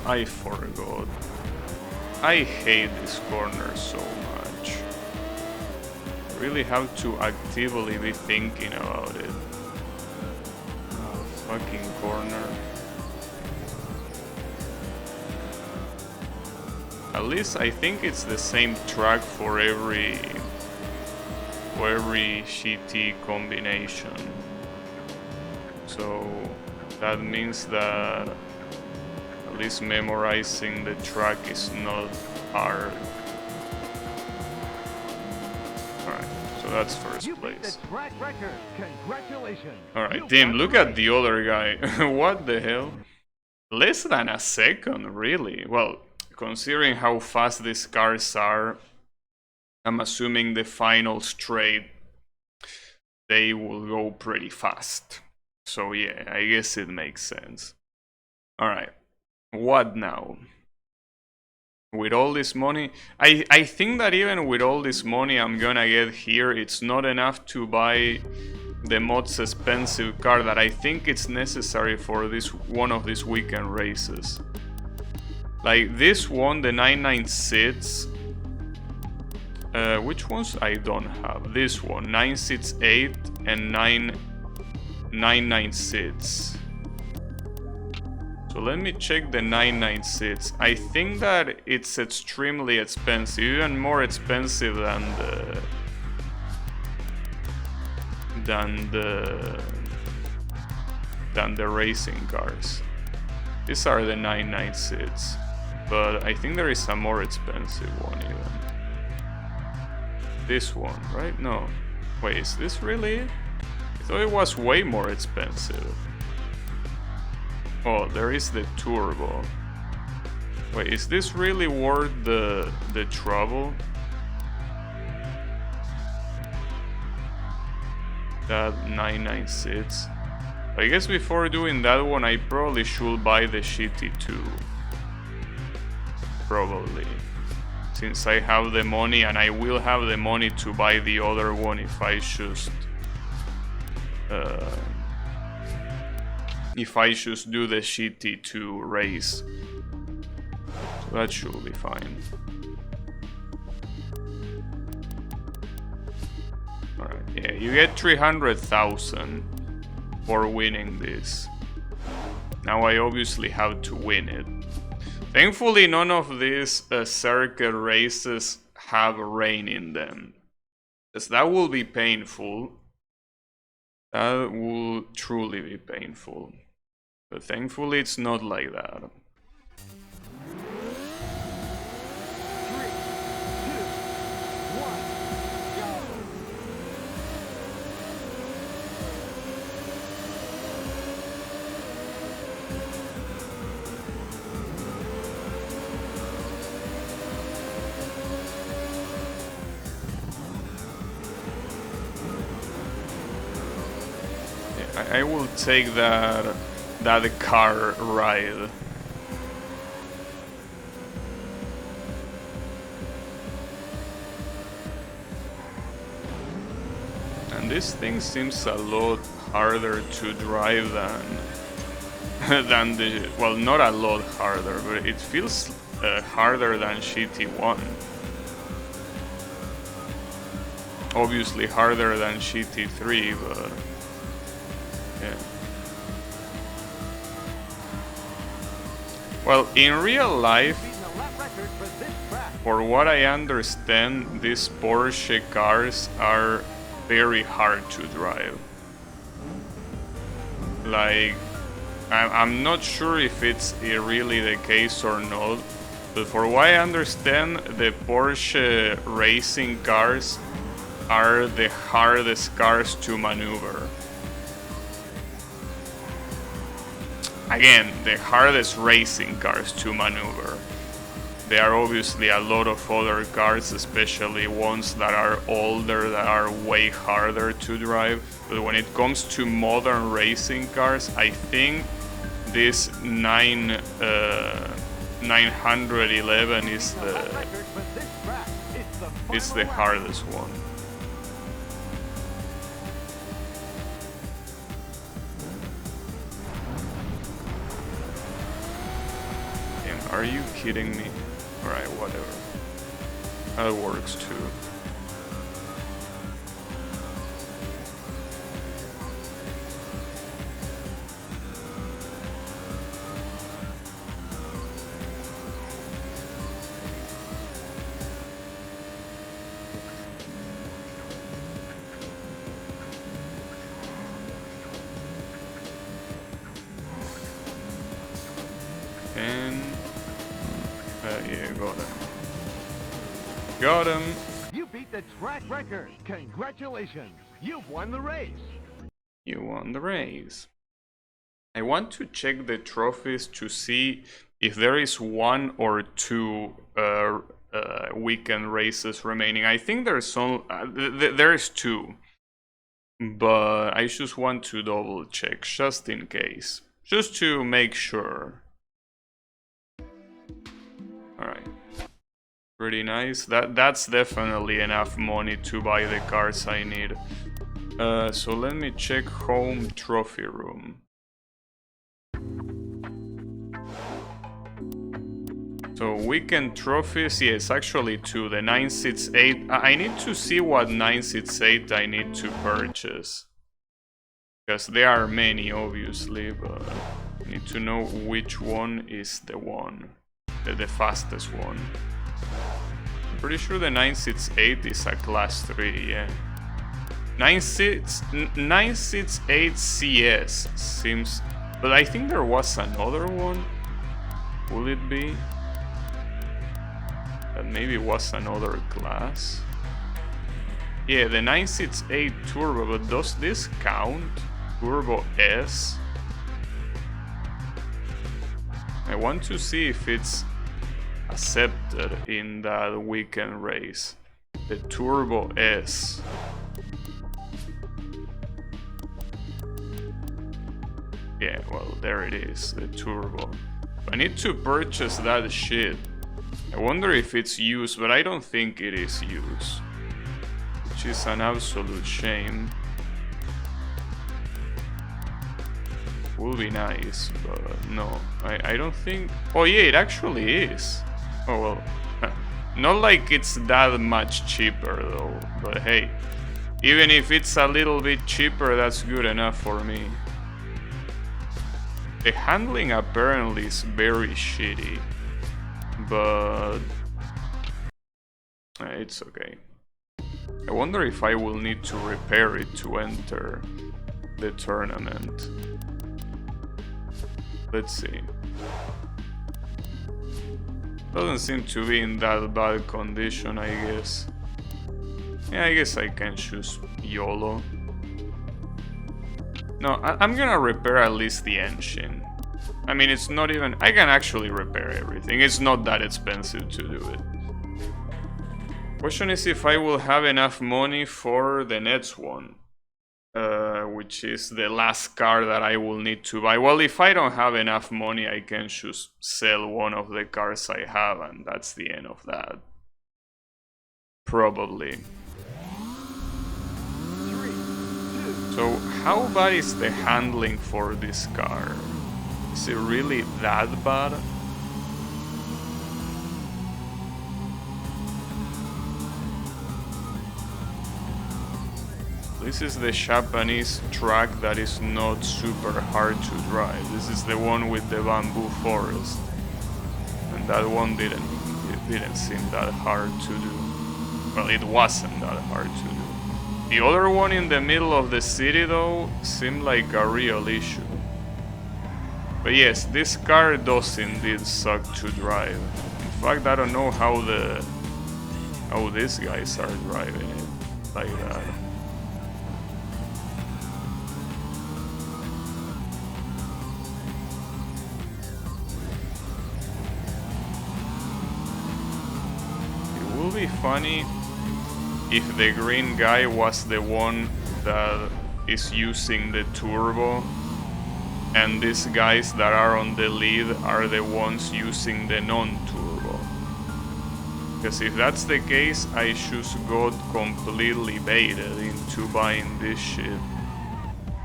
I forgot. I hate this corner so much. I really have to actively be thinking about it. Oh, fucking corner. At least I think it's the same track for every GT combination. So that means that at least memorizing the track is not hard. Alright, so that's first place. Alright, damn, look at the other guy. What the hell? Less than a second, really. Well, considering how fast these cars are, I'm assuming the final straight, they will go pretty fast. So yeah, I guess it makes sense. Alright, what now? With all this money, I think that even with all this money I'm gonna get here, it's not enough to buy the most expensive car that I think it's necessary for this one of these weekend races. Like this one, the 996. Which ones I don't have? This one, 968 and 996. So let me check the 996. I think that it's extremely expensive, even more expensive than the racing cars. These are the 996, but I think there is a more expensive one even. This one, right? No. Wait, is this really it? I thought it was way more expensive. Oh, there is the turbo. Wait, is this really worth the trouble? That 996. I guess before doing that one, I probably should buy the GT2. Probably. Since I have the money, and I will have the money to buy the other one if I just do the GT2 race. So that should be fine. Alright, yeah, you get 300,000 for winning this. Now I obviously have to win it. Thankfully, none of these circuit races have rain in them, because that will be painful. That will truly be painful. But thankfully, it's not like that. I will take that car ride. And this thing seems a lot harder to drive than the, well, not a lot harder, but it feels harder than GT1. Obviously harder than GT3, but yeah. Well, in real life, for what I understand, these Porsche cars are very hard to drive. Like, I'm not sure if it's really the case or not, but for what I understand, the Porsche racing cars are the hardest cars to maneuver. Again, the hardest racing cars to maneuver. There are obviously a lot of other cars, especially ones that are older, that are way harder to drive. But when it comes to modern racing cars, I think this 911 is the hardest one. Are you kidding me? Alright, whatever. That works too. And yeah, got him. Got him. You beat the track record. Congratulations. You've won the race. You won the race. I want to check the trophies to see if there is one or two weekend races remaining. I think there's there's two, but I just want to double check just in case, just to make sure. Alright, pretty nice. That's definitely enough money to buy the cars I need. So let me check home trophy room. So weekend trophies, yes, actually two. The 968. I need to see what 968 I need to purchase, because there are many, obviously, but I need to know which one is the one. The fastest one. I'm pretty sure the 968 is a class 3, yeah. 968 CS seems, but I think there was another one. Will it be? That maybe was another class. Yeah, the 968 Turbo, but does this count? Turbo S? I want to see if it's accepted in that weekend race. The Turbo S. Yeah, well, there it is, the Turbo. I need to purchase that shit. I wonder if it's used, but I don't think it is used, which is an absolute shame. Would be nice, but no, I don't think. Oh yeah, it actually is. Oh well, not like it's that much cheaper though, but hey, even if it's a little bit cheaper, that's good enough for me. The handling apparently is very shitty, but it's okay. I wonder if I will need to repair it to enter the tournament. Let's see. Doesn't seem to be in that bad condition, I guess. Yeah, I guess I can choose YOLO. No, I'm gonna repair at least the engine. I mean, it's not even... I can actually repair everything. It's not that expensive to do it. Question is if I will have enough money for the next one. Which is the last car that I will need to buy. Well, if I don't have enough money, I can just sell one of the cars I have, and that's the end of that. Probably. So how bad is the handling for this car? Is it really that bad? This is the Japanese track that is not super hard to drive. This is the one with the bamboo forest. And that one didn't seem that hard to do. Well, it wasn't that hard to do. The other one in the middle of the city though seemed like a real issue. But yes, this car does indeed suck to drive. In fact, I don't know how these guys are driving it like that. It will be funny if the green guy was the one that is using the turbo and these guys that are on the lead are the ones using the non-turbo. Because if that's the case, I just got completely baited into buying this shit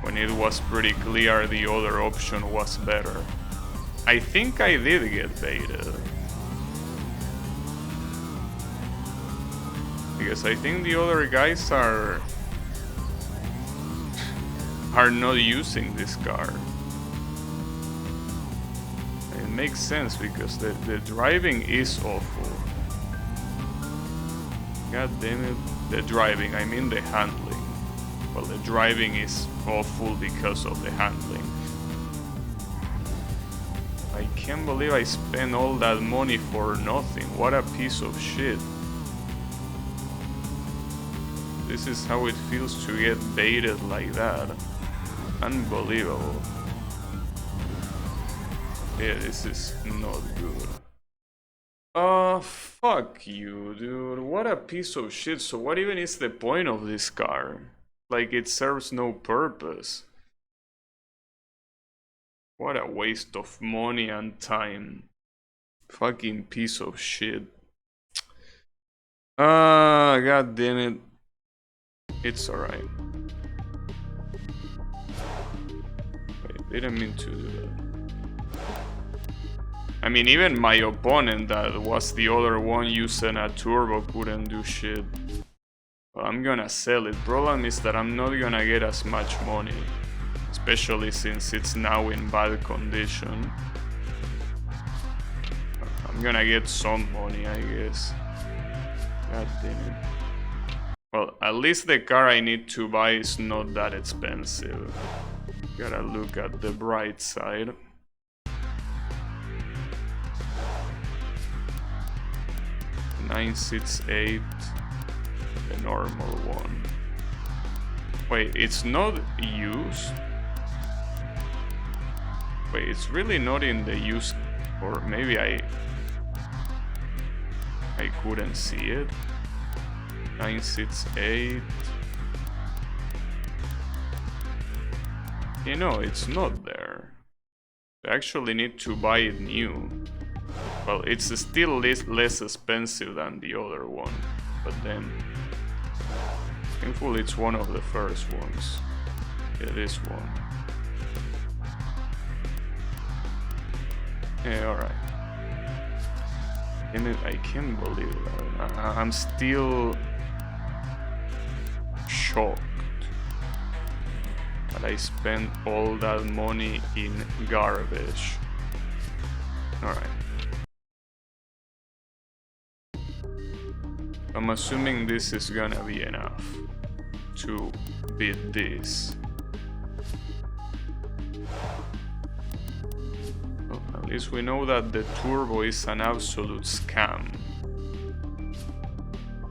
when it was pretty clear the other option was better. I think I did get baited. Because I think the other guys are not using this car. It makes sense because the driving is awful. God damn it. The driving, I mean the handling. Well, the driving is awful because of the handling. I can't believe I spent all that money for nothing. What a piece of shit. This is how it feels to get baited like that. Unbelievable. Yeah, this is not good. Fuck you, dude. What a piece of shit. So what even is the point of this car? Like, it serves no purpose. What a waste of money and time. Fucking piece of shit. God damn it. It's alright. Wait, didn't mean to do that. I mean, even my opponent that was the other one using a turbo couldn't do shit. Well, I'm gonna sell it. Problem is that I'm not gonna get as much money. Especially since it's now in bad condition. I'm gonna get some money, I guess. God damn it. Well, at least the car I need to buy is not that expensive. Gotta look at the bright side. $968, the normal one. Wait, it's not used? Wait, it's really not in the used, or maybe I couldn't see it. 968. You know, it's not there. I actually need to buy it new. Well, it's still less expensive than the other one, but then thankfully it's one of the first ones. Yeah, this one. Yeah, alright. I can't believe that. I'm still shocked that I spent all that money in garbage. Alright. I'm assuming this is gonna be enough to beat this. Well, at least we know that the turbo is an absolute scam.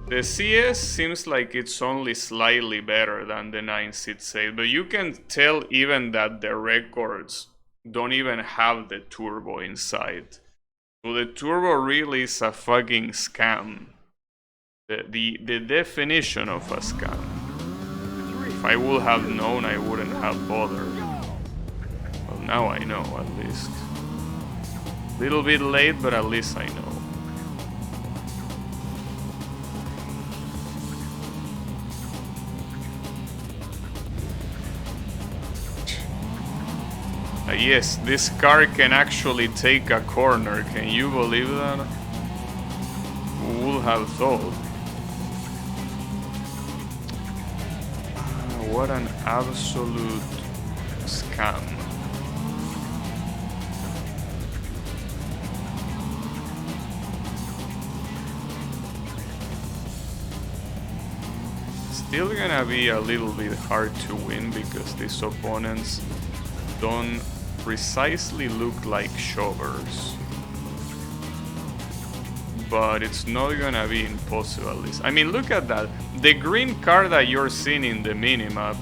The CS seems like it's only slightly better than the 968, but you can tell even that the records don't even have the turbo inside. So the turbo really is a fucking scam. The definition of a scam. If I would have known, I wouldn't have bothered. Well, now I know, at least. Little bit late, but at least I know. Yes, this car can actually take a corner. Can you believe that? Who would have thought? What an absolute scam. Still gonna be a little bit hard to win because these opponents don't precisely look like shovers. But it's not gonna be impossible. I mean, look at that. The green car that you're seeing in the minimap,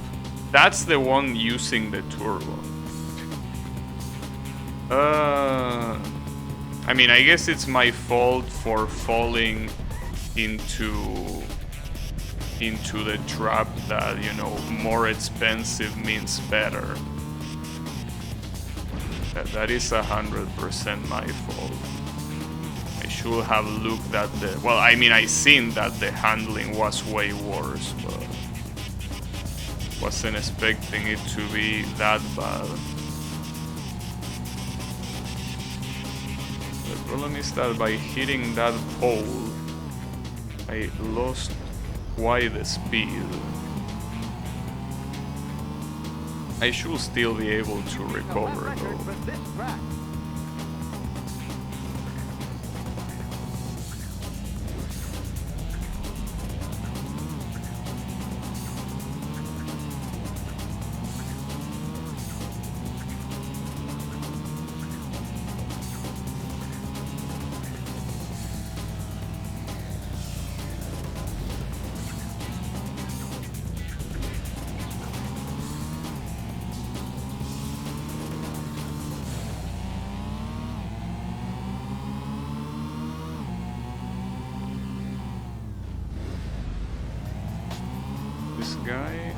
that's the one using the turbo. I mean, I guess it's my fault for falling into the trap that, you know, more expensive means better. That is 100% my fault. I should have looked at the... Well, I mean, I seen that the handling was way worse, but wasn't expecting it to be that bad. The problem is that by hitting that pole, I lost quite the speed. I should still be able to recover though. Guy?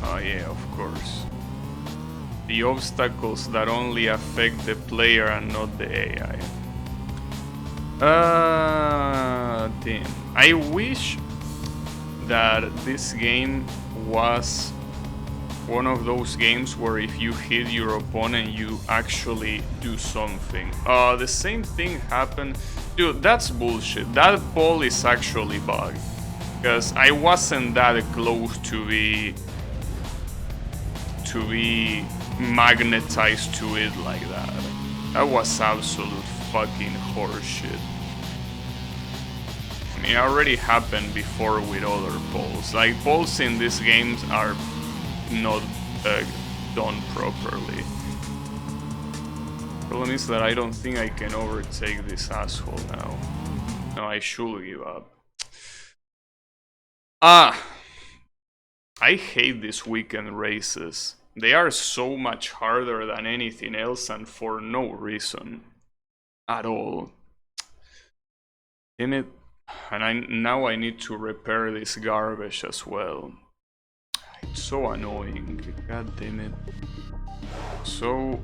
Oh yeah, of course. The obstacles that only affect the player and not the AI. Damn. I wish that this game was one of those games where if you hit your opponent, you actually do something. The same thing happened. Dude, that's bullshit. That ball is actually bugged. Because I wasn't that close to be magnetized to it like that. That was absolute fucking horseshit. I mean, it already happened before with other balls. Like, balls in these games are not done properly. Problem is that I don't think I can overtake this asshole now. No, I should give up. I hate these weekend races. They are so much harder than anything else and for no reason at all. Damn it. And now I need to repair this garbage as well. It's so annoying. God damn it. So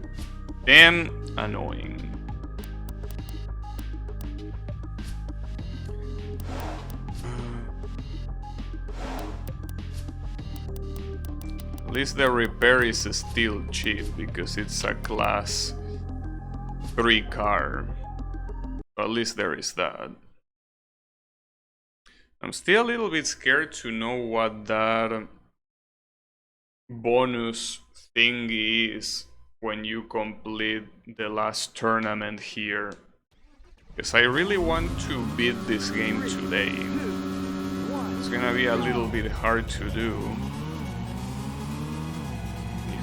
damn annoying. At least the repair is still cheap because it's a class 3 car. At least there is that. I'm still a little bit scared to know what that bonus thingy is when you complete the last tournament here. Because I really want to beat this game today. It's gonna be a little bit hard to do.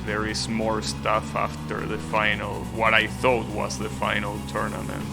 There is more stuff after the final, what I thought was the final tournament.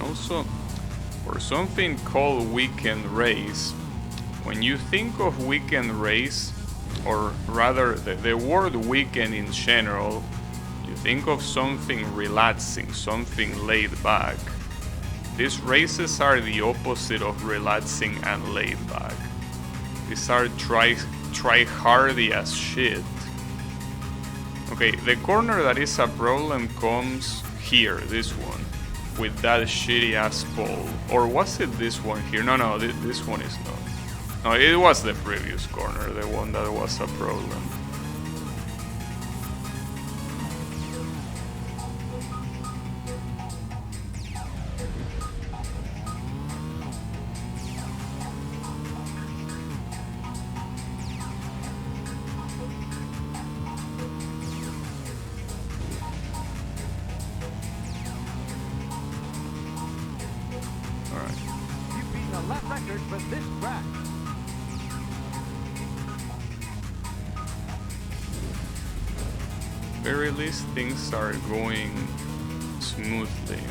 Also, for something called weekend race, when you think of weekend race, or rather the word weekend in general, You think of something relaxing, something laid back. These races are the opposite of relaxing and laid back. These are try hardy as shit. Okay, the corner that is a problem comes here, this one, with that shitty ass pole. Or was it this one here? No, this one is not. No, it was the previous corner, the one that was a problem. You've beaten a lap record for this track. Very least things are going smoothly.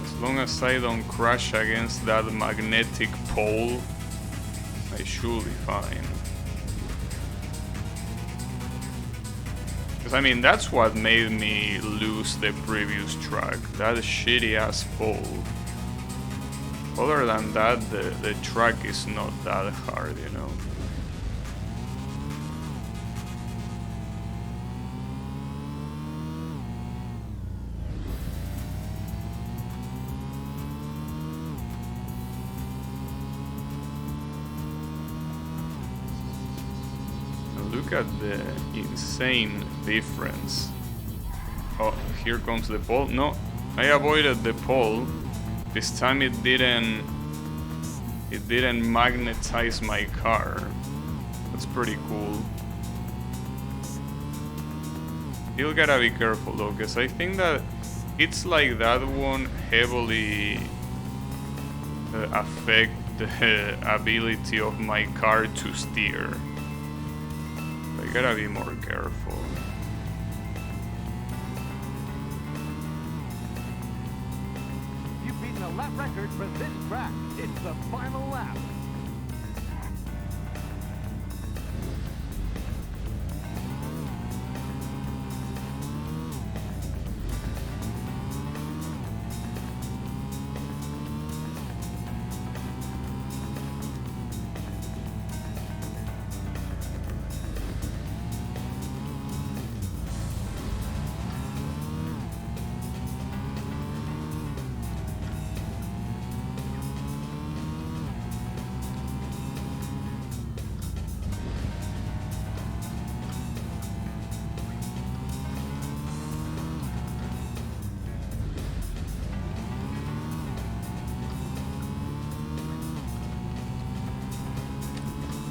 As long as I don't crash against that magnetic pole, I should be fine. Because I mean, that's what made me lose the previous track, that shitty ass pole. Other than that, the track is not that hard, you know. Look at the insane difference. Oh, here comes the pole. No, I avoided the pole. This time it didn't magnetize my car. That's pretty cool. Still gotta be careful though, because I think that it's like that one heavily affect the ability of my car to steer. I gotta be more careful. You've beaten a lap record for this track. It's the final lap.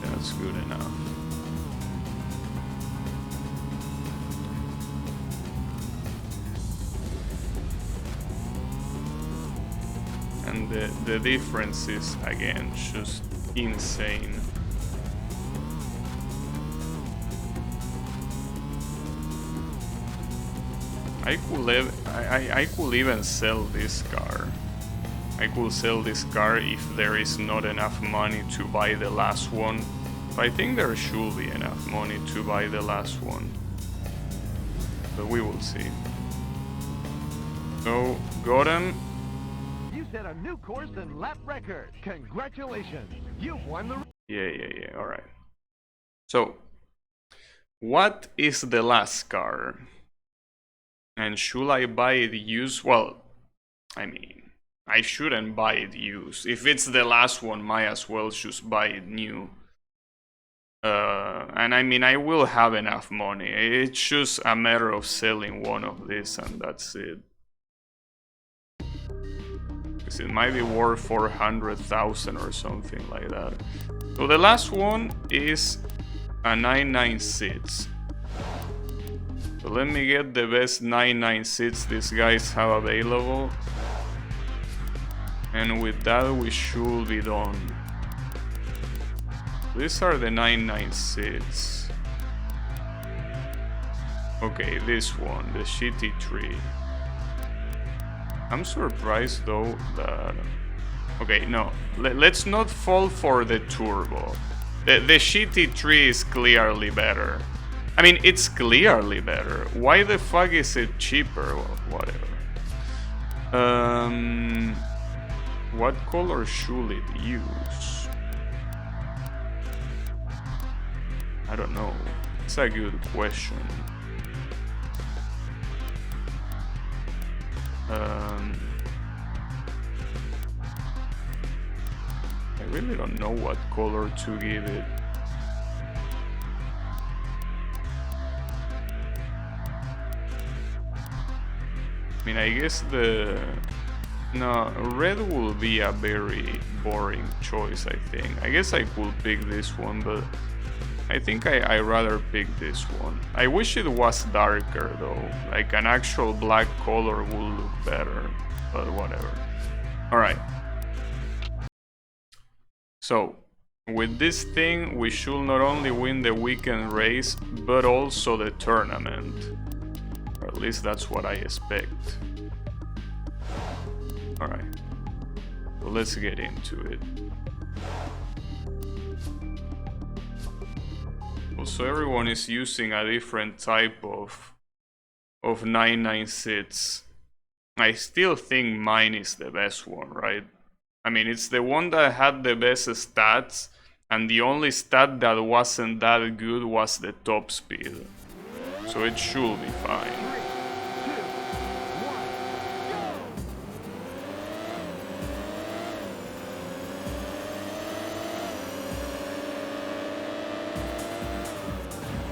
That's good enough. And the difference is again just insane. I could even sell this car. I could sell this car if there is not enough money to buy the last one. But I think there should be enough money to buy the last one. But we will see. So, got him. You set a new course and lap record. Congratulations. You've won the... Yeah, alright. So, what is the last car? And should I buy it used? Well, I mean, I shouldn't buy it used. If it's the last one, might as well just buy it new. And I mean, I will have enough money. It's just a matter of selling one of these and that's it. Because it might be worth 400,000 or something like that. So the last one is a 996. So let me get the best 996 these guys have available. And with that we should be done. These are the 996. Okay, this one, the shitty tree. I'm surprised though that... Okay, no, let's not fall for the turbo. The shitty tree is clearly better. I mean, it's clearly better. Why the fuck is it cheaper? Well, whatever. What color should it use? I don't know. It's a good question. I really don't know what color to give it. I mean, I guess no, red will be a very boring choice, I think. I guess I could pick this one, but I think I rather pick this one. I wish it was darker though, like an actual black color would look better, but whatever. Alright. So, with this thing, we should not only win the weekend race, but also the tournament. Or at least that's what I expect. Alright. So let's get into it. Also, everyone is using a different type of 996. I still think mine is the best one, right? I mean, it's the one that had the best stats, and the only stat that wasn't that good was the top speed. So it should be fine. 3, 2, 1, go!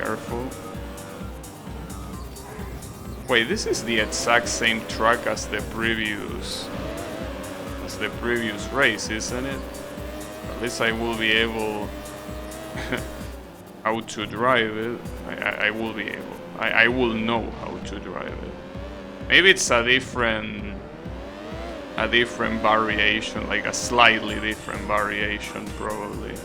Careful. Wait, this is the exact same track as the previous race, isn't it? At least I will be able how to drive it. I will be able. I will know how to drive it. Maybe it's a different variation, like a slightly different variation, probably.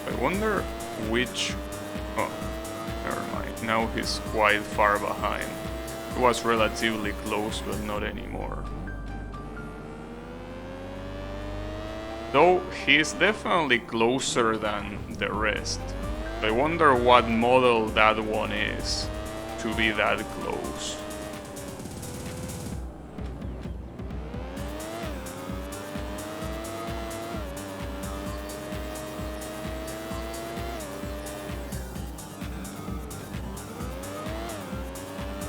I wonder which... Oh, never mind. Now he's quite far behind. He was relatively close, but not anymore. Though he's definitely closer than the rest. I wonder what model that one is to be that close.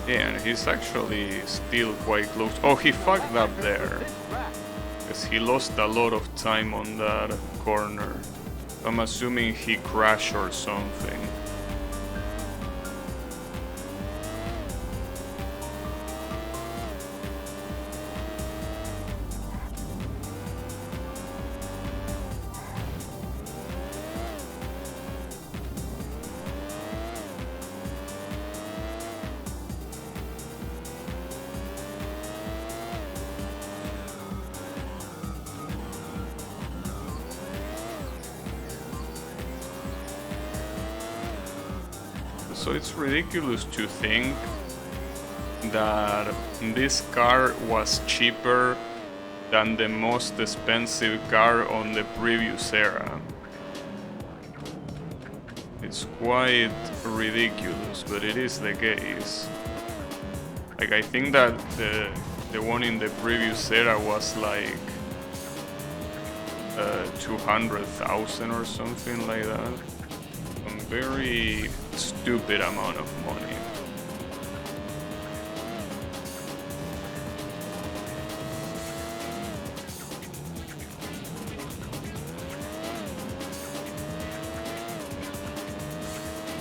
Yeah, and he's actually still quite close. Oh, he fucked up there. Because he lost a lot of time on that corner. I'm assuming he crashed or something. So it's ridiculous to think that this car was cheaper than the most expensive car on the previous era. It's quite ridiculous, but it is the case. Like, I think that the one in the previous era was like 200,000 or something like that. A very stupid amount of money.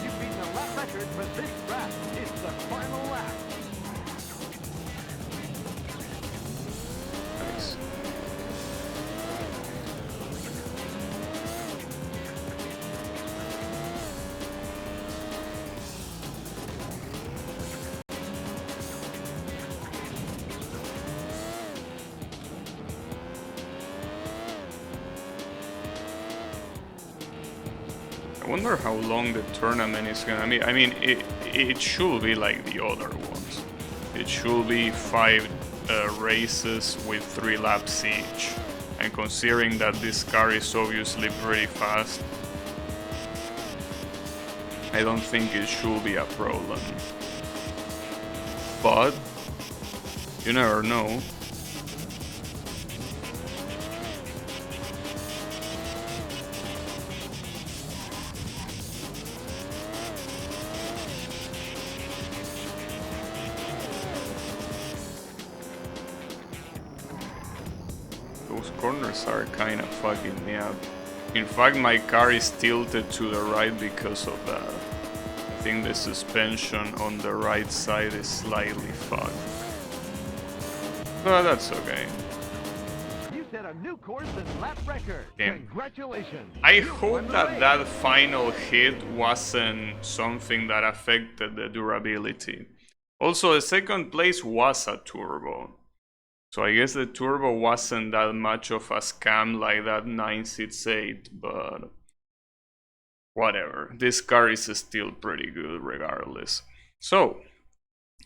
You've beaten the lap record for this track. It's the final lap. Nice. I wonder how long the tournament is gonna be. I mean, it should be like the other ones. It should be 5 races with 3 laps each. And considering that this car is obviously pretty fast, I don't think it should be a problem. But you never know. Those corners are kind of fucking me up. In fact, my car is tilted to the right because of that. I think the suspension on the right side is slightly fucked. But that's okay. You set a new course and lap record. Damn. Congratulations. I You hope won the that race. that final hit wasn't something that affected the durability. Also, the second place was a turbo. So I guess the turbo wasn't that much of a scam like that 968, but whatever. This car is still pretty good regardless. So,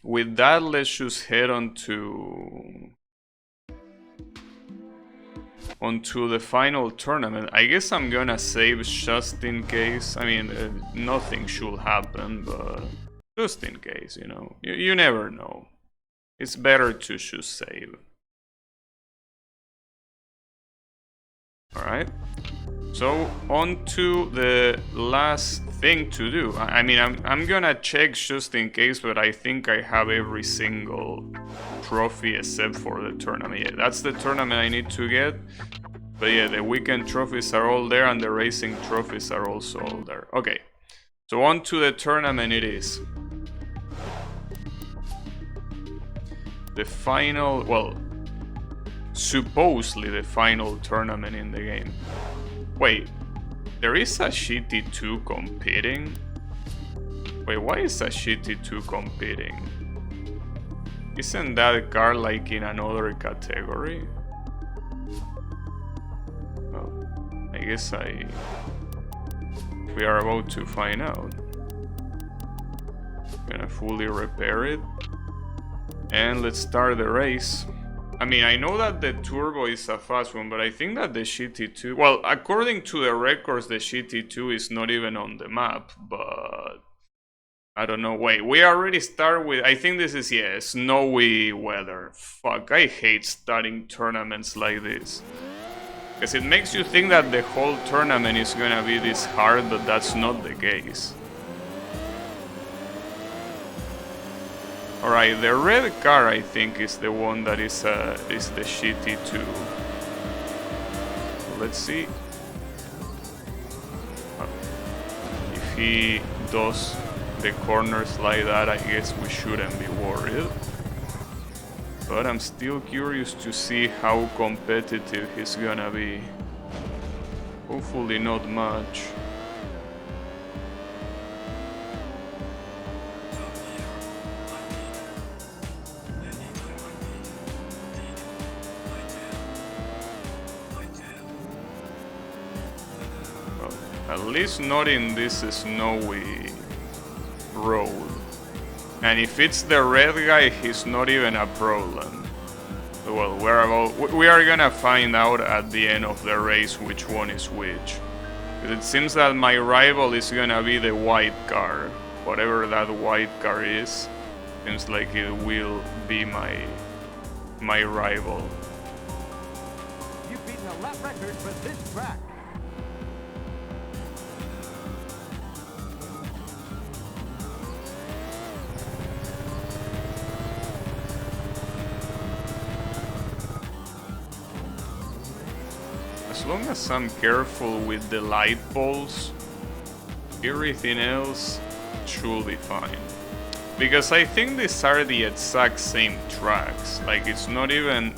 with that, let's just head onto the final tournament. I guess I'm gonna save just in case. I mean, nothing should happen, but just in case, you know. You never know. It's better to just save. Alright, so on to the last thing to do. I mean, I'm gonna check just in case, but I think I have every single trophy except for the tournament. Yeah, that's the tournament I need to get. But yeah, the weekend trophies are all there and the racing trophies are also all there. Okay, so on to the tournament it is. The final, well, supposedly the final tournament in the game. Wait, there is a GT2 competing? Wait, why is a GT2 competing? Isn't that car like in another category? Well, I guess we are about to find out. Gonna fully repair it. And let's start the race. I mean, I know that the turbo is a fast one, but I think that the GT2... Well, according to the records, the GT2 is not even on the map, but... I don't know. Wait, we already start with... I think this is, yeah, snowy weather. Fuck, I hate starting tournaments like this. Because it makes you think that the whole tournament is gonna be this hard, but that's not the case. Alright, the red car I think is the one that is the GT2. Let's see. If he does the corners like that, I guess we shouldn't be worried. But I'm still curious to see how competitive he's gonna be. Hopefully not much. At least not in this snowy road. And if it's the red guy, he's not even a problem. Well, we are gonna find out at the end of the race which one is which. But it seems that my rival is gonna be the white car. Whatever that white car is, seems like it will be my rival. You've beaten a lap record for this track. As long as I'm careful with the light poles, everything else should be fine. Because I think these are the exact same tracks, like it's not even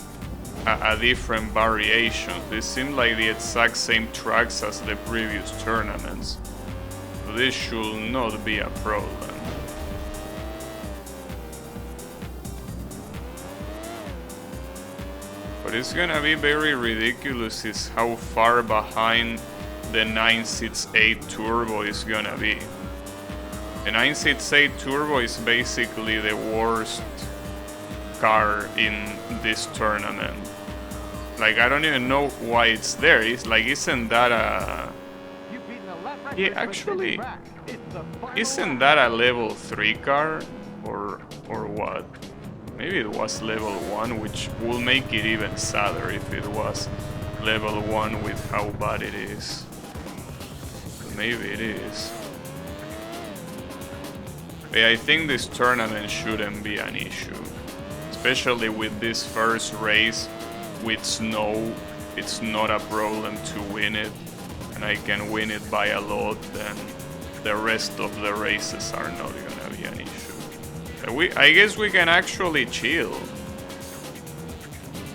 a different variation. They seem like the exact same tracks as the previous tournaments. So this should not be a problem. What is gonna be very ridiculous is how far behind the 968 Turbo is gonna be. The 968 Turbo is basically the worst car in this tournament. Like, I don't even know why it's there. It's like, isn't that a... Yeah, actually, isn't that a level 3 car? Or what? Maybe it was level 1, which will make it even sadder if it was level 1 with how bad it is. Maybe it is. But I think this tournament shouldn't be an issue. Especially with this first race with snow, it's not a problem to win it. And I can win it by a lot, then the rest of the races are not gonna be an issue. I guess we can actually chill.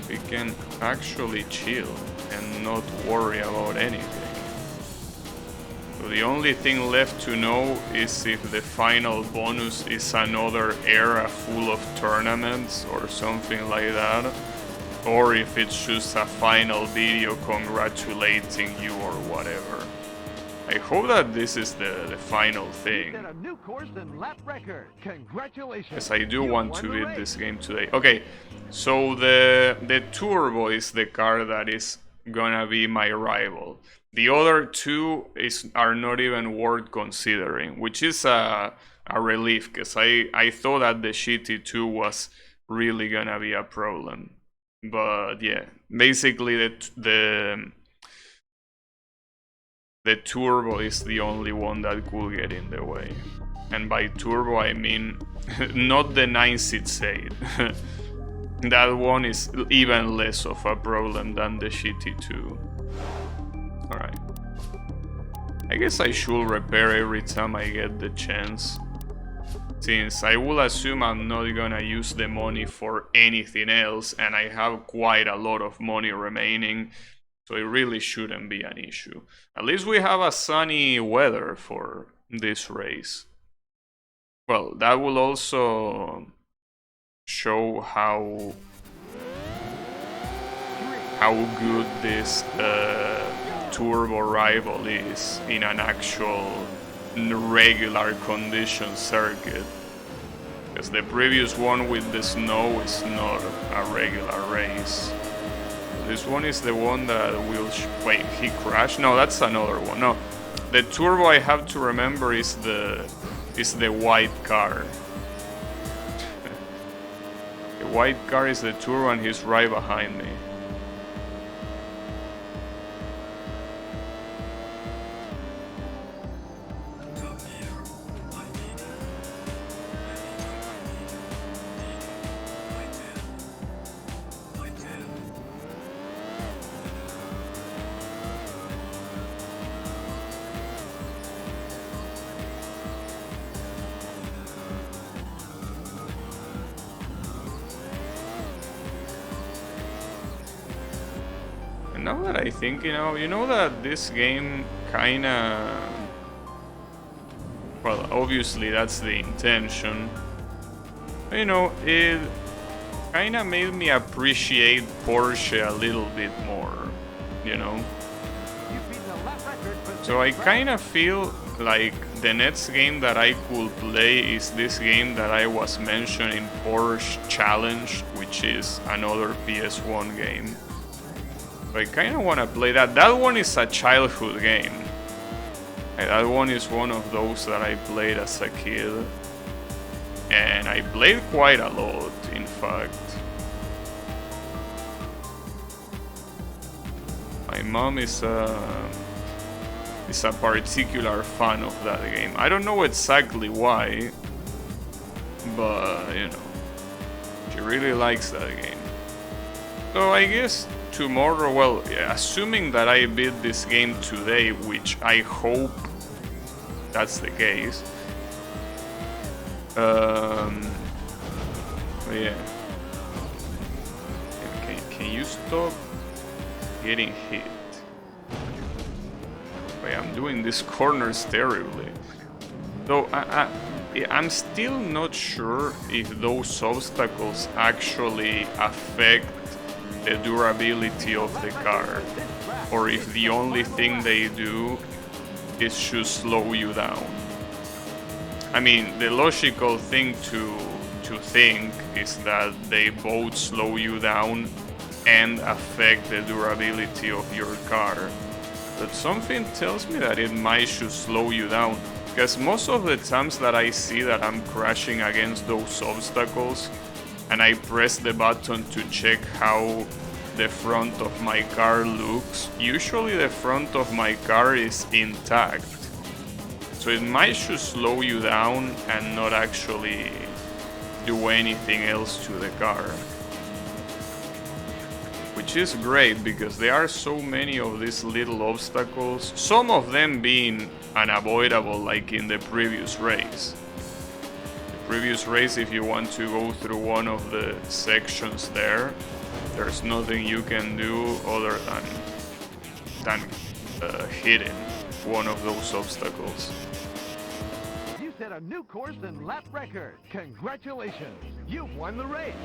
We can actually chill and not worry about anything. So the only thing left to know is if the final bonus is another era full of tournaments or something like that, or if it's just a final video congratulating you or whatever. I hope that this is the final thing. Yes, I do want to beat this game today. Okay, so the Turbo is the car that is gonna be my rival. The other two are not even worth considering, which is a relief, because I thought that the GT2 was really gonna be a problem. But yeah, basically the Turbo is the only one that could get in the way. And by Turbo I mean not the 968. That one is even less of a problem than the GT2. Alright. I guess I should repair every time I get the chance, since I will assume I'm not gonna use the money for anything else, and I have quite a lot of money remaining, so it really shouldn't be an issue. At least we have a sunny weather for this race. Well, that will also show how good this Turbo rival is in an actual regular condition circuit, because the previous one with the snow is not a regular race. This one is the one that will wait, he crashed? No, that's another one. No, the Turbo I have to remember is the white car. The white car is the Turbo and he's right behind me. Now that I think, you know that this game kinda... Well, obviously that's the intention. You know, it kinda made me appreciate Porsche a little bit more, you know? So I kinda feel like the next game that I could play is this game that I was mentioning, Porsche Challenge, which is another PS1 game. I kind of want to play that. That one is a childhood game. That one is one of those that I played as a kid. And I played quite a lot, in fact. My mom is a particular fan of that game. I don't know exactly why, but, you know, she really likes that game. So I guess tomorrow, well, yeah, assuming that I beat this game today, which I hope that's the case. Yeah. Can you stop getting hit? Wait, I'm doing these corners terribly. Though I'm still not sure if those obstacles actually affect the durability of the car. or if the only thing they do is to slow you down. I mean, the logical thing to think is that they both slow you down and affect the durability of your car. But something tells me that it might should slow you down, because most of the times that I see that I'm crashing against those obstacles and I press the button to check how the front of my car looks, usually the front of my car is intact. So it might should slow you down and not actually do anything else to the car. Which is great, because there are so many of these little obstacles, some of them being unavoidable, like in the previous race. The previous race, if you want to go through one of the sections there, there's nothing you can do other than hitting one of those obstacles. You set a new course and lap record. Congratulations, you won the race.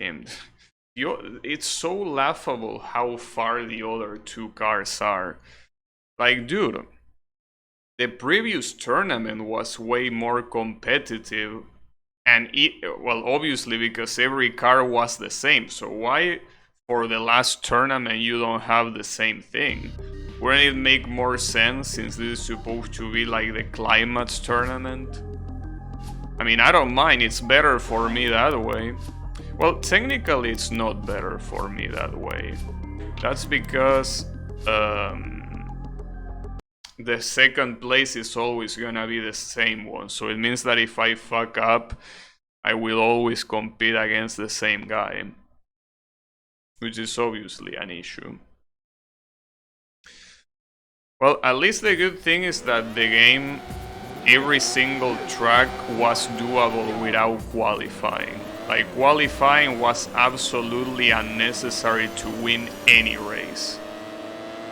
And it's so laughable how far the other two cars are. Like, dude, the previous tournament was way more competitive, and well, obviously because every car was the same. So why for the last tournament you don't have the same thing? Wouldn't it make more sense, since this is supposed to be like the climax tournament? I mean, I don't mind, it's better for me that way. Well, technically it's not better for me that way. That's because the second place is always gonna be the same one. So it means that if I fuck up, I will always compete against the same guy, which is obviously an issue. Well, at least the good thing is that the game, every single track was doable without qualifying. Like, qualifying was absolutely unnecessary to win any race.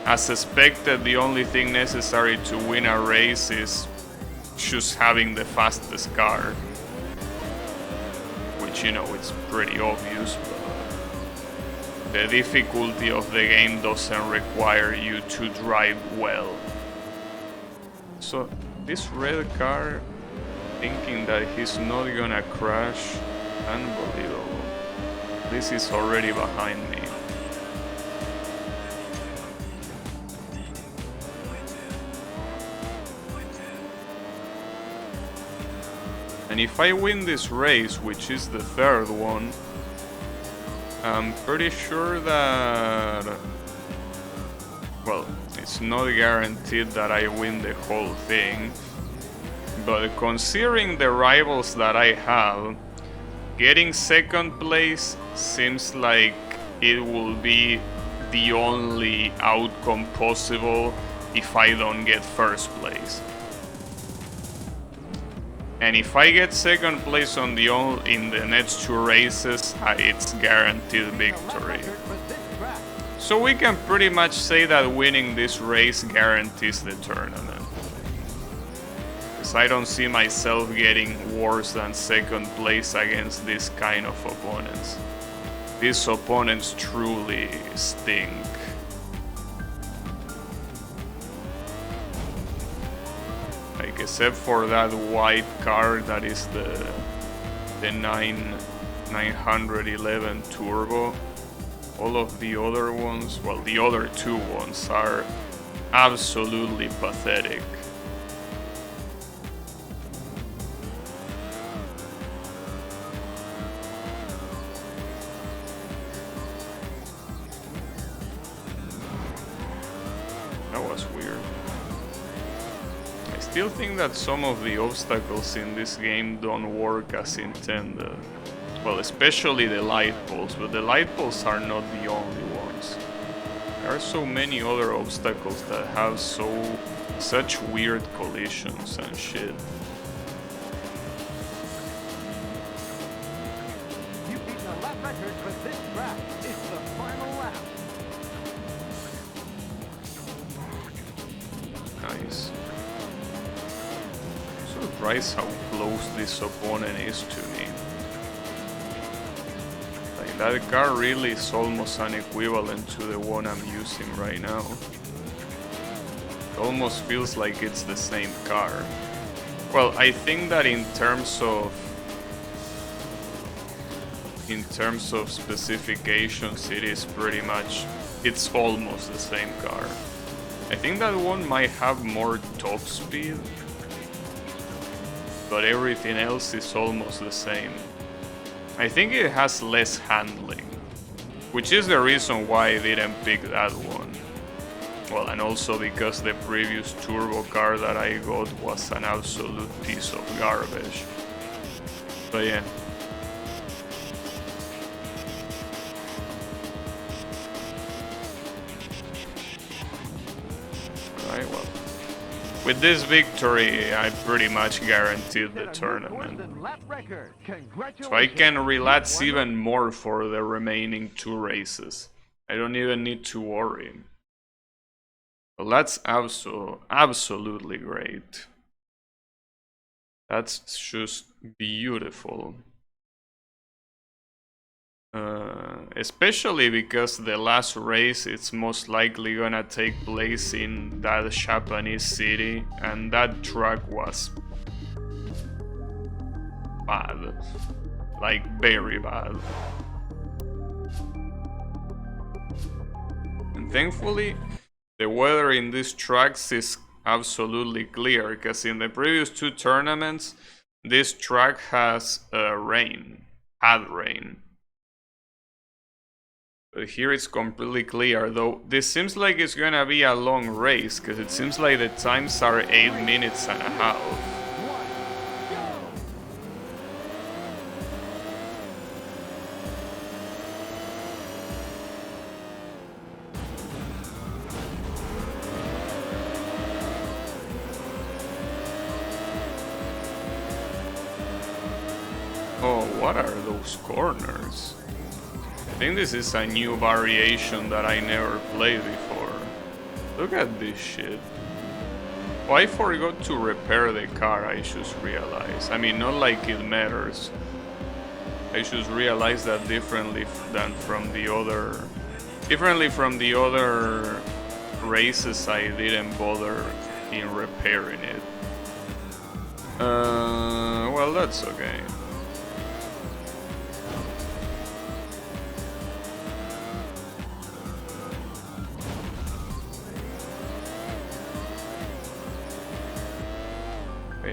As expected, the only thing necessary to win a race is just having the fastest car. Which, you know, it's pretty obvious, but the difficulty of the game doesn't require you to drive well. So, this red car, thinking that he's not gonna crash, unbelievable. This is already behind me. And if I win this race, which is the third one, I'm pretty sure that... well, it's not guaranteed that I win the whole thing, but considering the rivals that I have, getting second place seems like it will be the only outcome possible if I don't get first place. And if I get second place in the next two races, it's guaranteed victory. So we can pretty much say that winning this race guarantees the tournament. Because I don't see myself getting worse than second place against this kind of opponents. These opponents truly stink. Like, except for that white car that is the 911 Turbo, all of the other ones, well, the other two ones are absolutely pathetic. That was weird. I still think that some of the obstacles in this game don't work as intended. Well, especially the light poles, but the light poles are not the only ones. There are so many other obstacles that have such weird collisions and shit. You've beaten a lap record for this track. It's the final lap. Nice. I'm surprised how close this opponent is to me. Like, That car really is almost an equivalent to the one I'm using right now. It almost feels like it's the same car. Well, I think that in terms of specifications, it is pretty much, it's almost the same car. I think that one might have more top speed, but everything else is almost the same. I think it has less handling, which is the reason why I didn't pick that one. Well, and also because the previous turbo car that I got was an absolute piece of garbage. But yeah. Alright, well. With this victory, I pretty much guaranteed the tournament. So I can relax even more for the remaining 2 races. I don't even need to worry. Well, that's absolutely great. That's just beautiful. Especially because the last race it's most likely gonna take place in that Japanese city, and that track was bad, like very bad. And thankfully the weather in these tracks is absolutely clear, because in the previous 2 tournaments this track has rain. But here it's completely clear, though this seems like it's gonna be a long race, because it seems like the times are 8 minutes and a half. Oh, what are those corners? I think this is a new variation that I never played before. Look at this shit. Oh, I forgot to repair the car, I just realized. I mean, not like it matters. I just realized that differently from the other races, I didn't bother in repairing it. Well, that's okay.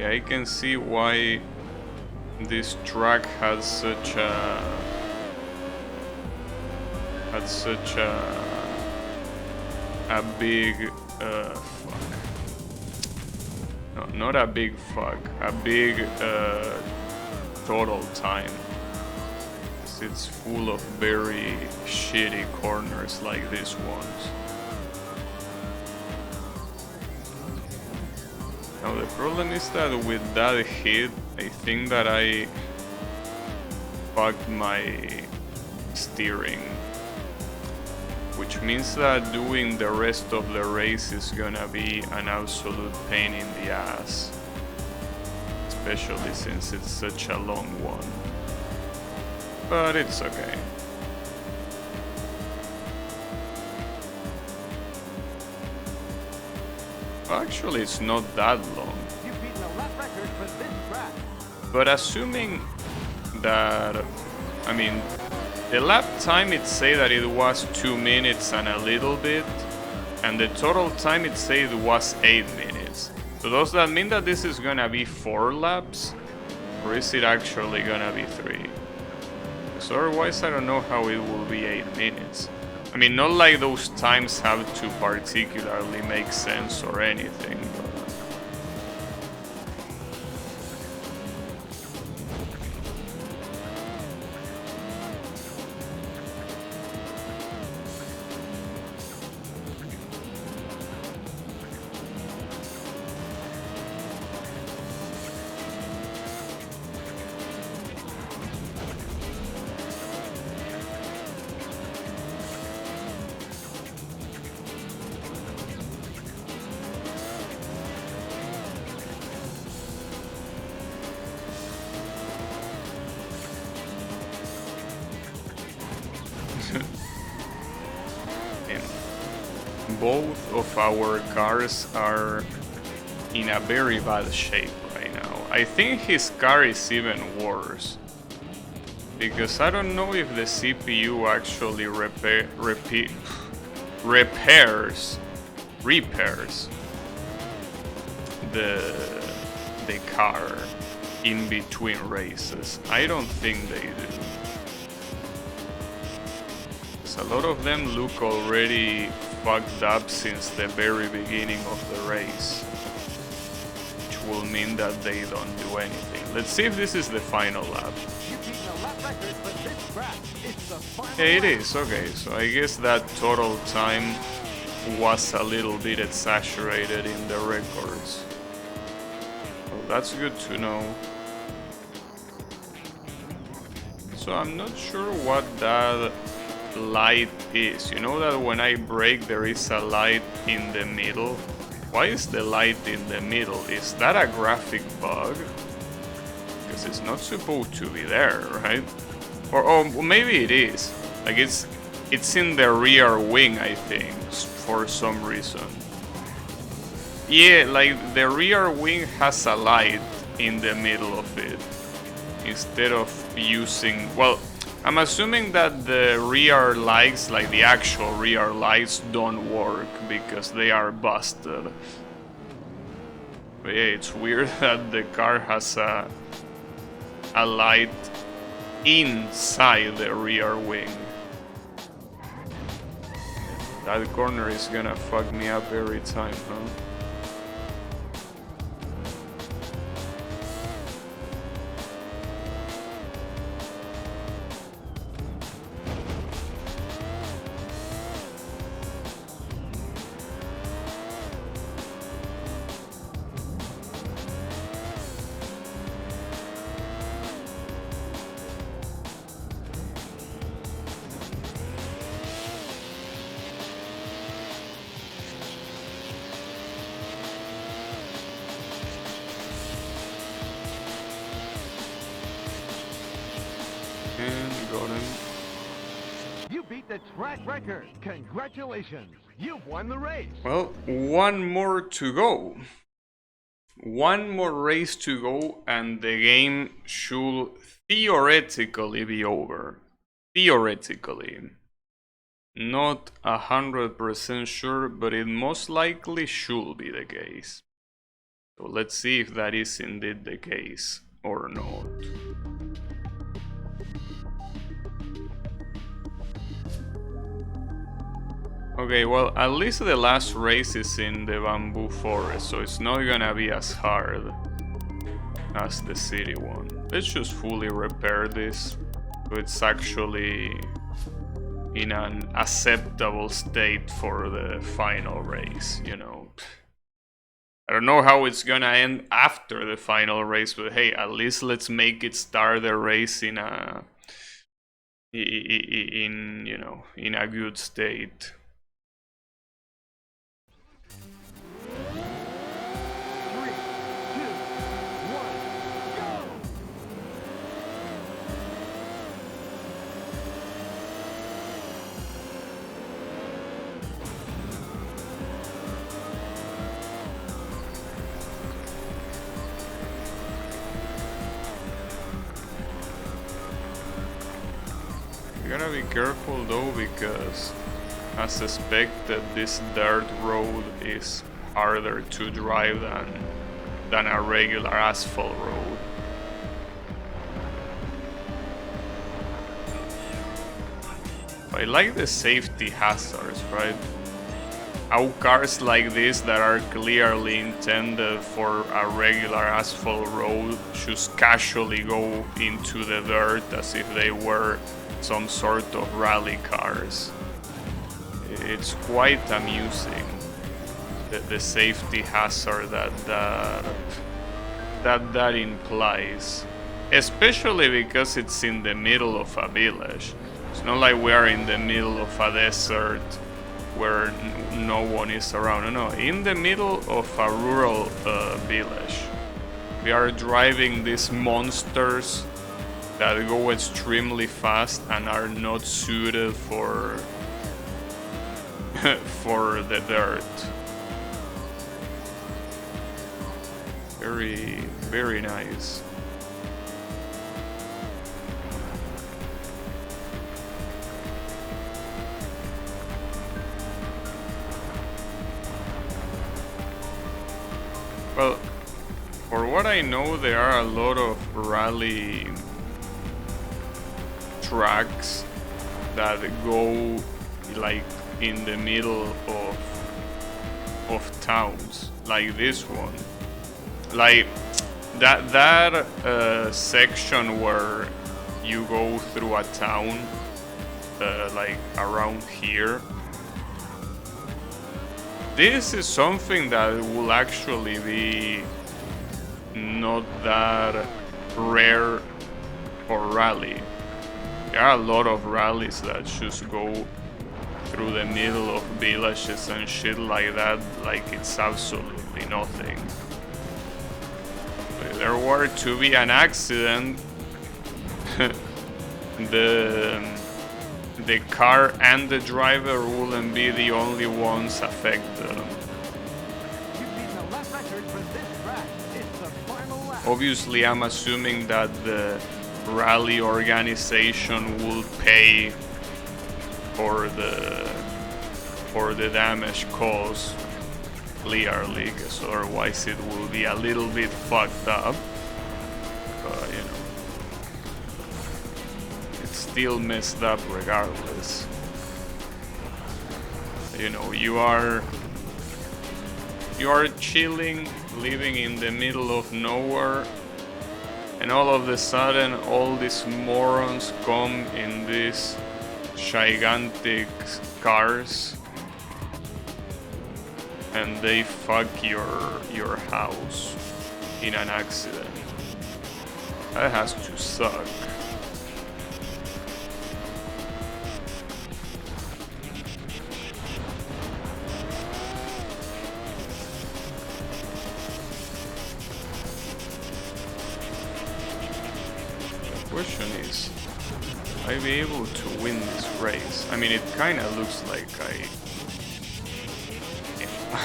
I can see why this track had such a big fuck. No, not a big fuck. A big total time. It's full of very shitty corners like these ones. Now the problem is that with that hit, I think that I fucked my steering, which means that doing the rest of the race is gonna be an absolute pain in the ass, especially since it's such a long one. But it's okay. Actually, it's not that long. But assuming that, I mean, the lap time it say that it was 2 minutes and a little bit, and the total time it say it was 8 minutes. So does that mean that this is gonna be 4 laps? Or is it actually gonna be 3? Because otherwise I don't know how it will be 8 minutes. I mean, not like those times have to particularly make sense or anything, but... both of our cars are in a very bad shape right now. I think his car is even worse. Because I don't know if the CPU actually repairs the car in between races. I don't think they do. So a lot of them look already fucked up since the very beginning of the race, which will mean that they don't do anything. Let's see if this is the final lap. Yeah, it is. Okay, so I guess that total time was a little bit exaggerated in the records. Well, that's good to know. So I'm not sure what that light is. You know that when I brake there is a light in the middle? Why is the light in the middle? Is that a graphic bug? Because it's not supposed to be there, right? Or maybe it is. Like it's in the rear wing, I think, for some reason. Yeah, like the rear wing has a light in the middle of it. Instead of using, well, I'm assuming that the rear lights, like the actual rear lights, don't work because they are busted. But yeah, it's weird that the car has a light inside the rear wing. That corner is gonna fuck me up every time, huh? Got him. You beat the track record. Congratulations. You've won the race. Well, one more to go. One more race to go and the game should theoretically be over. Theoretically. Not 100% sure, but it most likely should be the case. So let's see if that is indeed the case or not. Okay, well, at least the last race is in the bamboo forest, so it's not gonna be as hard as the city one. Let's just fully repair this, so it's actually in an acceptable state for the final race, you know. I don't know how it's gonna end after the final race, but hey, at least let's make it start the race in a you know, in a good state. You gotta be careful though, because as expected this dirt road is harder to drive than a regular asphalt road. I like the safety hazards, right? How cars like this that are clearly intended for a regular asphalt road just casually go into the dirt as if they were some sort of rally cars. It's quite amusing, the safety hazard that implies, especially because it's in the middle of a village. It's not like we are in the middle of a desert where no one is around. No, in the middle of a rural village. We are driving these monsters that go extremely fast and are not suited for for the dirt. Very, very nice. Well, for what I know, there are a lot of rally tracks that go like in the middle of towns, like this one. Like that section where you go through a town, like around here. This is something that will actually be not that rare for rally. There are a lot of rallies that just go through the middle of villages and shit like that, like it's absolutely nothing. If there were to be an accident, the car and the driver wouldn't be the only ones affected. Obviously, I'm assuming that the rally organization will pay for the damage caused clearly, because otherwise it will be a little bit fucked up. But you know, it's still messed up regardless. You know, you are chilling, living in the middle of nowhere, and all of a sudden all these morons come in these gigantic cars and they fuck your house in an accident. That has to suck. The question is, will I be able to win this race? I mean, it kinda looks like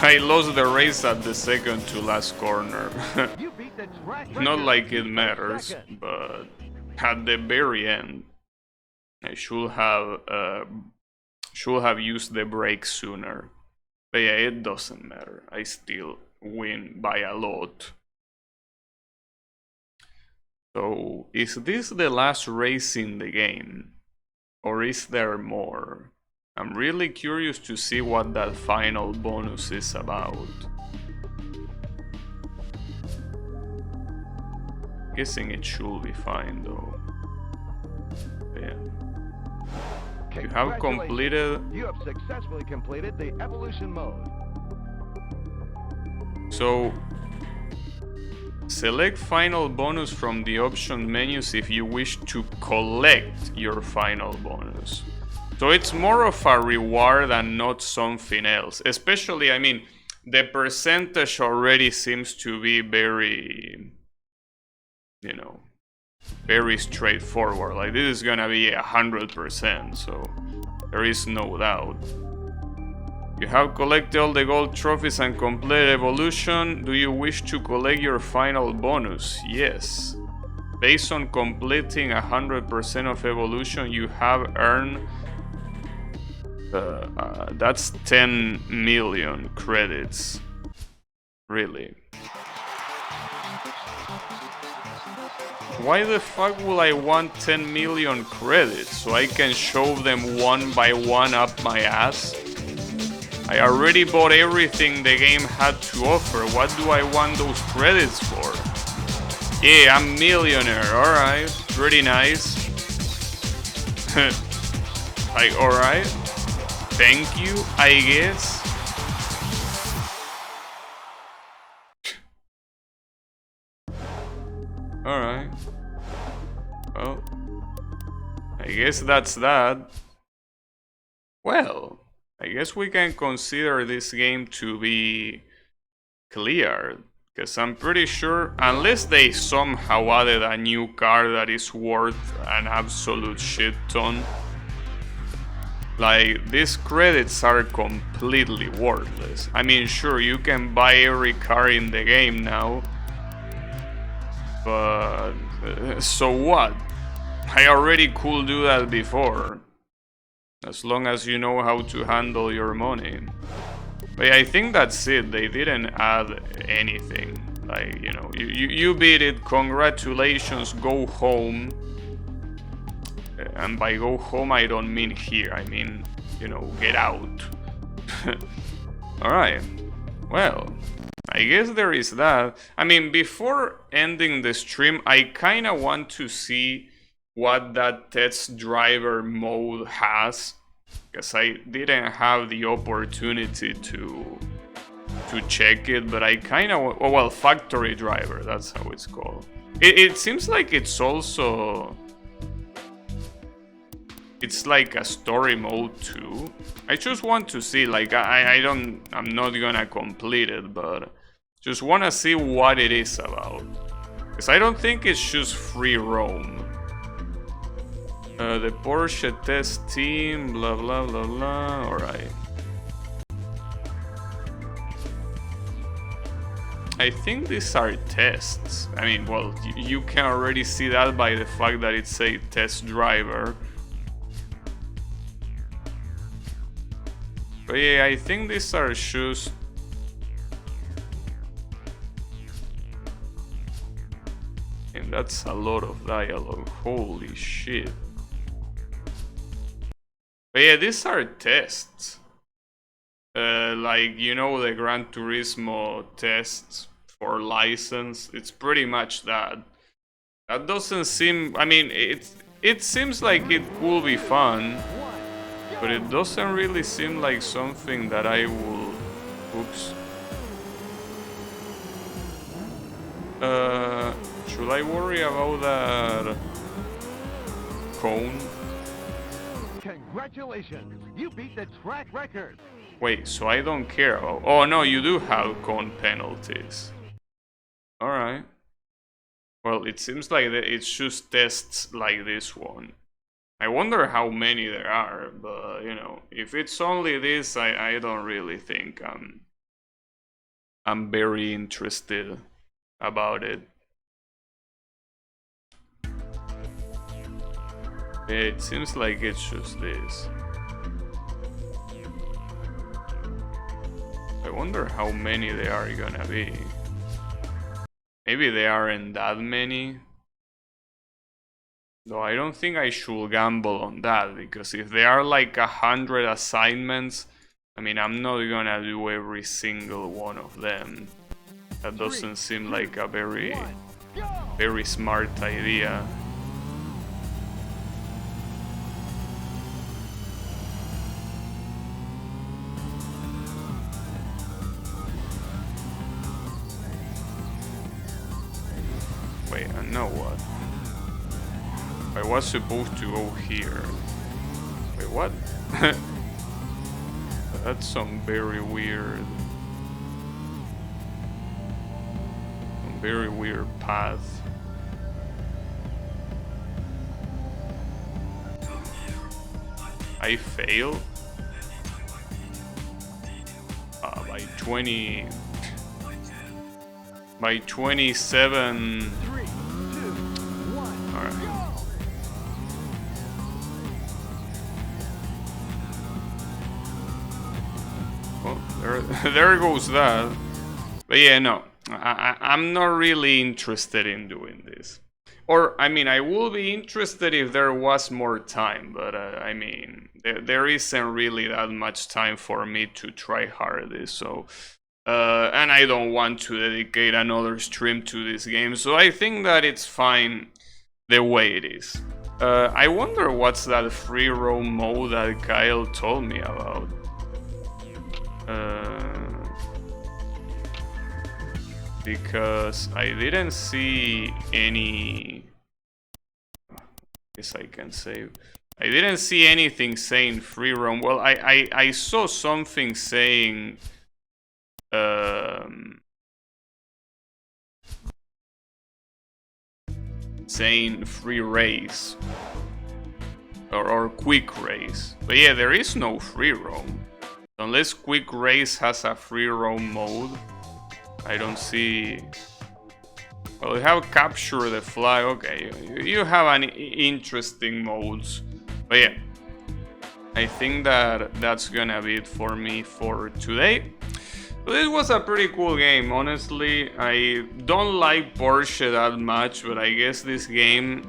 I lost the race at the second to last corner. Not like it matters, but at the very end, I should have used the brakes sooner. But yeah, it doesn't matter. I still win by a lot. So, is this the last race in the game? Or is there more? I'm really curious to see what that final bonus is about. Guessing it should be fine though. Yeah. You have completed... You have successfully completed the evolution mode. So, select final bonus from the option menus if you wish to collect your final bonus. So it's more of a reward and not something else. Especially, I mean, the percentage already seems to be very, you know, very straightforward. Like, this is gonna be 100%, so there is no doubt. You have collected all the gold trophies and completed evolution. Do you wish to collect your final bonus? Yes. Based on completing 100% of evolution, you have earned that's 10 million credits. Really? Why the fuck will I want 10 million credits? So I can shove them one by one up my ass? I already bought everything the game had to offer. What do I want those credits for? Yeah, I'm millionaire. Alright, pretty nice. Like, alright. Thank you, I guess. Alright. Well, I guess that's that. Well, I guess we can consider this game to be cleared. Because I'm pretty sure, unless they somehow added a new car that is worth an absolute shit ton, Like, these credits are completely worthless. I mean, sure, you can buy every car in the game now, but so what? I already could do that before, as long as you know how to handle your money. But yeah, I think that's it. They didn't add anything. Like, you know, you beat it, congratulations, go home. And by go home, I don't mean here, I mean, you know, get out. Alright, well, I guess there is that. I mean, before ending the stream, I kinda want to see what that test driver mode has, because I didn't have the opportunity to check it, but I kinda, oh, well, factory driver, that's how it's called. It seems like it's also... It's like a story mode too. I just want to see, like, I'm not gonna complete it, but just wanna see what it is about. Because I don't think it's just free roam. The Porsche test team, blah blah blah blah, alright. I think these are tests. I mean, well, you can already see that by the fact that it's a test driver. But yeah, I think these are just... And that's a lot of dialogue, holy shit. But yeah, these are tests. Like, you know, the Gran Turismo tests for license, it's pretty much that. That doesn't seem... I mean, it seems like it will be fun. But it doesn't really seem like something that I will... Oops. Should I worry about that cone? Congratulations! You beat the track record! Wait, so I don't care about... Oh no, you do have cone penalties. Alright. Well, it seems like it's just tests like this one. I wonder how many there are, but, you know, if it's only this, I don't really think I'm very interested about it. It seems like it's just this. I wonder how many there are gonna be. Maybe there aren't that many. Though I don't think I should gamble on that, because if there are like 100 assignments, I mean, I'm not gonna do every single one of them. That doesn't seem like a very smart idea. Wait, and now what? I was supposed to go here. Wait, what? That's some very weird... Some very weird path. I failed? By 20... By 27... 3, 2, 1, Alright. go! Well, there goes that. But yeah, no, I'm not really interested in doing this. Or, I mean, I will be interested if there was more time, but I mean, there isn't really that much time for me to try hard this, so... and I don't want to dedicate another stream to this game, so I think that it's fine the way it is. I wonder what's that free roam mode that Kyle told me about. Because I didn't see any... I guess I can save. I didn't see anything saying free roam. Well, I saw something saying... saying free race. or quick race. But yeah, there is no free roam. Unless quick race has a free roam mode, I don't see. Well, we have capture the flag. Okay, you have an interesting modes. But yeah, I think that that's gonna be it for me for today. So this was a pretty cool game, honestly. I don't like Porsche that much, but I guess this game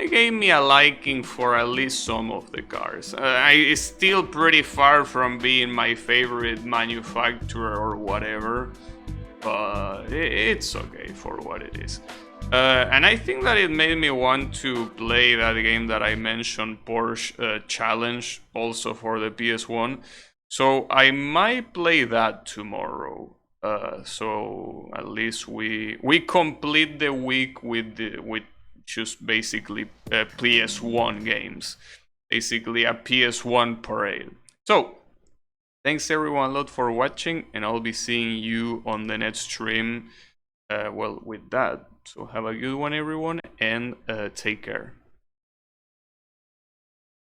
gave me a liking for at least some of the cars. It's still pretty far from being my favorite manufacturer or whatever, but it's okay for what it is. And I think that it made me want to play that game that I mentioned, Porsche Challenge, also for the PS1. So I might play that tomorrow. So at least we complete the week with just basically PS1 games, basically a PS1 parade. So thanks everyone a lot for watching, and I'll be seeing you on the next stream. Well, with that. So have a good one, everyone, and take care.